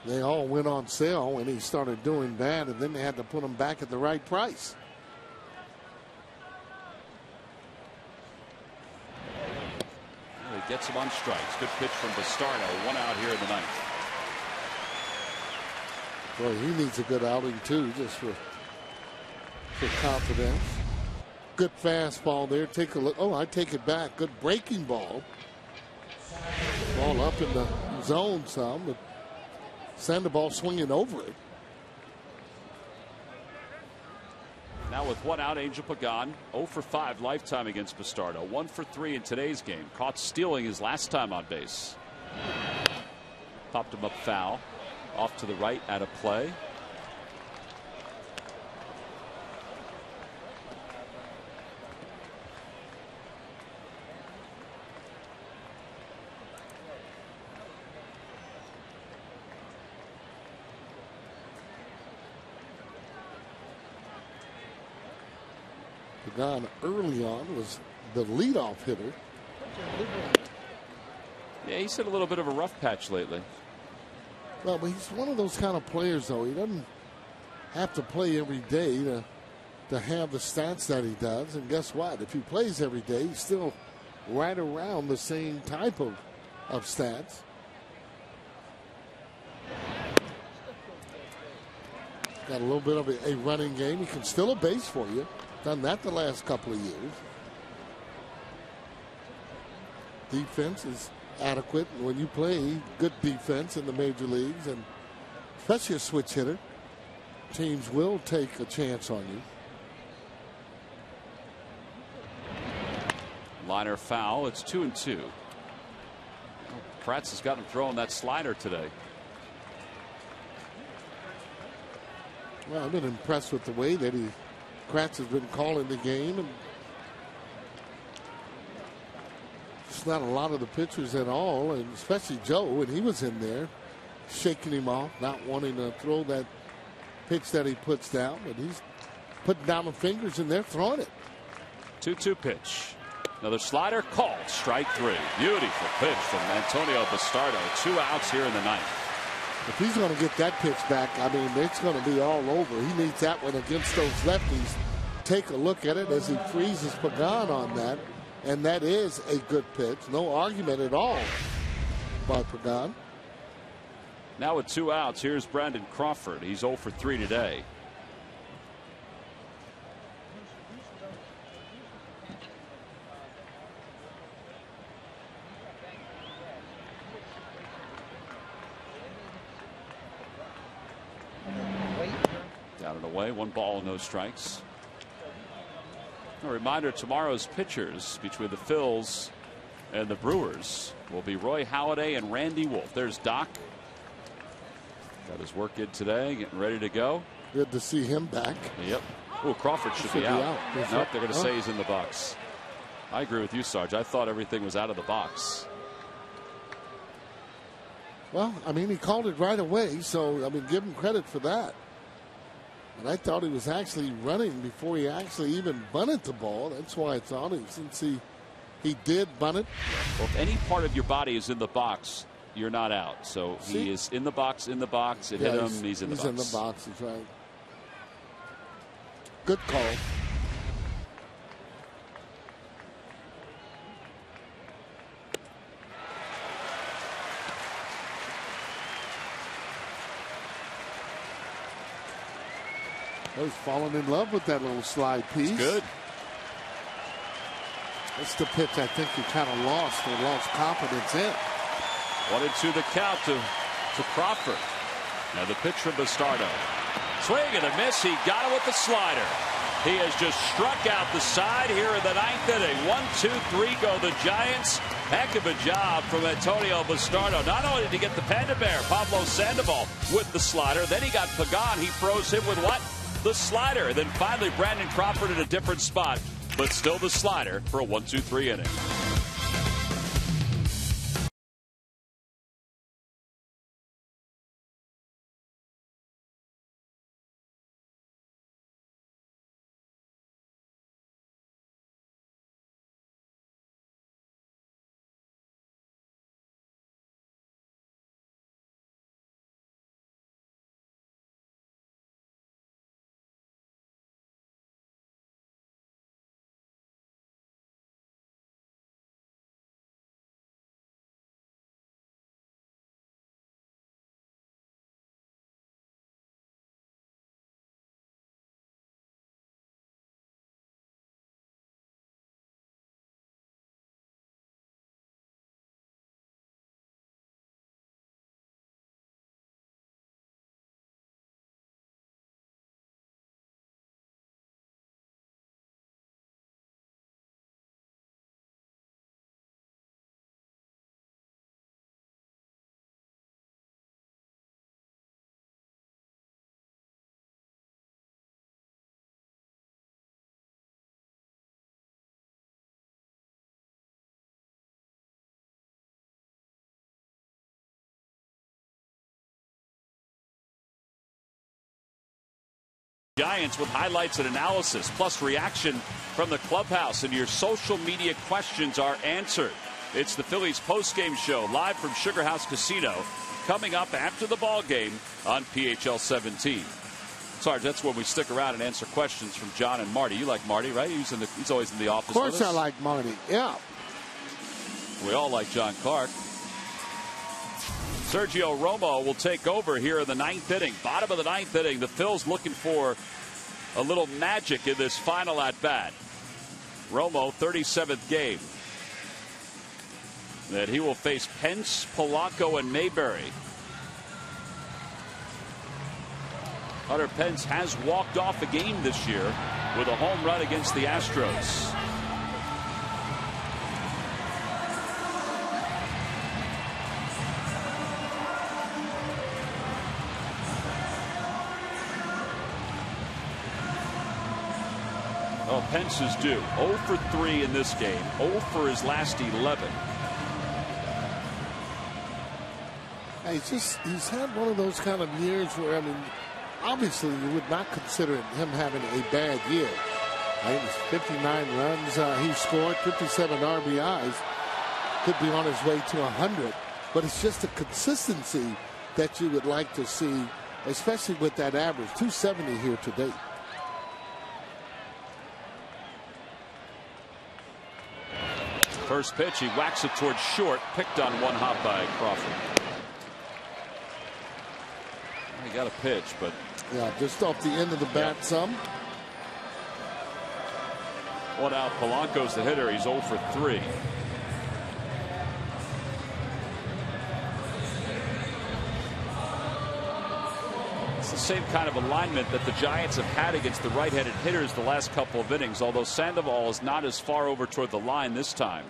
They all went on sale when he started doing that, and then they had to put them back at the right price. Well, he gets him on strikes. Good pitch from Bastardo. 1 out here in the ninth. Boy, he needs a good outing too, just for confidence. Good fastball there. Take a look. Oh, I take it back. Good breaking ball. Ball up in the zone some, but Sandoval swinging over it. Now with 1 out, Angel Pagan 0 for 5 lifetime against Bastardo. 1 for 3 in today's game. Caught stealing his last time on base. Popped him up foul. Off to the right, out of play. Pagan early on was the leadoff hitter. Yeah, he's had a little bit of a rough patch lately. Well, but he's one of those kind of players, though. He doesn't have to play every day to have the stats that he does. And guess what? If he plays every day, he's still right around the same type of stats. Got a little bit of a running game. He can steal a base for you. Done that the last couple of years. Defense is adequate. When you play good defense in the major leagues, and especially a switch hitter, teams will take a chance on you. Liner foul. It's 2-2. Kratz has got him throwing that slider today. Well, I've been impressed with the way that Kratz has been calling the game, and it's not a lot of the pitchers at all, and especially Joe, when he was in there, shaking him off, not wanting to throw that pitch that he puts down, but he's putting down the fingers and they're throwing it. 2-2 pitch. Another slider called. Strike 3. Beautiful pitch from Antonio Bastardo. 2 outs here in the ninth. If he's going to get that pitch back, I mean, it's going to be all over. He needs that one against those lefties. Take a look at it as he freezes Pagan on that. And that is a good pitch. No argument at all by Pagan. Now with 2 outs, here's Brandon Crawford. He's 0 for 3 today. Down and away, 1 ball, no strikes. A reminder, tomorrow's pitchers between the Phils and the Brewers will be Roy Halladay and Randy Wolf. There's Doc. Got his work in today, getting ready to go. Good to see him back. Yep. Oh, Crawford should be out. Nope, they're going to say he's in the box. I agree with you, Sarge. I thought everything was out of the box. Well, I mean, he called it right away, so, I mean, give him credit for that. And I thought he was actually running before he actually even bunted the ball. That's why I thought since he did bunt it. Well, if any part of your body is in the box, you're not out. So he is in the box, in the box. It hit him, he's in the box. He's in the box, that's right. Good call. I was falling in love with that little slide piece. It's good. That's the pitch I think you kind of lost confidence in. 1-2 the count to Crawford. Now the pitch from Bastardo. Swing and a miss. He got it with the slider. He has just struck out the side here in the 9th inning. 1-2-3 go the Giants. Heck of a job from Antonio Bastardo. Not only did he get the Panda Bear, Pablo Sandoval, with the slider, then he got Pagan. He froze him with what? The slider. Then finally Brandon Crawford in a different spot, but still the slider for a 1-2-3 inning. Giants with highlights and analysis, plus reaction from the clubhouse, and your social media questions are answered. It's the Phillies postgame show live from Sugar House Casino, coming up after the ball game on PHL 17. Sarge, that's when we stick around and answer questions from John and Marty. You like Marty, right? He's always in the office. Of course I like Marty, yeah. We all like John Clark. Sergio Romo will take over here in the 9th inning. Bottom of the 9th inning. The Phils looking for a little magic in this final at bat. Romo, 37th game. That he will face Pence, Polanco, and Mayberry. Hunter Pence has walked off a game this year with a home run against the Astros. Well, Pence is due. 0 for 3 in this game. 0 for his last 11. He's had one of those kind of years where, I mean, obviously you would not consider him having a bad year. It was 59 runs he scored, 57 RBIs. Could be on his way to 100. But it's just a consistency that you would like to see, especially with that average. 270 here to date. First pitch, he whacks it towards short, picked on one hop by Crawford. He got a pitch, but yeah, just off the end of the bat some. One out. Polanco's the hitter. He's 0 for 3. It's the same kind of alignment that the Giants have had against the right-handed hitters the last couple of innings, although Sandoval is not as far over toward the line this time.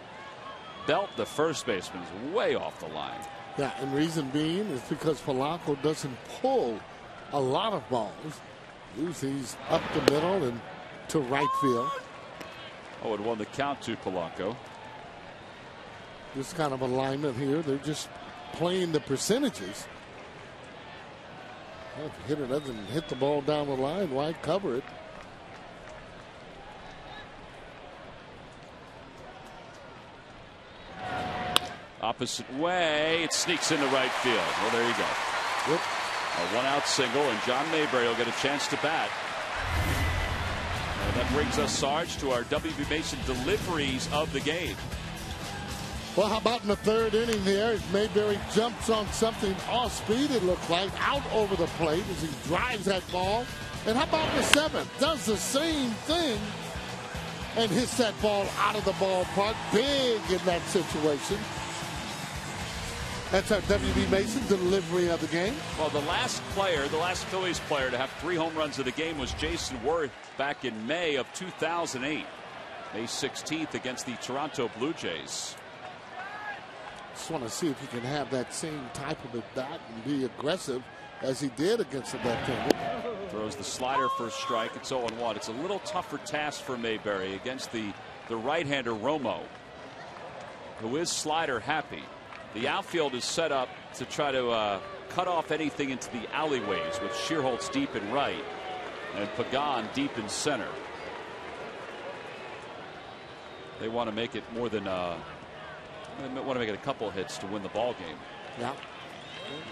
Belt, the first baseman, is way off the line. Yeah, and reason being is because Polanco doesn't pull a lot of balls. Usually he's up the middle and to right field. Oh, it won the count to Polanco. This kind of alignment here, they're just playing the percentages. Well, if the hitter doesn't hit the ball down the line, why cover it? Opposite way, it sneaks into right field. Well, there you go. Yep. A one-out single, and John Mayberry will get a chance to bat. And that brings us, Sarge, to our W.B. Mason deliveries of the game. Well, how about in the third inning here as Mayberry jumps on something off speed, it looked like, out over the plate as he drives that ball. And how about the seventh? Does the same thing and hits that ball out of the ballpark. Big in that situation. That's our W.B. Mason delivery of the game. Well, the last Phillies player to have 3 home runs of the game was Jason Worth back in May of 2008. May 16th against the Toronto Blue Jays. Just want to see if he can have that same type of a bat and be aggressive as he did against the left-hander. Throws the slider for a strike. It's 0-1. It's a little tougher task for Mayberry against the right-hander Romo, who is slider happy. The outfield is set up to try to cut off anything into the alleyways with Shearholtz deep in right and Pagan deep in center. They want to make it more than they want to make it a couple hits to win the ball game. Yeah.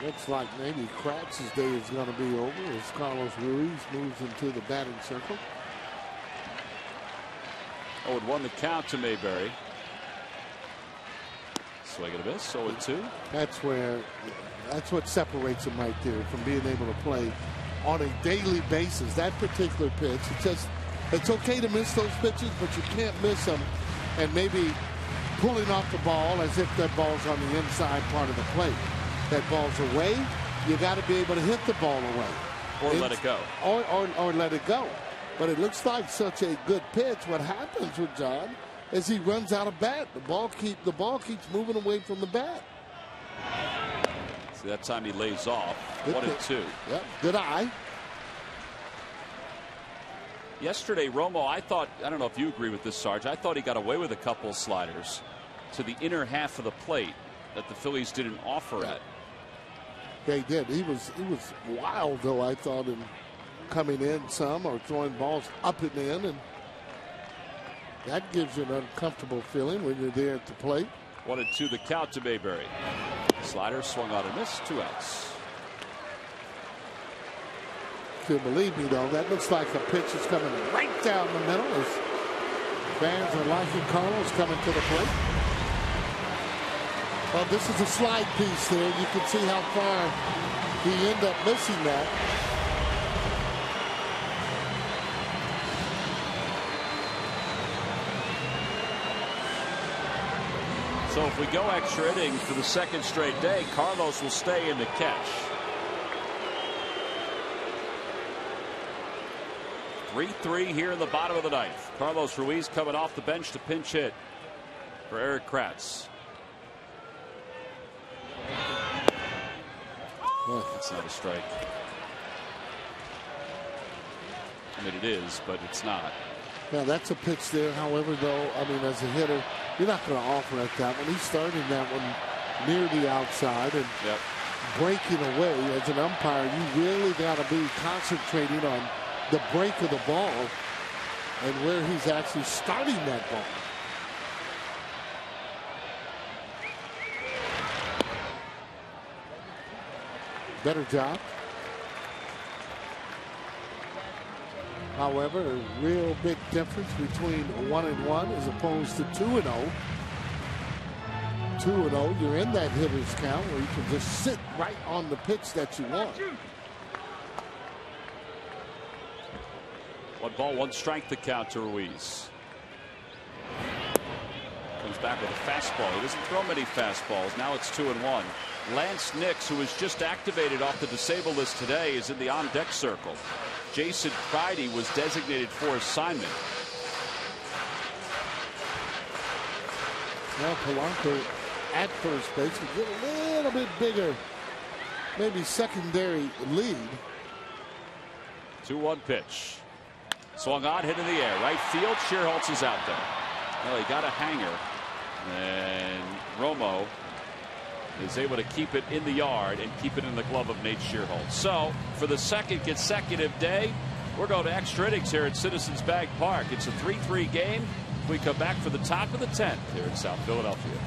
It looks like maybe Kratz's day is going to be over as Carlos Ruiz moves into the batting circle. Oh, it won the count to Mayberry. Swing and a miss. 0-2. That's what separates him right there from being able to play on a daily basis. That particular pitch, it's okay to miss those pitches, but you can't miss them and maybe pulling off the ball as if that ball's on the inside part of the plate. That ball's away, you got to be able to hit the ball away. Or let it go. Or let it go. But it looks like such a good pitch. What happens with John is he runs out of bat. The ball keeps moving away from the bat. See, that time he lays off. 1-2. Yep, good eye. Yesterday, Romo, I don't know if you agree with this, Sarge. I thought he got away with a couple of sliders to the inner half of the plate that the Phillies didn't offer at. They did. He was wild, though, I thought, in coming in some or throwing balls up and in, and that gives you an uncomfortable feeling when you're there at the plate. 1-2 the count to Mayberry. Slider swung out and missed. 2 outs. If you believe me, though, that looks like a pitch is coming right down the middle as fans are liking Carlos coming to the plate. Well, this is a slide piece there. You can see how far he ended up missing that. So if we go extra innings for the second straight day, Carlos will stay in the catch. 3-3 here in the bottom of the ninth. Carlos Ruiz coming off the bench to pinch hit for Eric Kratz. It's not a strike. I mean, it is, but it's not. Yeah, that's a pitch there. However, though, I mean, as a hitter, you're not going to offer at that one. He's starting that one near the outside and breaking away. As an umpire, you really got to be concentrating on the break of the ball and where he's actually starting that ball. Better job. However, a real big difference between 1-1 as opposed to 2-0. 2-0, you're in that hitter's count where you can just sit right on the pitch that you want. 1 ball, 1 strike to count to Ruiz. Comes back with a fastball. He doesn't throw many fastballs. Now it's 2-1. Lance Nix, who was just activated off the disabled list today, is in the on-deck circle. Jason Friday was designated for assignment. Now Polanco at first base would get a little bit bigger, maybe secondary lead. 2-1 pitch. Swung on, hit in the air. Right field. Schierholtz is out there. Well, he got a hanger. And Romo is able to keep it in the yard and keep it in the glove of Nate Schierholtz. So, for the second consecutive day, we're going to extra innings here at Citizens Bank Park. It's a 3-3 game. We come back for the top of the 10th here in South Philadelphia.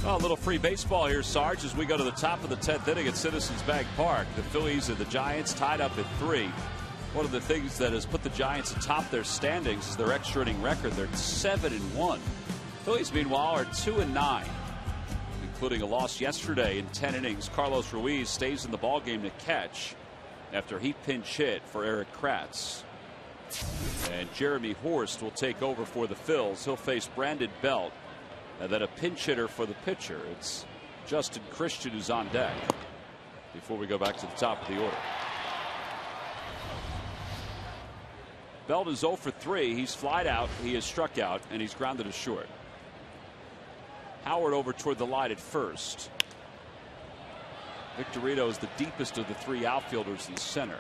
A little free baseball here, Sarge, as we go to the top of the 10th inning at Citizens Bank Park. The Phillies and the Giants tied up at 3. One of the things that has put the Giants atop their standings is their extra inning record. They're 7-1. Phillies, meanwhile, are 2-9, including a loss yesterday in 10 innings. Carlos Ruiz stays in the ballgame to catch after he pinch hit for Eric Kratz. And Jeremy Horst will take over for the Phils. He'll face Brandon Belt. And then a pinch hitter for the pitcher. It's Justin Christian who's on deck before we go back to the top of the order. Belt is 0 for 3. He's flied out, he is struck out, and he's grounded to short. Howard over toward the line at first. Victorino is the deepest of the 3 outfielders in center.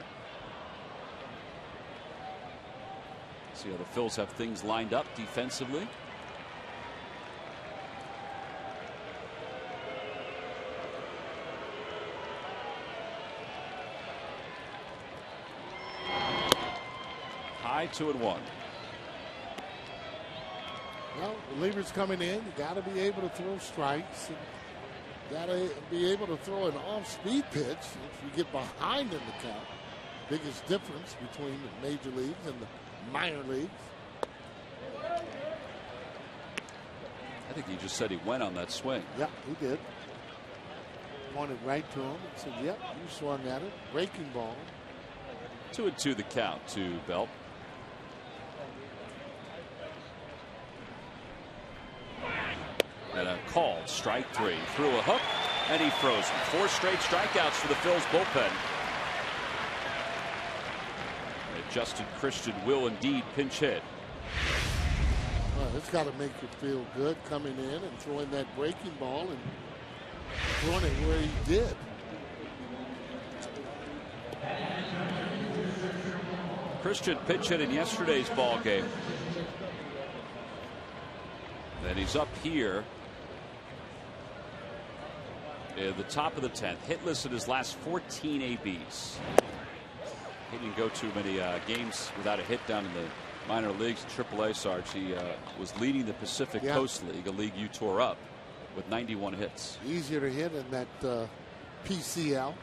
See how the Phils have things lined up defensively. High 2-1. Well, relievers coming in. You got to be able to throw strikes. Got to be able to throw an off-speed pitch if you get behind in the count. Biggest difference between the major leagues and the minor leagues. I think he just said he went on that swing. Yeah, he did. Pointed right to him and said, "Yep, you swung at it." Breaking ball. 2-2 the count to Belt. And a called strike 3. Threw a hook and he froze him. 4 straight strikeouts for the Phils bullpen. And Justin Christian will indeed pinch hit. Well, it's got to make you feel good coming in and throwing that breaking ball and throwing it where he did. Christian pinch hit in yesterday's ball game. And he's up here in the top of the 10th, hitless in his last 14 ABs. He didn't go too many games without a hit down in the minor leagues. AAA, Sarge. He was leading the Pacific Coast League, a league you tore up, with 91 hits. Easier to hit in that PCL.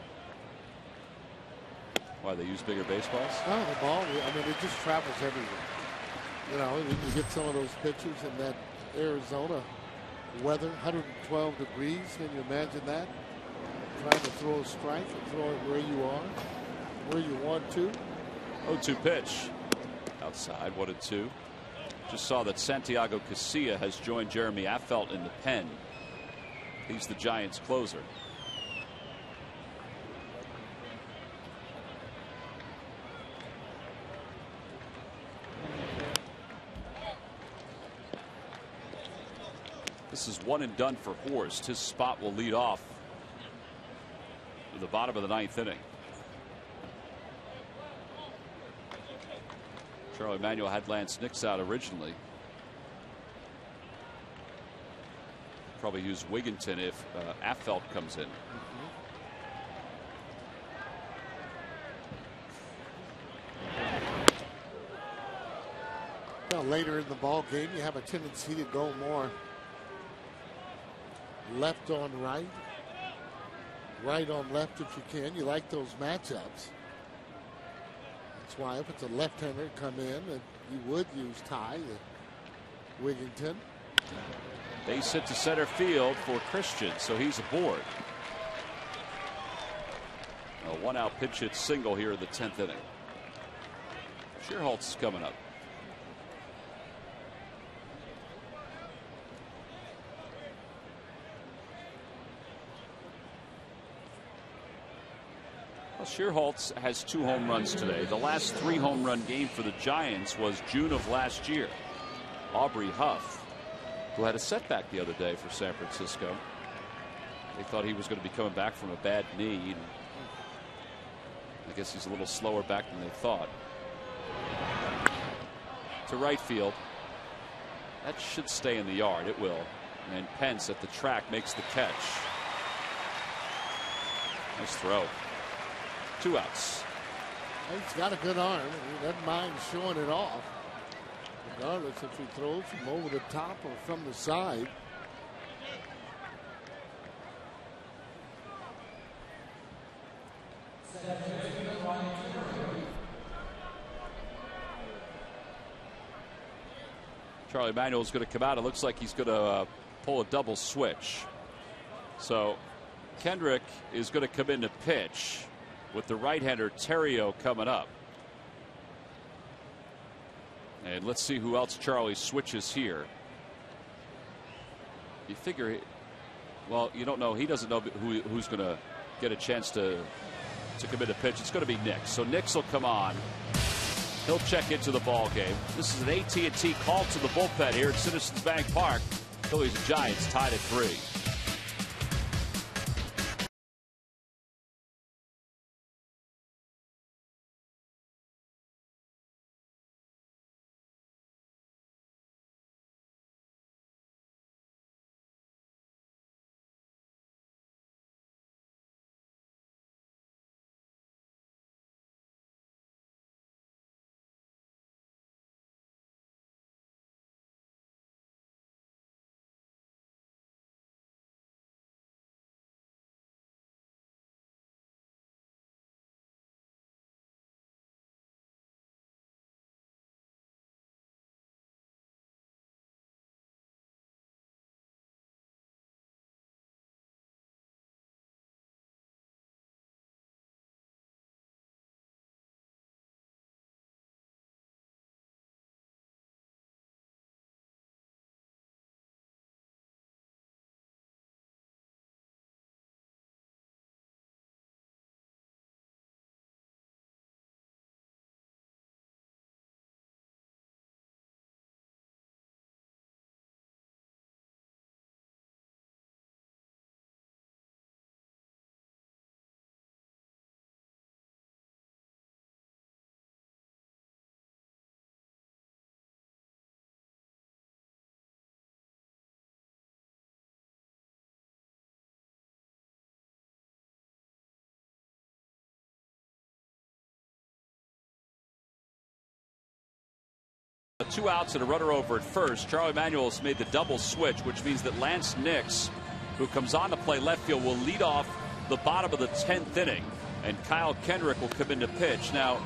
Why, they use bigger baseballs? No, the ball, I mean, it just travels everywhere. You know, you get some of those pitchers in that Arizona weather, 112 degrees. Can you imagine that? Trying to throw a strike and throw it where you are, where you want to. 0-2 pitch. Outside, 1-2. Just saw that Santiago Casilla has joined Jeremy Affeldt in the pen. He's the Giants' closer. This is one and done for Horst. His spot will lead off to the bottom of the 9th inning. Charlie Manuel had Lance Nix out originally. Probably use Wigginton if Affeldt comes in. Well, later in the ball game, you have a tendency to go more left on right, right on left if you can. You like those matchups. That's why if it's a left-hander come in, and you would use Ty Wigginton. Base hit to center field for Christian, so he's aboard. A one-out pinch hit single here in the 10th inning. Shearholtz is coming up. Well, Shearholtz has 2 home runs today. The last 3 home run game for the Giants was June of last year. Aubrey Huff, who had a setback the other day for San Francisco. They thought he was going to be coming back from a bad knee. I guess he's a little slower back than they thought. To right field. That should stay in the yard. It will. And Pence at the track makes the catch. Nice throw. 2 outs. He's got a good arm. He doesn't mind showing it off, regardless if he throws from over the top or from the side. Charlie Manuel's going to come out. It looks like he's going to pull a double switch. So Kendrick is going to come in to pitch with the right-hander Terrio coming up. And let's see who else Charlie switches here. You figure, well, you don't know. He doesn't know who's going to get a chance to commit a pitch. It's going to be Nix. So Nix will come on. He'll check into the ball game. This is an AT&T call to the bullpen here at Citizens Bank Park. Phillies and Giants tied at 3. 2 outs and a runner over at first. Charlie Manuel's made the double switch, which means that Lance Nix, who comes on to play left field, will lead off the bottom of the 10th inning, and Kyle Kendrick will come in to pitch. Now,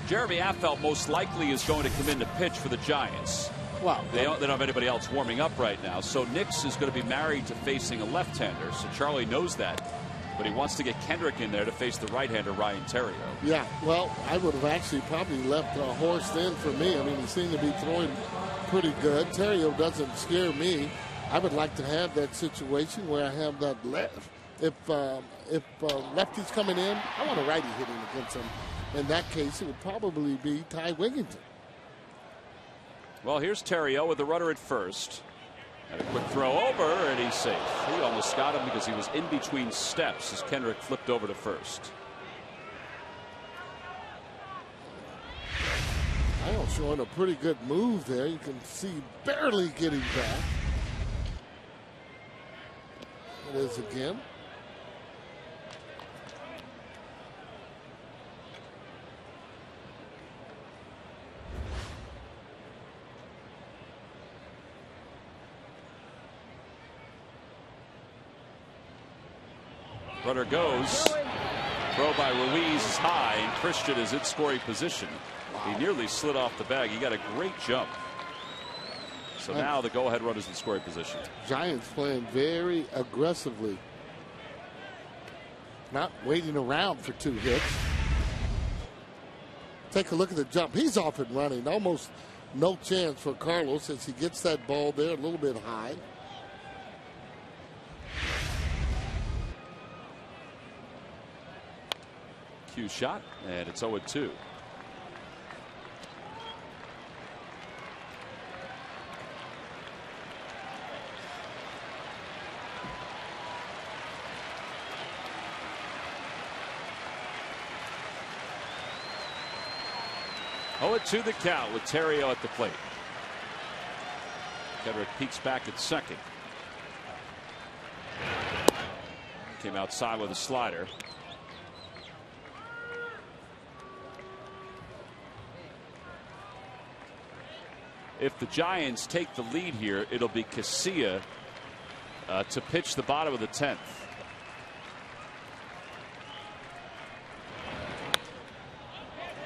Jeremy Affeldt most likely is going to come in to pitch for the Giants. Wow. They don't have anybody else warming up right now, so Nix is going to be married to facing a left-hander, so Charlie knows that. But he wants to get Kendrick in there to face the right-hander, Ryan Theriot. Yeah, well, I would have actually probably left Horst in for me. I mean, he seemed to be throwing pretty good. Theriot doesn't scare me. I would like to have that situation where I have that left. If lefty's coming in, I want a righty hitting against him. In that case, it would probably be Ty Wigginton. Well, here's Theriot with the runner at first. And a quick throw over, and he's safe. He almost got him because he was in between steps as Kendrick flipped over to first. Kyle showing a pretty good move there. You can see barely getting back. It is again. Runner goes. Throw by Ruiz is high, and Christian is in scoring position. He nearly slid off the bag. He got a great jump. So now the go-ahead run is in scoring position. Giants playing very aggressively. Not waiting around for 2 hits. Take a look at the jump. He's off and running. Almost no chance for Carlos as he gets that ball there a little bit high. Cue shot, and it's 0-2. To the count with Theriot at the plate. Kendrick peeks back at second. Came outside with a slider. If the Giants take the lead here, it'll be Casilla to pitch the bottom of the 10th.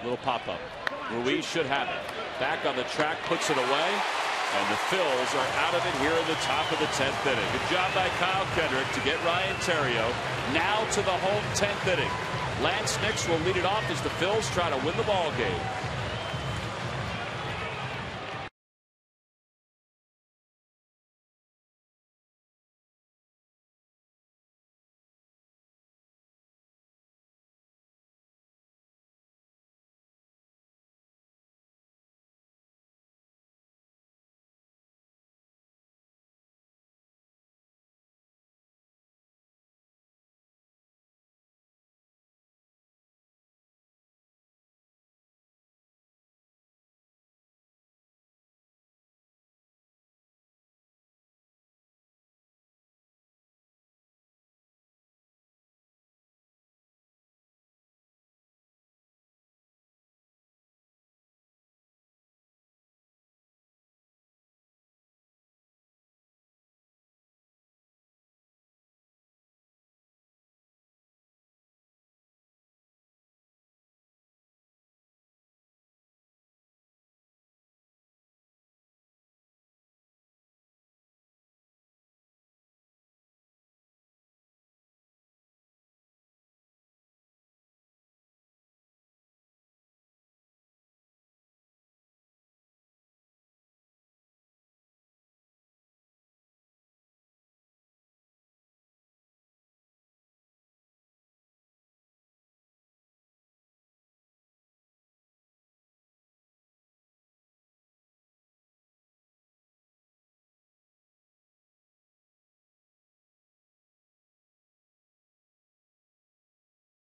Little pop-up. Ruiz should have it. Back on the track, puts it away, and the Phillies are out of it here in the top of the 10th inning. Good job by Kyle Kendrick to get Ryan Theriot now to the home 10th inning. Lance Nix will lead it off as the Phillies try to win the ball game.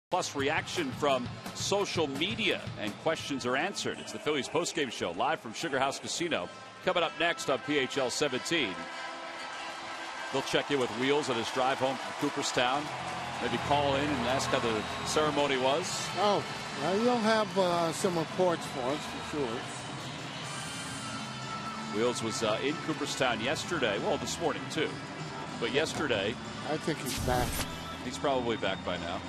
Plus reaction from social media, and questions are answered. It's the Phillies postgame show live from Sugar House Casino. Coming up next on PHL 17. They'll check in with Wheels on his drive home from Cooperstown. Maybe call in and ask how the ceremony was. Oh, you'll have some reports for us for sure. Wheels was in Cooperstown yesterday. Well, this morning, too. But yesterday. I think he's back. He's probably back by now.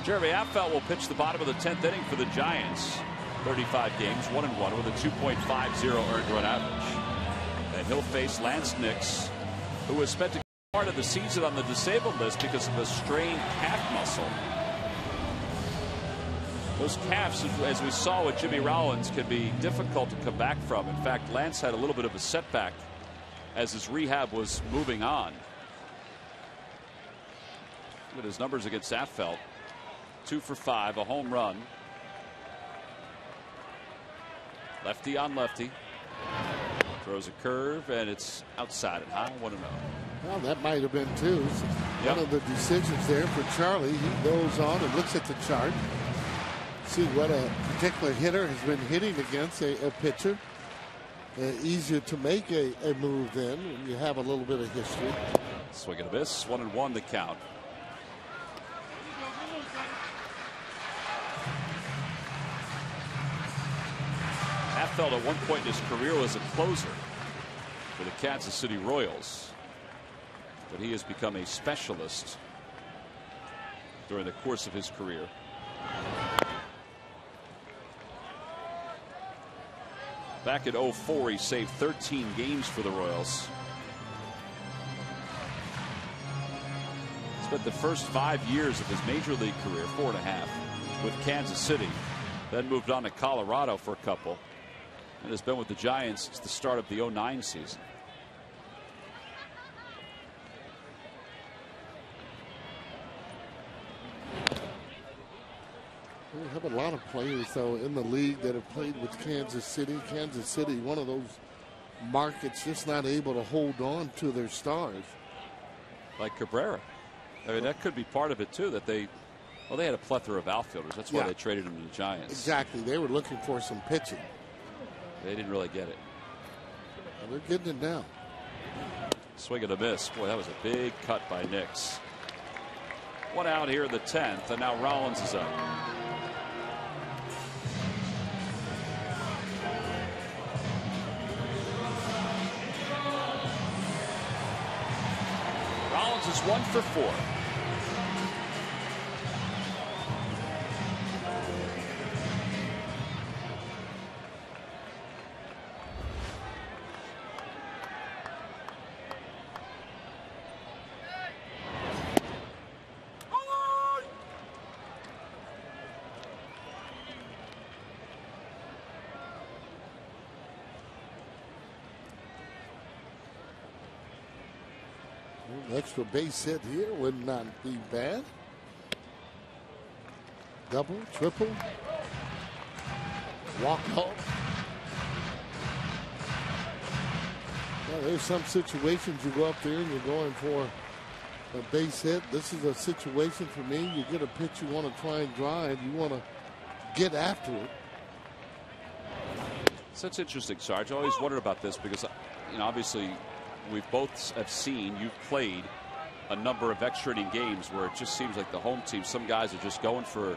Jeremy Affeldt will pitch the bottom of the 10th inning for the Giants. 35 games, 1-1 with a 2.50 earned run average. And he'll face Lance Nix, who has spent a part of the season on the disabled list because of a strained calf muscle. Those calves, as we saw with Jimmy Rollins, can be difficult to come back from. In fact, Lance had a little bit of a setback as his rehab was moving on. Look at his numbers against Affeldt. 2 for 5, a home run. Lefty on lefty. Throws a curve, and it's outside and high. 1-0. Well, that might have been too. One of the decisions there for Charlie. He goes on and looks at the chart. See what a particular hitter has been hitting against a pitcher. Easier to make a move then when you have a little bit of history. Swing and a miss. 1-1 the count. Affeldt at one point in his career was a closer for the Kansas City Royals, but he has become a specialist during the course of his career. Back in 2004, he saved 13 games for the Royals. Spent the first 5 years of his major league career, 4.5, with Kansas City. Then moved on to Colorado for a couple, and has been with the Giants since the start of the 2009 season. We have a lot of players, though, in the league that have played with Kansas City. Kansas City, one of those markets just not able to hold on to their stars. Like Cabrera. I mean, that could be part of it, too, that they had a plethora of outfielders. That's why they traded him to the Giants. Exactly. They were looking for some pitching. They didn't really get it. Well, they're getting it now. Swing and a miss. Boy, that was a big cut by Nix. One out here in the 10th, and now Rollins is up. Rollins is 1 for 4. Extra base hit here would not be bad. Double, triple, walk off. Well, there's some situations you go up there and you're going for a base hit. This is a situation for me. You get a pitch you want to try and drive. You want to get after it. So that's interesting, Sarge. I always wondered about this because, obviously, we both have seen, you've played a number of extra inning games where it just seems like the home team, some guys are just going for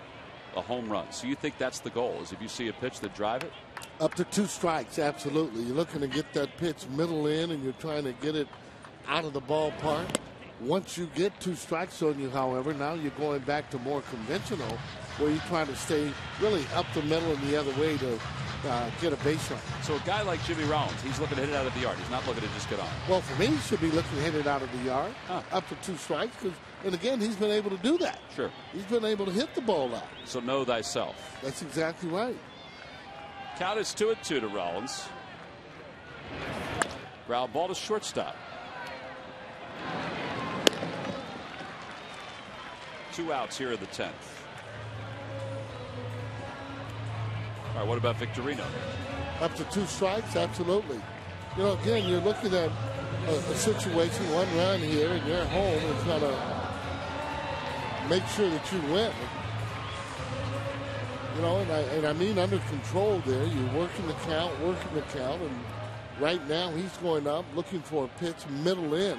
a home run. So you think that's the goal, is if you see a pitch that drive it? Up to 2 strikes, absolutely. You're looking to get that pitch middle in and you're trying to get it out of the ballpark. Once you get 2 strikes on you, however, now you're going back to more conventional where you're trying to stay really up the middle and the other way to get a base run. So a guy like Jimmy Rollins, he's looking to hit it out of the yard. He's not looking to just get on. Well, for me, he should be looking to hit it out of the yard, up to 2 strikes. And again, he's been able to do that. Sure. He's been able to hit the ball out. So know thyself. That's exactly right. Count is 2-2 to Rollins. Ground ball to shortstop. 2 outs here in the 10th. All right, what about Victorino? Up to 2 strikes, absolutely. Again, you're looking at a situation, 1 run here, and you're home. It's going to make sure that you win. And I mean under control there. You're working the count, and right now he's going up, looking for a pitch middle in.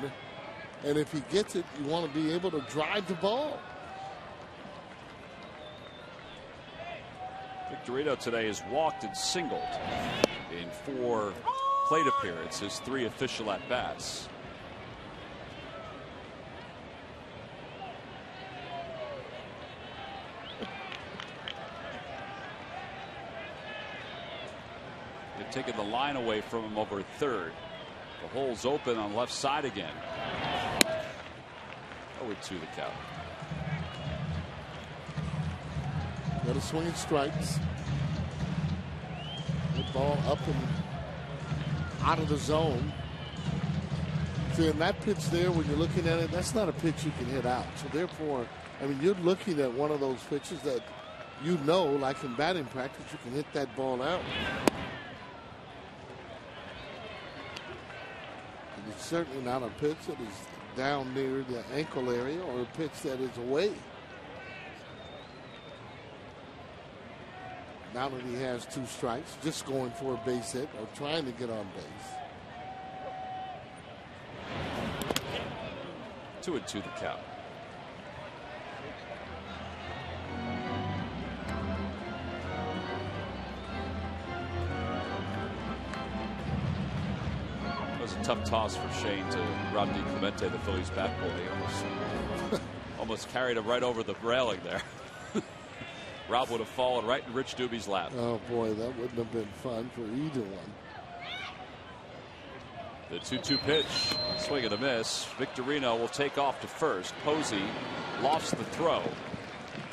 And if he gets it, you want to be able to drive the ball. Victorino today has walked and singled in 4 plate appearance, his 3 official at bats. They've taken the line away from him over third. The hole's open on left side again. 0-2 the count. Got a swing and strikes. The ball up and out of the zone. See, and that pitch there, when you're looking at it, that's not a pitch you can hit out. So therefore, I mean, you're looking at one of those pitches that you know, like in batting practice, you can hit that ball out. And it's certainly not a pitch that is down near the ankle area or a pitch that is away. Now that he has 2 strikes, just going for a base hit or trying to get on base. 2-2 the count. It was a tough toss for Shane to Rob DiClemente, the Phillies bat boy. He almost carried him right over the railing there. Rob would have fallen right in Rich Doobie's lap. Oh boy, that wouldn't have been fun for either one. The 2-2 pitch, swing and a miss. Victorino will take off to first. Posey lofts the throw.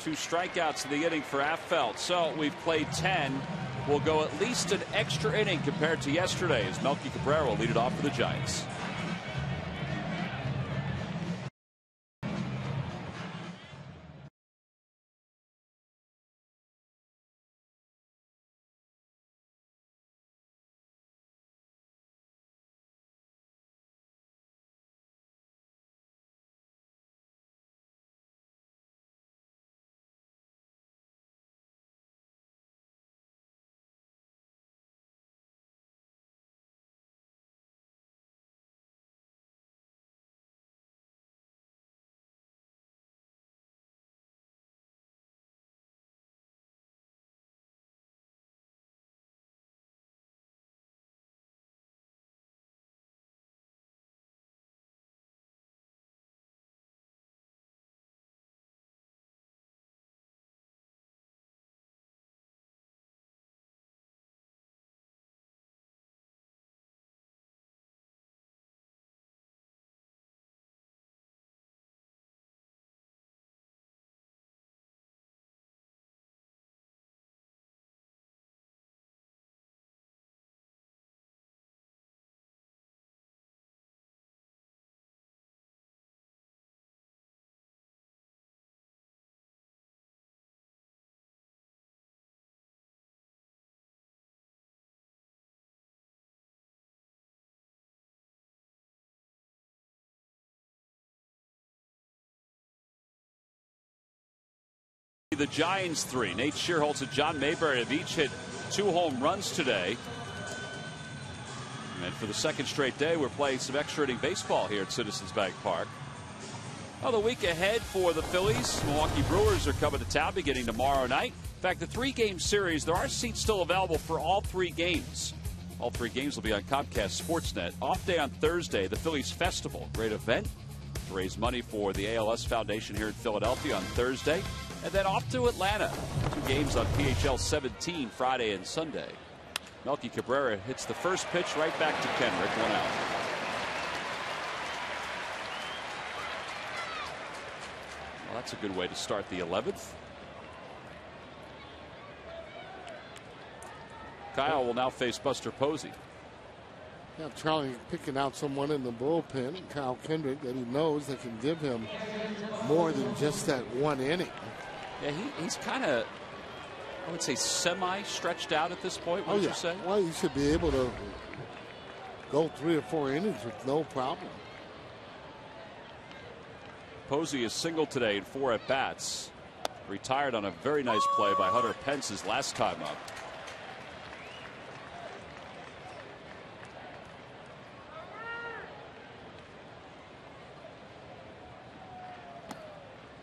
2 strikeouts in the inning for Affelt. So we've played 10. We'll go at least an extra inning compared to yesterday as Melky Cabrera will lead it off for the Giants. The Giants 3. Nate Shearholtz and John Mayberry have each hit 2 home runs today. And for the second straight day, we're playing some extra inning baseball here at Citizens Bank Park. Well, the week ahead for the Phillies. Milwaukee Brewers are coming to town beginning tomorrow night. In fact, the 3-game series, there are seats still available for all 3 games. All 3 games will be on Comcast Sportsnet. Off day on Thursday, the Phillies Festival. Great event to raise money for the ALS Foundation here in Philadelphia on Thursday. And then off to Atlanta. 2 games on PHL 17 Friday and Sunday. Melky Cabrera hits the first pitch right back to Kenrick. 1 out. Well, that's a good way to start the 11th. Kyle will now face Buster Posey. Yeah, Charlie picking out someone in the bullpen, and Kyle Kendrick, that he knows that can give him more than just that 1 inning. Yeah, he's kind of, I would say, semi-stretched out at this point, would you say? Well, he should be able to go 3 or 4 innings with no problem. Posey is singled today in 4 at-bats. Retired on a very nice play by Hunter Pence his last time up.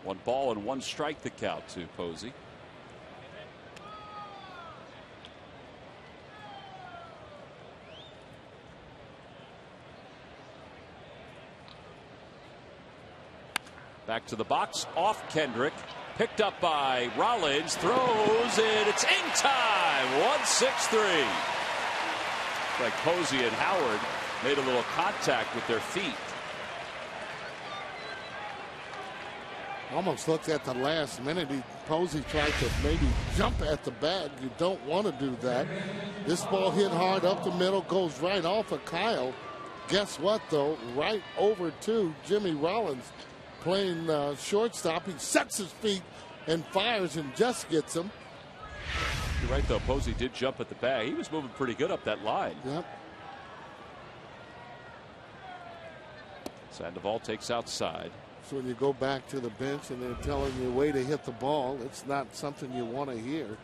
One ball and 1 strike the count to Posey. Back to the box, off Kendrick. Picked up by Rollins, throws it, it's in time, 1-6-3. Like Posey and Howard made a little contact with their feet. Almost looked at the last minute. Posey tried to maybe jump at the bag. You don't want to do that. This ball hit hard up the middle, goes right off of Kyle. Guess what, though? Right over to Jimmy Rollins playing shortstop. He sets his feet and fires and just gets him. You're right, though. Posey did jump at the bag. He was moving pretty good up that line. Yep. Sandoval takes outside. So when you go back to the bench and they're telling you way to hit the ball, it's not something you want to hear.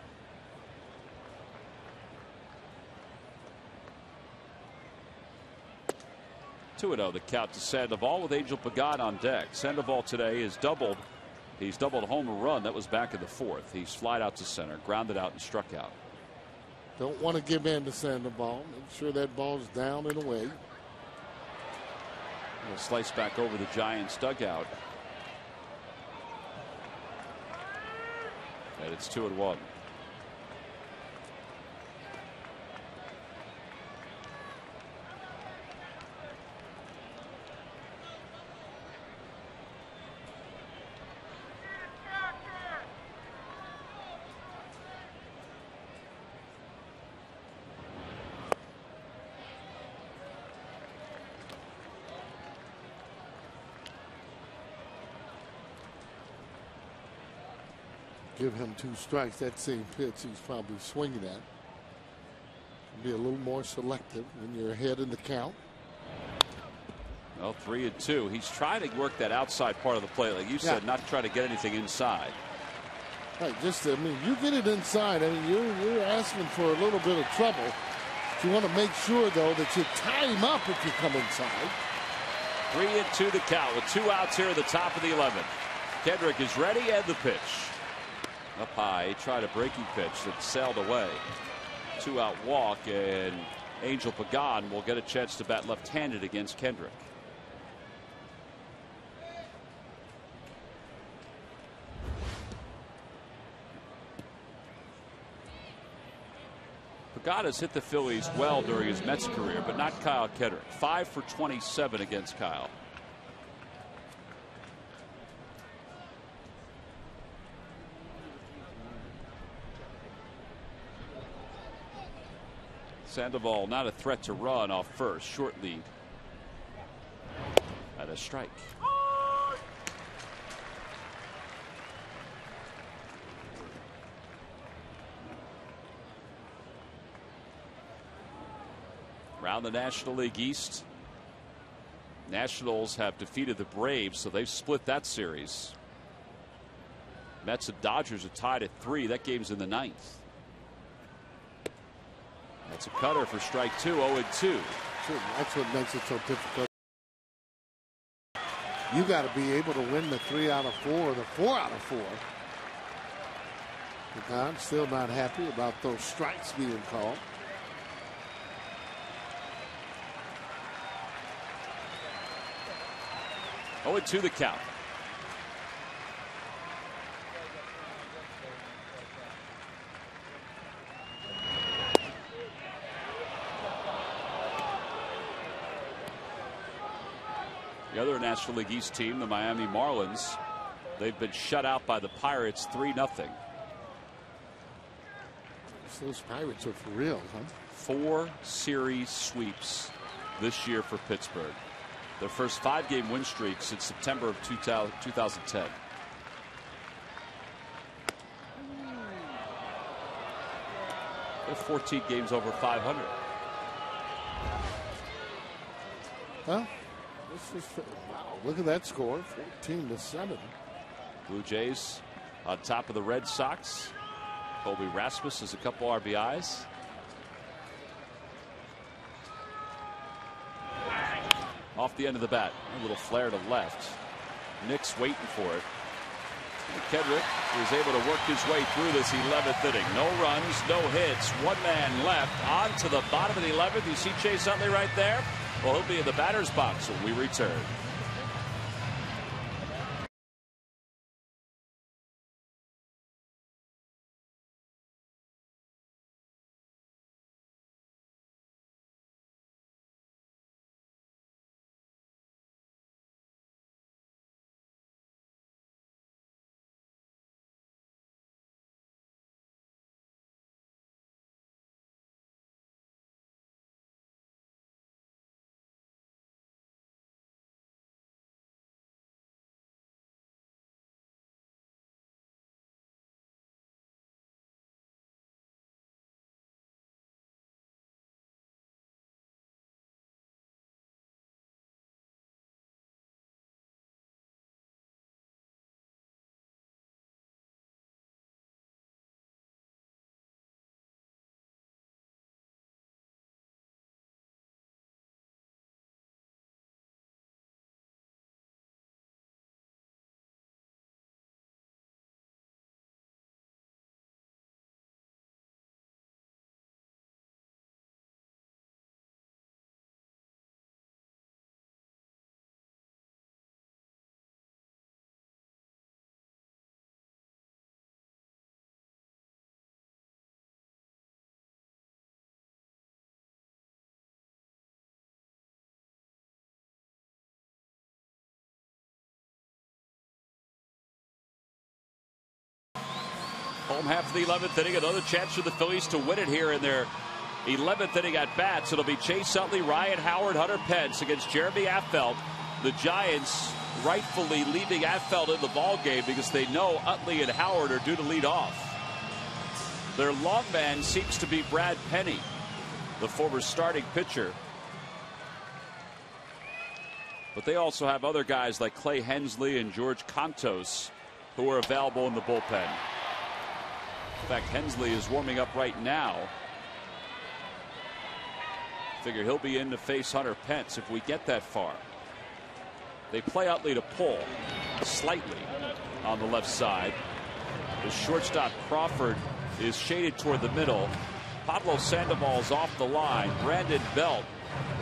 Two 2-0 the count to Sandoval with Angel Pagan on deck. Sandoval today is doubled. He's doubled a home run. That was back in the fourth. He's flied out to center, grounded out, and struck out. Don't want to give in to Sandoval. Make sure that ball's down and away. A slice back over the Giants dugout. And it's 2-1. Give him 2 strikes. That same pitch he's probably swinging at. Be a little more selective when you're ahead in the count. Well, 3-2. He's trying to work that outside part of the plate, like you said, not to try to get anything inside. Right, I mean, you get it inside. I mean, you're asking for a little bit of trouble. You want to make sure, though, that you tie him up if you come inside. 3-2 the count with 2 outs here at the top of the 11th. Kendrick is ready, and the pitch. Up high, he tried a breaking pitch that sailed away. 2-out walk, and Angel Pagan will get a chance to bat left-handed against Kendrick. Pagan has hit the Phillies well during his Mets career, but not Kyle Kendrick. 5 for 27 against Kyle. Sandoval not a threat to run off first. Short lead. And a strike. Around the National League East, Nationals have defeated the Braves, so they've split that series. Mets and Dodgers are tied at 3. That game's in the 9th. That's a cutter for strike 2, 0-2. That's what makes it so difficult. You got to be able to win the 3 out of 4 or the 4 out of 4. I'm still not happy about those strikes being called. Oh, 2 the count. The other National League East team, the Miami Marlins, they've been shut out by the Pirates 3-0. Those Pirates are for real, huh? 4 series sweeps this year for Pittsburgh. Their first 5-game win streak since September of 2010. They're 14 games over 500. Well, this is, wow, look at that score, 14-7. Blue Jays on top of the Red Sox. Colby Rasmus has a couple RBIs. Off the end of the bat, a little flare to left. Nick's waiting for it. And Kendrick is able to work his way through this 11th inning. No runs, no hits, 1 man left. On to the bottom of the 11th. You see Chase Utley right there? Well, he'll be in the batter's box when we return. Home half of the 11th inning. Another chance for the Phillies to win it here in their 11th inning at bats. It'll be Chase Utley, Ryan Howard, Hunter Pence against Jeremy Affeldt. The Giants rightfully leaving Affeldt in the ball game because they know Utley and Howard are due to lead off. Their long man seems to be Brad Penny, the former starting pitcher. But they also have other guys like Clay Hensley and George Contos who are available in the bullpen. In fact, Hensley is warming up right now. Figure he'll be in to face Hunter Pence if we get that far. They play Utley to pull slightly on the left side. The shortstop Crawford is shaded toward the middle. Pablo Sandoval's off the line. Brandon Belt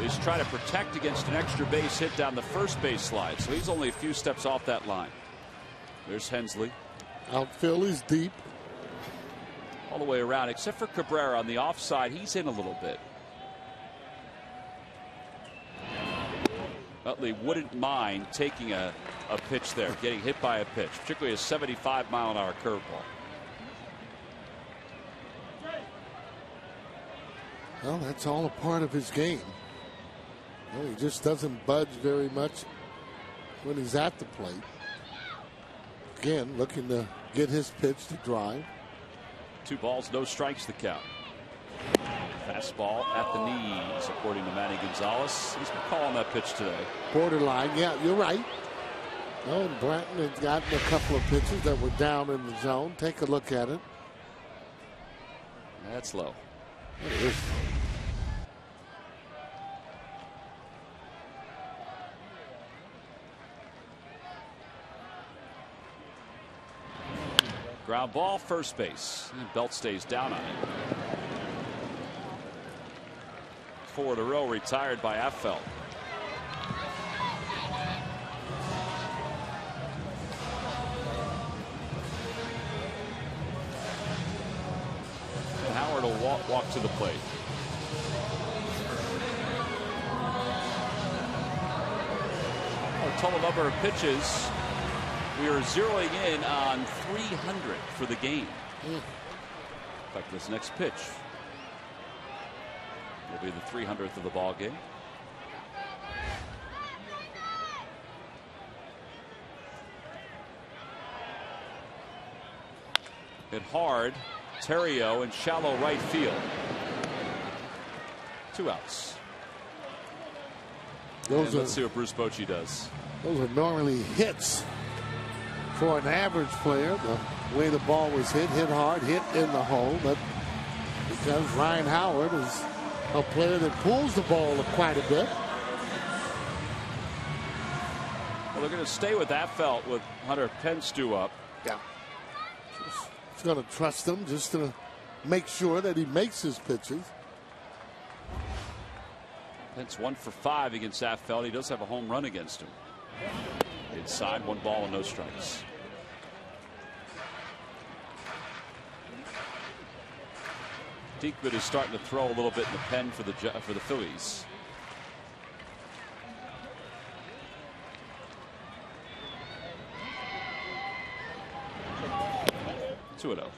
is trying to protect against an extra base hit down the first base slide. So he's only a few steps off that line. There's Hensley. Outfield is deep. All the way around, except for Cabrera on the offside. He's in a little bit. Utley wouldn't mind taking a pitch there, getting hit by a pitch, particularly a 75-mile-an-hour curveball. Well, that's all a part of his game. Well, he just doesn't budge very much when he's at the plate. Again, looking to get his pitch to drive. 2 balls, no strikes the count. Fastball at the knees, according to Manny Gonzalez. He's been calling that pitch today. Borderline, yeah, you're right. Oh, and Blanton has gotten a couple of pitches that were down in the zone. Take a look at it. That's low. It is. Ground ball, first base. And Belt stays down on it. 4 in a row retired by Affeldt. And Howard will walk to the plate. Our total number of pitches. We are zeroing in on 300 for the game. In fact, this next pitch will be the 300th of the ball game. Hit hard, Terrio in shallow right field. 2 outs. Let's see what Bruce Bochy does. Those are normally hits. For an average player, the way the ball was hit hard, hit in the hole. But because Ryan Howard is a player that pulls the ball quite a bit. Well, they're going to stay with Affeldt with Hunter Pence due up. Yeah. He's going to trust him just to make sure that he makes his pitches. Pence 1 for 5 against Affeldt. He does have a home run against him. Inside, 1 ball and no strikes. Diekman is starting to throw a little bit in the pen for the Phillies. Two and 0.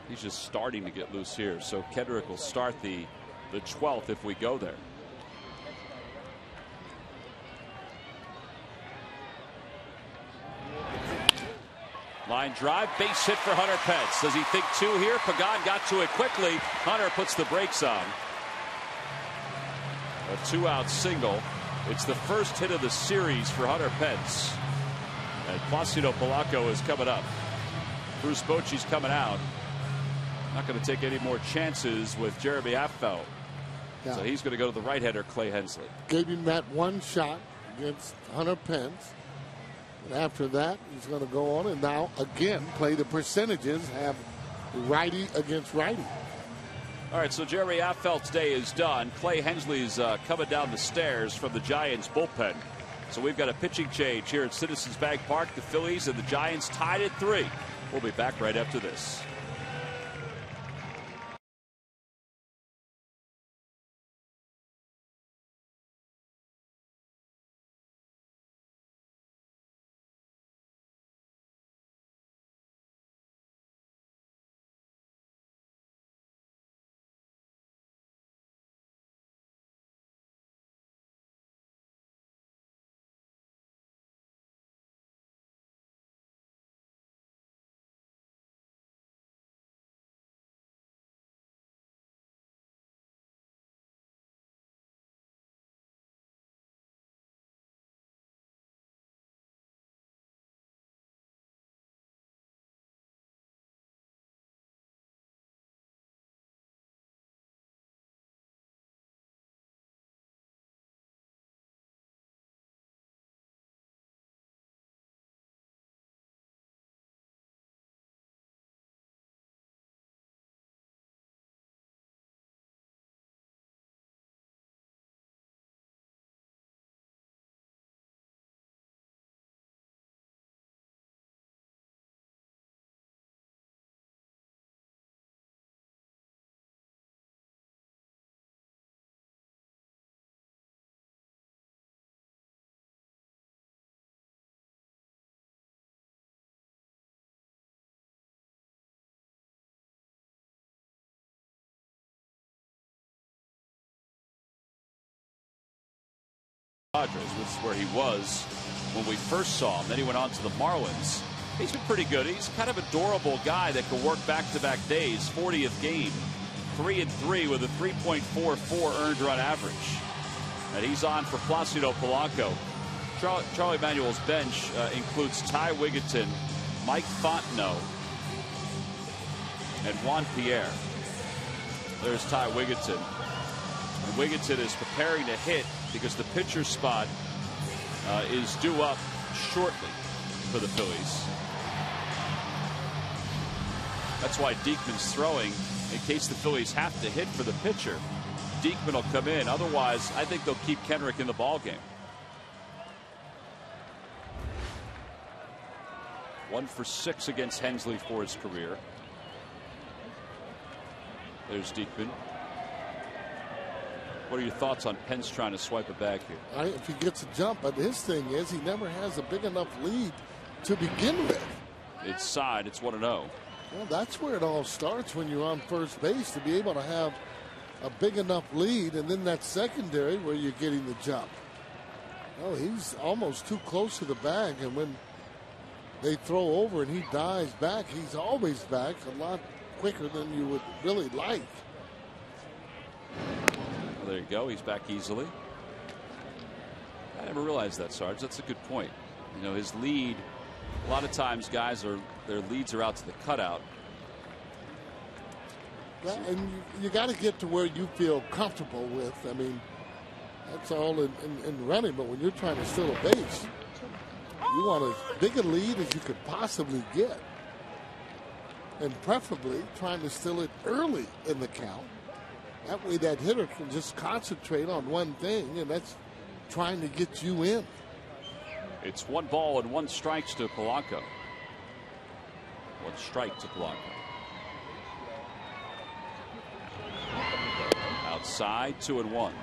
He's just starting to get loose here. So Kendrick will start the 12th if we go there. Line drive, base hit for Hunter Pence. Does he think 2 here? Pagan got to it quickly. Hunter puts the brakes on. A 2-out single. It's the first hit of the series for Hunter Pence. And Placido Polanco is coming up. Bruce Bochy's coming out. Not going to take any more chances with Jeremy Affeldt. Yeah. So he's going to go to the right-hander, Clay Hensley. Gave him that 1 shot against Hunter Pence. And after that, he's going to go on and now again play the percentages, have righty against righty. All right, so Jeremy Affeldt's day is done. Clay Hensley's coming down the stairs from the Giants bullpen. So we've got a pitching change here at Citizens Bank Park. The Phillies and the Giants tied at 3. We'll be back right after this. Padres. This is where he was when we first saw him. Then he went on to the Marlins. He's been pretty good. He's kind of a durable guy that can work back-to-back days. 40th game, 3-3 with a 3.44 earned run average. And he's on for Placido Polanco. Charlie Manuel's bench includes Ty Wigginton, Mike Fontenot, and Juan Pierre. There's Ty Wigginton. And Wigginton is preparing to hit because the pitcher's spot is due up shortly for the Phillies. That's why Diekman's throwing in case the Phillies have to hit for the pitcher. Diekman will come in. Otherwise, I think they'll keep Kenrick in the ballgame. 1 for 6 against Hensley for his career. There's Diekman. What are your thoughts on Pence trying to swipe it back here? If he gets a jump, but his thing is he never has a big enough lead to begin with. Inside, it's 1-0. Well, that's where it all starts when you're on first base, to be able to have a big enough lead, and then that secondary where you're getting the jump. Oh, he's almost too close to the bag, and when they throw over and he dives back, he's always back a lot quicker than you would really like. Well, there you go. He's back easily. I never realized that, Sarge. That's a good point. You know, his lead, a lot of times guys their leads are out to the cutout. Yeah, and you got to get to where you feel comfortable with. I mean, that's all in running, but when you're trying to steal a base, you want as big a lead as you could possibly get. And preferably trying to steal it early in the count. That way that hitter can just concentrate on one thing, and that's trying to get you in. It's 1 ball and 1 strike to Polanco. 1 strike to Polanco. Outside, 2-1.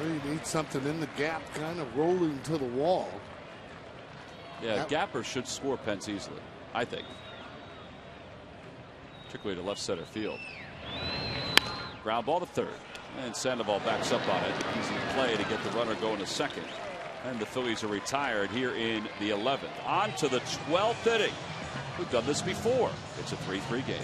You need something in the gap, kind of rolling to the wall. Yeah, Gapper should score Pence easily, I think. Particularly to left center field. Ground ball to third. And Sandoval backs up on it. Easy play to get the runner going to second. And the Phillies are retired here in the 11th. On to the 12th inning. We've done this before. It's a 3-3 game.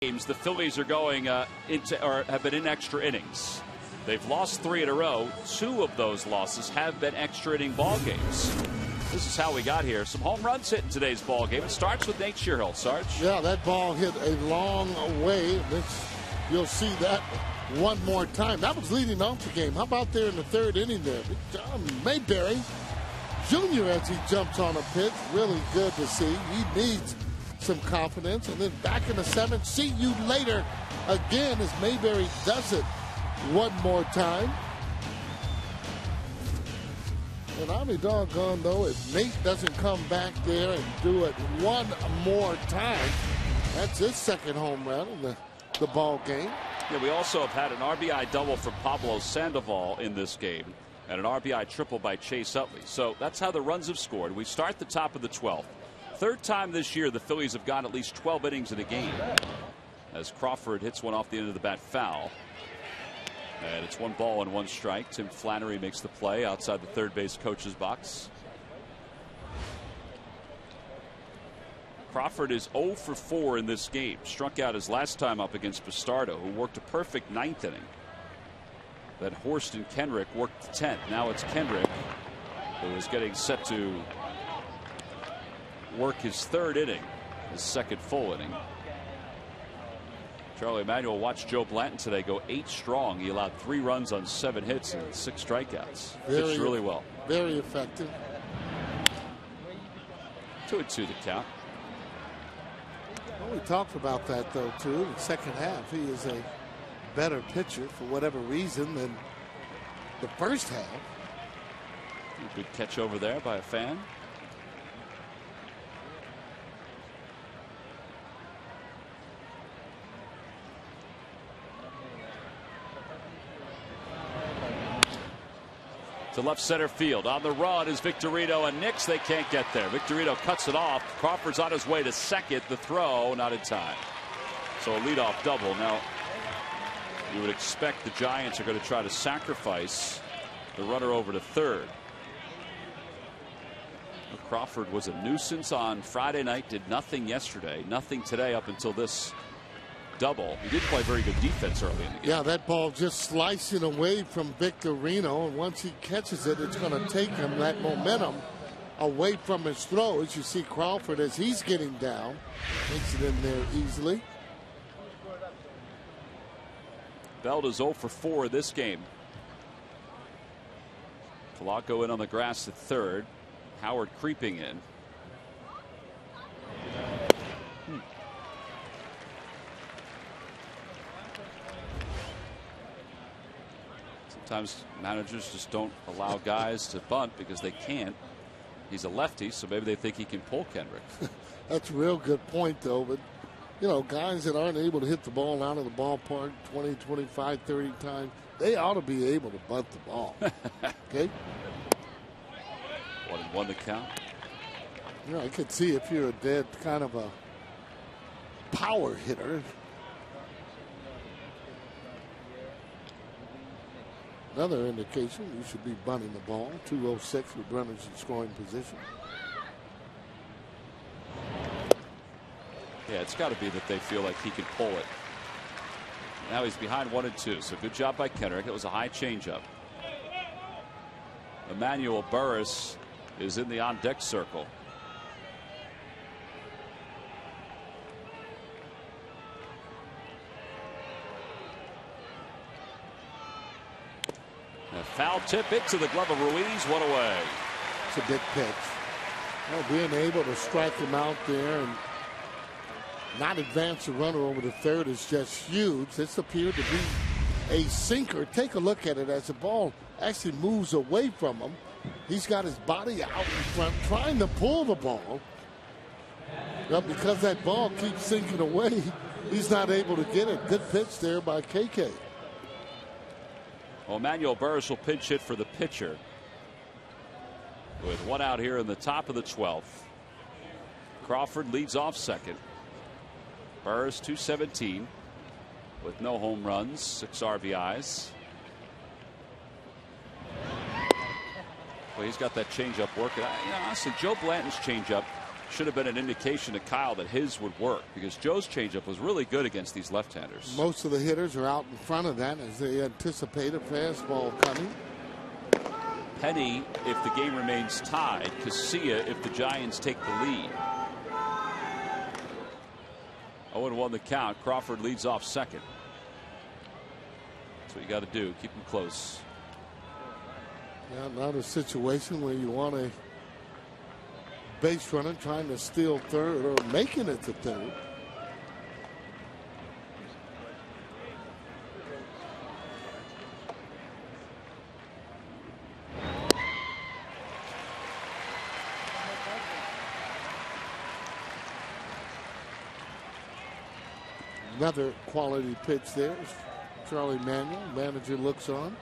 The Phillies are going have been in extra innings. They've lost 3 in a row. 2 of those losses have been extra inning ball games. This is how we got here. Some home runs hit in today's ball game. It starts with Nate Shearhill. Sarge. Yeah, that ball hit a long way. You'll see that one more time. That was leading off the game. How about there in the 3rd inning there? Mayberry Jr. as he jumps on a pitch. Really good to see. He needs some confidence. And then back in the 7th, see you later again as Mayberry does it one more time. And I'll be doggone, though, if Nate doesn't come back there and do it one more time. That's his second home run in the ball game. Yeah, we also have had an RBI double for Pablo Sandoval in this game and an RBI triple by Chase Utley. So that's how the runs have scored. We start the top of the 12th. Third time this year the Phillies have gone at least 12 innings in a game, as Crawford hits one off the end of the bat foul. And it's 1 ball and 1 strike. Tim Flannery makes the play outside the third base coach's box. Crawford is 0 for 4 in this game. Struck out his last time up against Bastardo, who worked a perfect 9th inning. Then Horst and Kenrick worked the 10th. Now it's Kenrick, who is getting set to work his 3rd inning, his 2nd full inning. Charlie Emanuel watched Joe Blanton today go 8 strong. He allowed 3 runs on 7 hits and 6 strikeouts. Pitched really well. Very effective. 2-2 the count. Well, we talked about that, though, too. In the second half, he is a better pitcher for whatever reason than the first half. Good catch over there by a fan. To left center field. On the run is Victorino and Nix. They can't get there. Victorino cuts it off. Crawford's on his way to second. The throw not in time. So a leadoff double. Now you would expect the Giants are going to try to sacrifice the runner over to third. Crawford was a nuisance on Friday night. Did nothing yesterday. Nothing today up until this double. He did play very good defense early in the game. Yeah, that ball just slicing away from Victorino, and once he catches it, it's going to take him that momentum away from his throw. As you see Crawford, as he's getting down, makes it in there easily. Belt is 0 for 4 in this game. Polanco in on the grass at third. Howard creeping in. Sometimes managers just don't allow guys to bunt because they can't. He's a lefty, so maybe they think he can pull Kenrick. That's a real good point, though. But, you know, guys that aren't able to hit the ball out of the ballpark 20, 25, 30 times, they ought to be able to bunt the ball. Okay? 1-1 to count. You know, I could see if you're a dead kind of a power hitter. Another indication you should be bunting the ball. 2:06 with runners in scoring position. Yeah, it's got to be that they feel like he can pull it. Now he's behind 1-2, so good job by Kenrick. It was a high changeup. Emmanuel Burris is in the on-deck circle. A foul tip into the glove of Ruiz. One away. It's a big pitch. Well, being able to strike him out there and not advance the runner over to third is just huge. This appeared to be a sinker. Take a look at it as the ball actually moves away from him. He's got his body out in front trying to pull the ball. But because that ball keeps sinking away, he's not able to get it. Good pitch there by KK. Well, Emmanuel Burris will pinch hit for the pitcher with 1 out here in the top of the 12th. Crawford leads off second. Burris 217 with no home runs, 6 RBIs. Well, he's got that changeup working. Honestly, Joe Blanton's changeup should have been an indication to Kyle that his would work, because Joe's changeup was really good against these left-handers. Most of the hitters are out in front of that as they anticipate a fastball coming. Penny if the game remains tied. Casilla if the Giants take the lead. 0-1 the count. Crawford leads off second. That's what you got to do. Keep them close. Yeah, not a situation where you want a base runner trying to steal third or making it to third. Another quality pitch there. Charlie Manuel, manager looks on.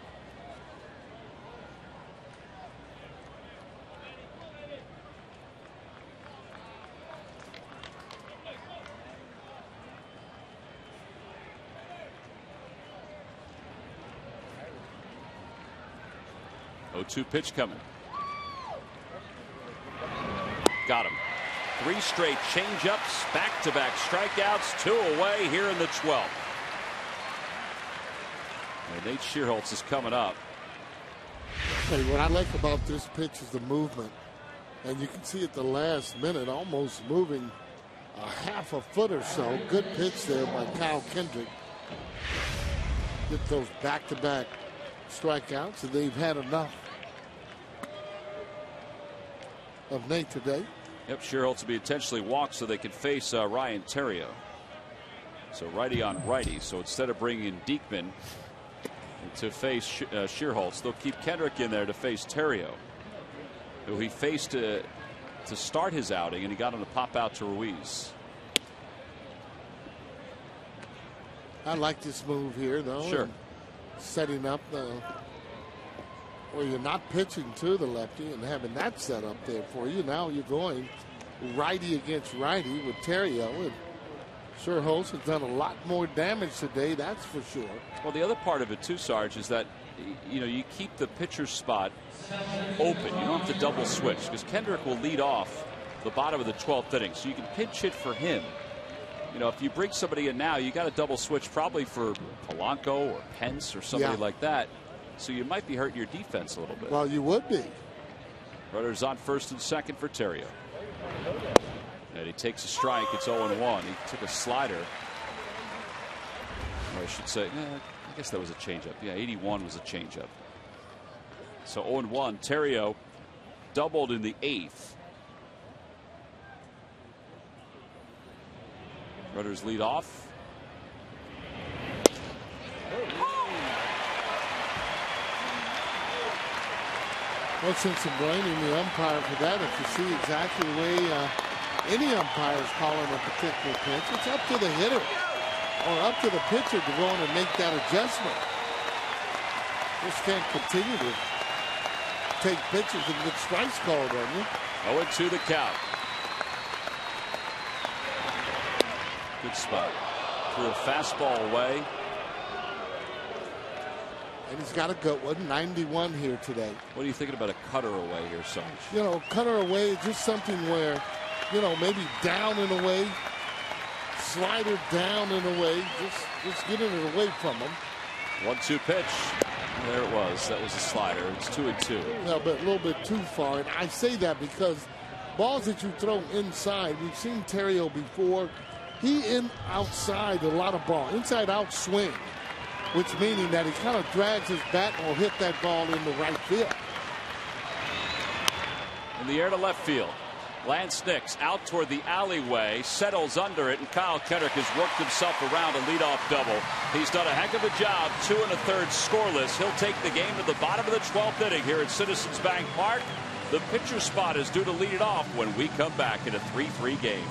Oh, 2 pitch coming. Got him. 3 straight changeups, back-to-back strikeouts, 2 away here in the 12th. And Nate Shearholtz is coming up. Hey, what I like about this pitch is the movement. And you can see at the last minute almost moving a half a foot or so. Good pitch there by Kyle Kendrick. Get those back-to-back strikeouts, and they've had enough of Nate today. Yep, Shearholtz will be intentionally walked so they can face Ryan Theriot. So righty on righty. So instead of bringing in Diekman to face Shearholtz, they'll keep Kendrick in there to face Theriot, who he faced to start his outing, and he got him to pop out to Ruiz. I like this move here, though. Sure. Setting up where you're not pitching to the lefty and having that set up there for you. Now you're going righty against righty with Theriot. And Shearholtz has done a lot more damage today, that's for sure. Well, the other part of it too, Sarge, is that you keep the pitcher's spot open. You don't have to double switch because Kendrick will lead off the bottom of the 12th inning, so you can pinch hit for him. If you bring somebody in now, you got to double switch probably for Polanco or Pence or somebody like that. So you might be hurting your defense a little bit. Well, you would be. Runners on first and second for Theriot. And he takes a strike. It's 0-1. He took a slider. Or I should say, I guess that was a changeup. Yeah, 81 was a changeup. So 0-1. Theriot doubled in the 8th. Runners lead off. Well, since I'm blaming the umpire for that, if you see exactly the way any umpire is calling a particular pitch, it's up to the hitter or up to the pitcher to go in and make that adjustment. Just can't continue to take pitches and get strikes called on you. 0-2 the count. Good spot. Threw a fastball away. And he's got a good one, 91 here today. What are you thinking about a cutter away here, Sarge? Cutter away is just something where, maybe down and away, slider down and away, just getting it away from him. 1-2 pitch. There it was. That was a slider. It's 2-2. Yeah, but a little bit too far. And I say that because balls that you throw inside, we've seen Theriot before. He outside a lot of ball, inside out swing, which meaning that he kind of drags his bat and will hit that ball in the right field. In the air to left field. Lance Nix out toward the alleyway, settles under it, and Kyle Kendrick has worked himself around a leadoff double. He's done a heck of a job, 2 1/3 scoreless. He'll take the game to the bottom of the 12th inning here at Citizens Bank Park. The pitcher spot is due to lead it off when we come back in a 3-3 game.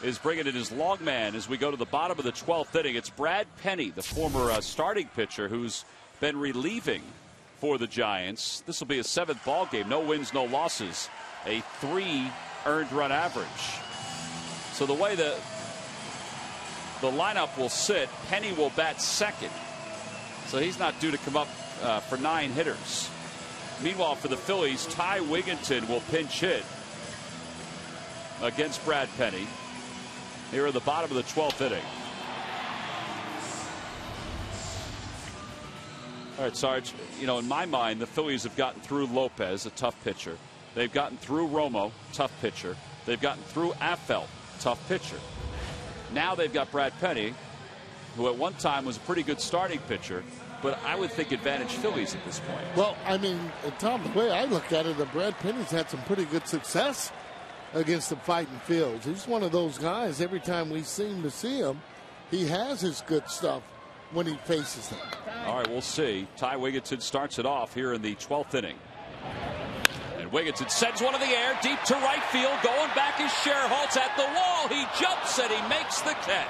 is bringing in his long man as we go to the bottom of the 12th inning. It's Brad Penny, the former starting pitcher, who's been relieving for the Giants. This will be a 7th ball game. No wins, no losses. A 3 earned run average. So the way the lineup will sit, Penny will bat second. So he's not due to come up for 9 hitters. Meanwhile, for the Phillies, Ty Wigginton will pinch hit against Brad Penny here at the bottom of the 12th inning. All right, Sarge, you know, in my mind, the Phillies have gotten through Lopez, a tough pitcher. They've gotten through Romo, tough pitcher. They've gotten through Affelt, tough pitcher. Now they've got Brad Penny, who at one time was a pretty good starting pitcher, but I would think advantage Phillies at this point. Well, I mean, Tom, the way I look at it, Brad Penny's had some pretty good success against the fighting Fields. He's one of those guys, every time we seem to see him, he has his good stuff when he faces them. All right, we'll see. Ty Wigginton starts it off here in the 12th inning. And Wigginton sends one in the air, deep to right field. Going back is Scherholtz at the wall. He jumps and he makes the catch.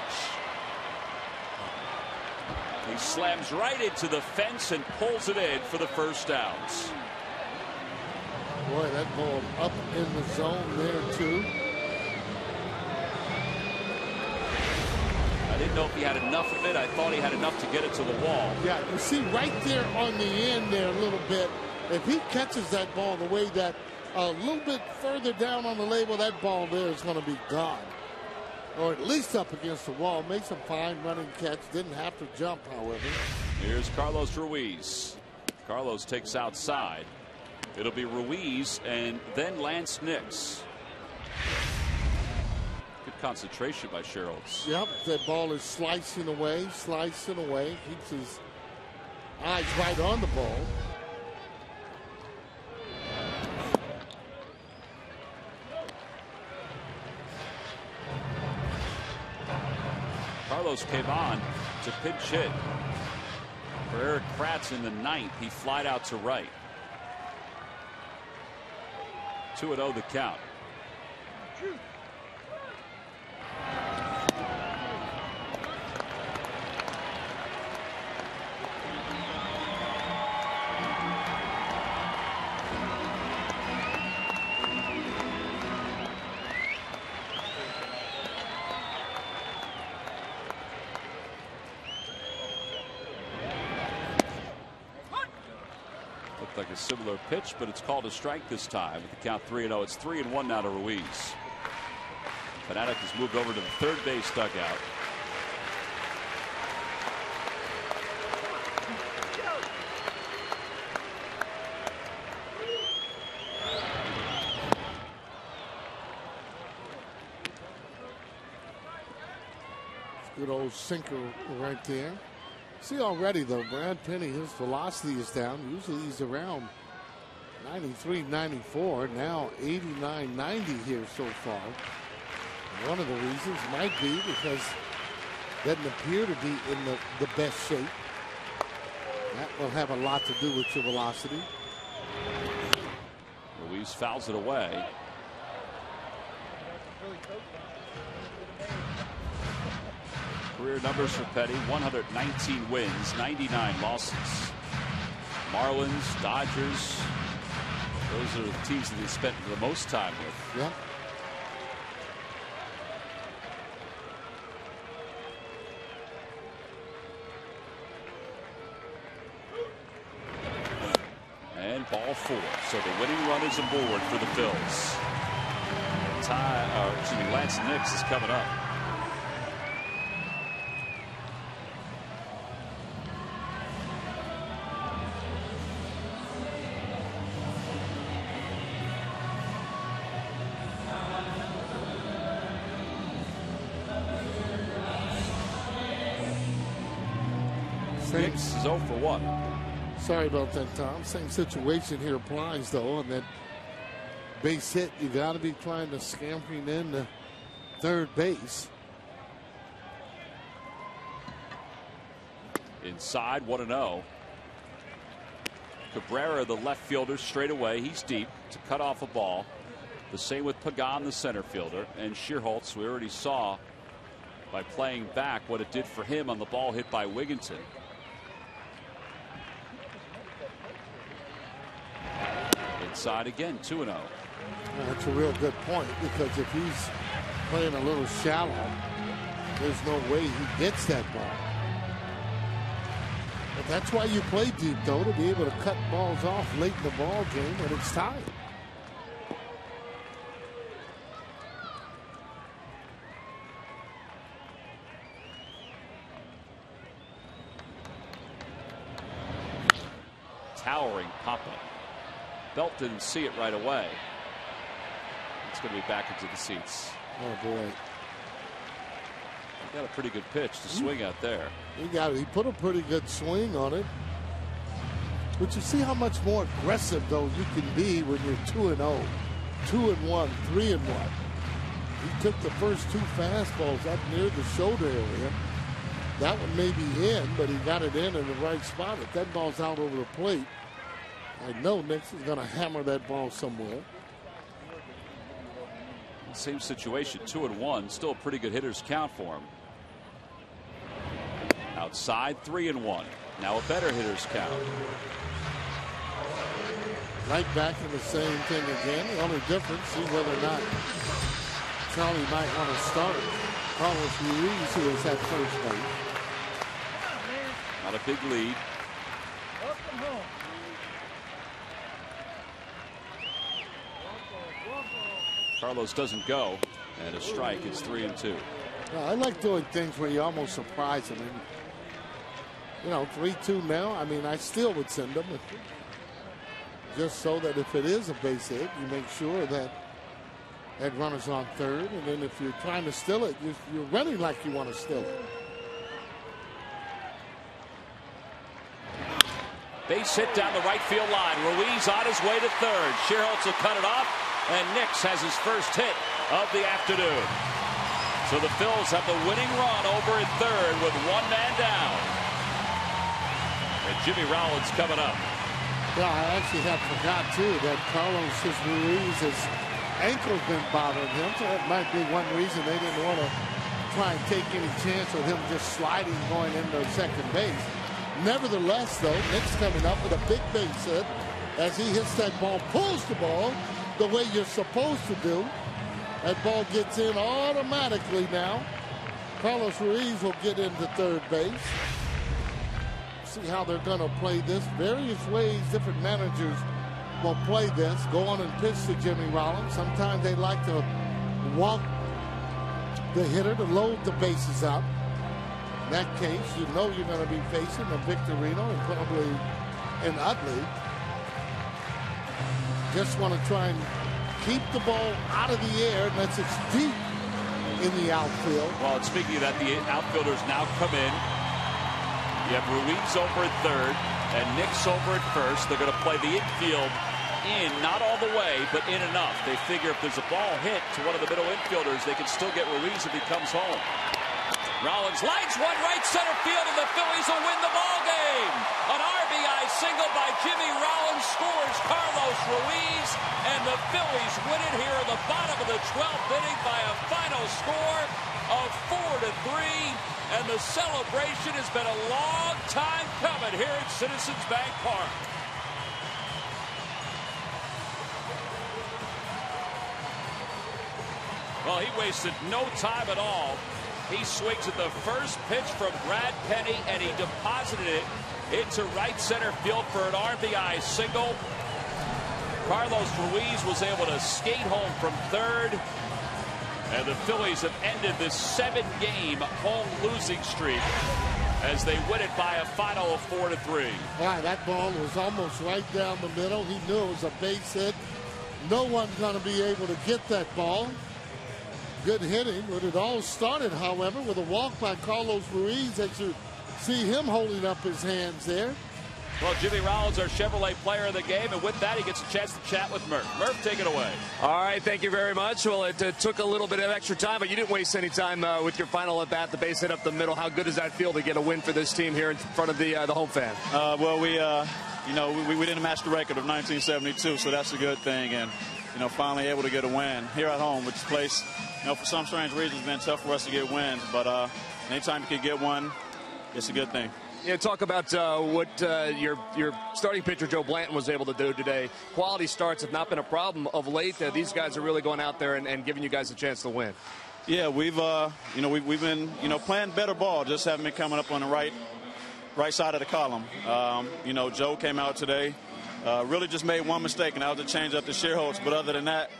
He slams right into the fence and pulls it in for the first downs. Boy, that ball up in the zone there, too. I didn't know if he had enough of it. I thought he had enough to get it to the wall. Yeah, you see right there on the end there a little bit, if he catches that ball the way that a little bit further down on the label, that ball there is going to be gone. Or at least up against the wall. Makes a fine running catch. Didn't have to jump, however. Here's Carlos Ruiz. Carlos takes outside. It'll be Ruiz and then Lance Nix. Good concentration by Scherholtz. Yep, that ball is slicing away. Keeps his eyes right on the ball. Carlos came on to pinch hit for Eric Kratz in the 9th. He flied out to right. 2-0 the count. Like a similar pitch, but it's called a strike this time with the count 3-0. It's 3-1 now to Ruiz. Fanatic has moved over to the third base dugout. Good old sinker right there. See already, though, Brad Penny, his velocity is down. Usually he's around 93, 94. Now 89, 90 here so far. And one of the reasons might be because doesn't appear to be in the best shape. That will have a lot to do with your velocity. Ruiz fouls it away. Career numbers for Petty: 119 wins, 99 losses. Marlins, Dodgers, those are the teams that he spent the most time with. Yeah. And ball 4. So the winning run is aboard for the Phils. Lance Nix is coming up. Nix is 0 for 1. Sorry about that, Tom. Same situation here applies, though, on that base hit. You got to be trying to scampering in to third base. Inside, 1-0. Cabrera, the left fielder, straight away. He's deep to cut off a ball. The same with Pagan, the center fielder, and Shearholtz. We already saw by playing back what it did for him on the ball hit by Wigginton. Inside again, 2-0. That's a real good point, because if he's playing a little shallow, there's no way he gets that ball. But that's why you play deep, though, to be able to cut balls off late in the ball game when it's tied. Towering pop-up. Belt didn't see it right away. It's going to be back into the seats. Oh, boy. He got a pretty good pitch to swing out there. He put a pretty good swing on it. But you see how much more aggressive, though, you can be when you're 2-0, 2-1, 3-1. He took the first 2 fastballs up near the shoulder area. That one may be in, but he got it in the right spot. If that ball's out over the plate, I know Nix is going to hammer that ball somewhere. Same situation, 2-1, still a pretty good hitter's count for him. Outside, 3-1. Now a better hitter's count. Right back in the same thing again. The only difference, see whether or not Charlie might want to start Carlos Ruiz, who is at first base. Not a big lead. Carlos doesn't go, and a strike. It's 3-2. I like doing things where you almost surprise him. And, you know, 3-2 now. I mean, I still would send him, just so that if it is a base hit, you make sure that that runner's on third. And then if you're trying to steal it, you're running like you want to steal it. Base hit down the right field line. Ruiz on his way to third. Shearholtz will cut it off, and Nix has his first hit of the afternoon. So the Phils have the winning run over at third with 1 man down. And Jimmy Rollins coming up. Yeah, I actually had forgot too that Carlos Ruiz's ankle's been bothering him, so that might be one reason they didn't want to try and take any chance with him just sliding going into second base. Nevertheless, though, Nix coming up with a big base hit as he hits that ball, pulls the ball the way you're supposed to do. That ball gets in automatically now. Carlos Ruiz will get into third base. See how they're going to play this. Various ways different managers will play this. Go on and pitch to Jimmy Rollins. Sometimes they like to walk the hitter to load the bases up. In that case, you know you're going to be facing a Victorino and probably an Utley. Just want to try and keep the ball out of the air unless it's deep in the outfield. Well, and speaking of that, the outfielders now come in. You have Ruiz over at third and Nix over at first. They're going to play the infield in, not all the way, but in enough. They figure if there's a ball hit to one of the middle infielders, they can still get Ruiz if he comes home. Rollins lines one right center field, and the Phillies will win the ball game. An RBI single by Jimmy Rollins scores Carlos Ruiz, and the Phillies win it here in the bottom of the 12th inning by a final score of 4-3. And the celebration has been a long time coming here at Citizens Bank Park. Well, he wasted no time at all. He swings at the first pitch from Brad Penny, and he deposited it into right center field for an RBI single. Carlos Ruiz was able to skate home from third, and the Phillies have ended this 7-game home losing streak as they win it by a final of 4-3. Yeah, that ball was almost right down the middle. He knew it was a base hit. No one's going to be able to get that ball. Good hitting, but it all started, however, with a walk by Carlos Ruiz, as you see him holding up his hands there. Well, Jimmy Rollins, our Chevrolet player of the game, and with that, he gets a chance to chat with Murph. Murph, take it away. All right, thank you very much. Well, it took a little bit of extra time, but you didn't waste any time with your final at bat, the base hit up the middle. How good does that feel to get a win for this team here in front of the home fan? Well, we didn't match the record of 1972, so that's a good thing. And finally able to get a win here at home, which place, for some strange reason, it's been tough for us to get wins. But anytime you can get one, it's a good thing. Yeah, talk about what your starting pitcher Joe Blanton was able to do today. Quality starts have not been a problem of late. These guys are really going out there and giving you guys a chance to win. Yeah, we've been playing better ball, just haven't been coming up on the right side of the column. Joe came out today, really just made one mistake, and that was to change up the Shearholtz. But other than that,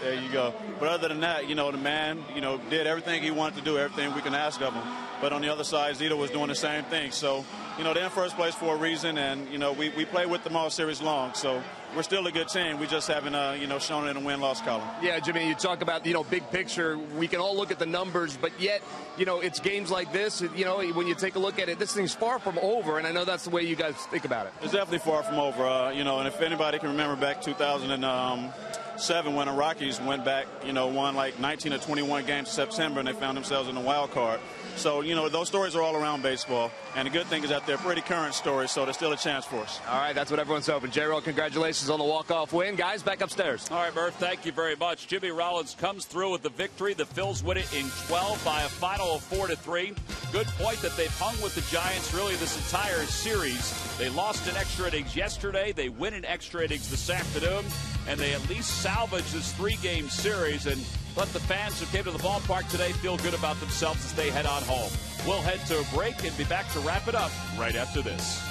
there you go. But other than that, the man, did everything he wanted to do, everything we can ask of him. But on the other side, Zito was doing the same thing. So, they're in first place for a reason, and, we play with them all series long. So we're still a good team. We just haven't, shown it in the win-loss column. Yeah, Jimmy, you talk about, big picture. We can all look at the numbers, but yet, it's games like this, when you take a look at it, this thing's far from over, and I know that's the way you guys think about it. It's definitely far from over, and if anybody can remember back 2007 when the Rockies went back, won like 19 or 21 games in September, and they found themselves in the wild card. So, those stories are all around baseball. And the good thing is that they're pretty current stories, so there's still a chance for us. All right, that's what everyone's hoping. J-Roll, congratulations on the walk-off win. Guys, back upstairs. All right, Murph, thank you very much. Jimmy Rollins comes through with the victory. The Phils win it in 12 by a final of 4-3. Good point that they've hung with the Giants really this entire series. They lost in extra innings yesterday. They win in extra innings this afternoon. And they at least salvage this 3-game series and let the fans who came to the ballpark today feel good about themselves as they head on home. We'll head to a break and be back to wrap it up right after this.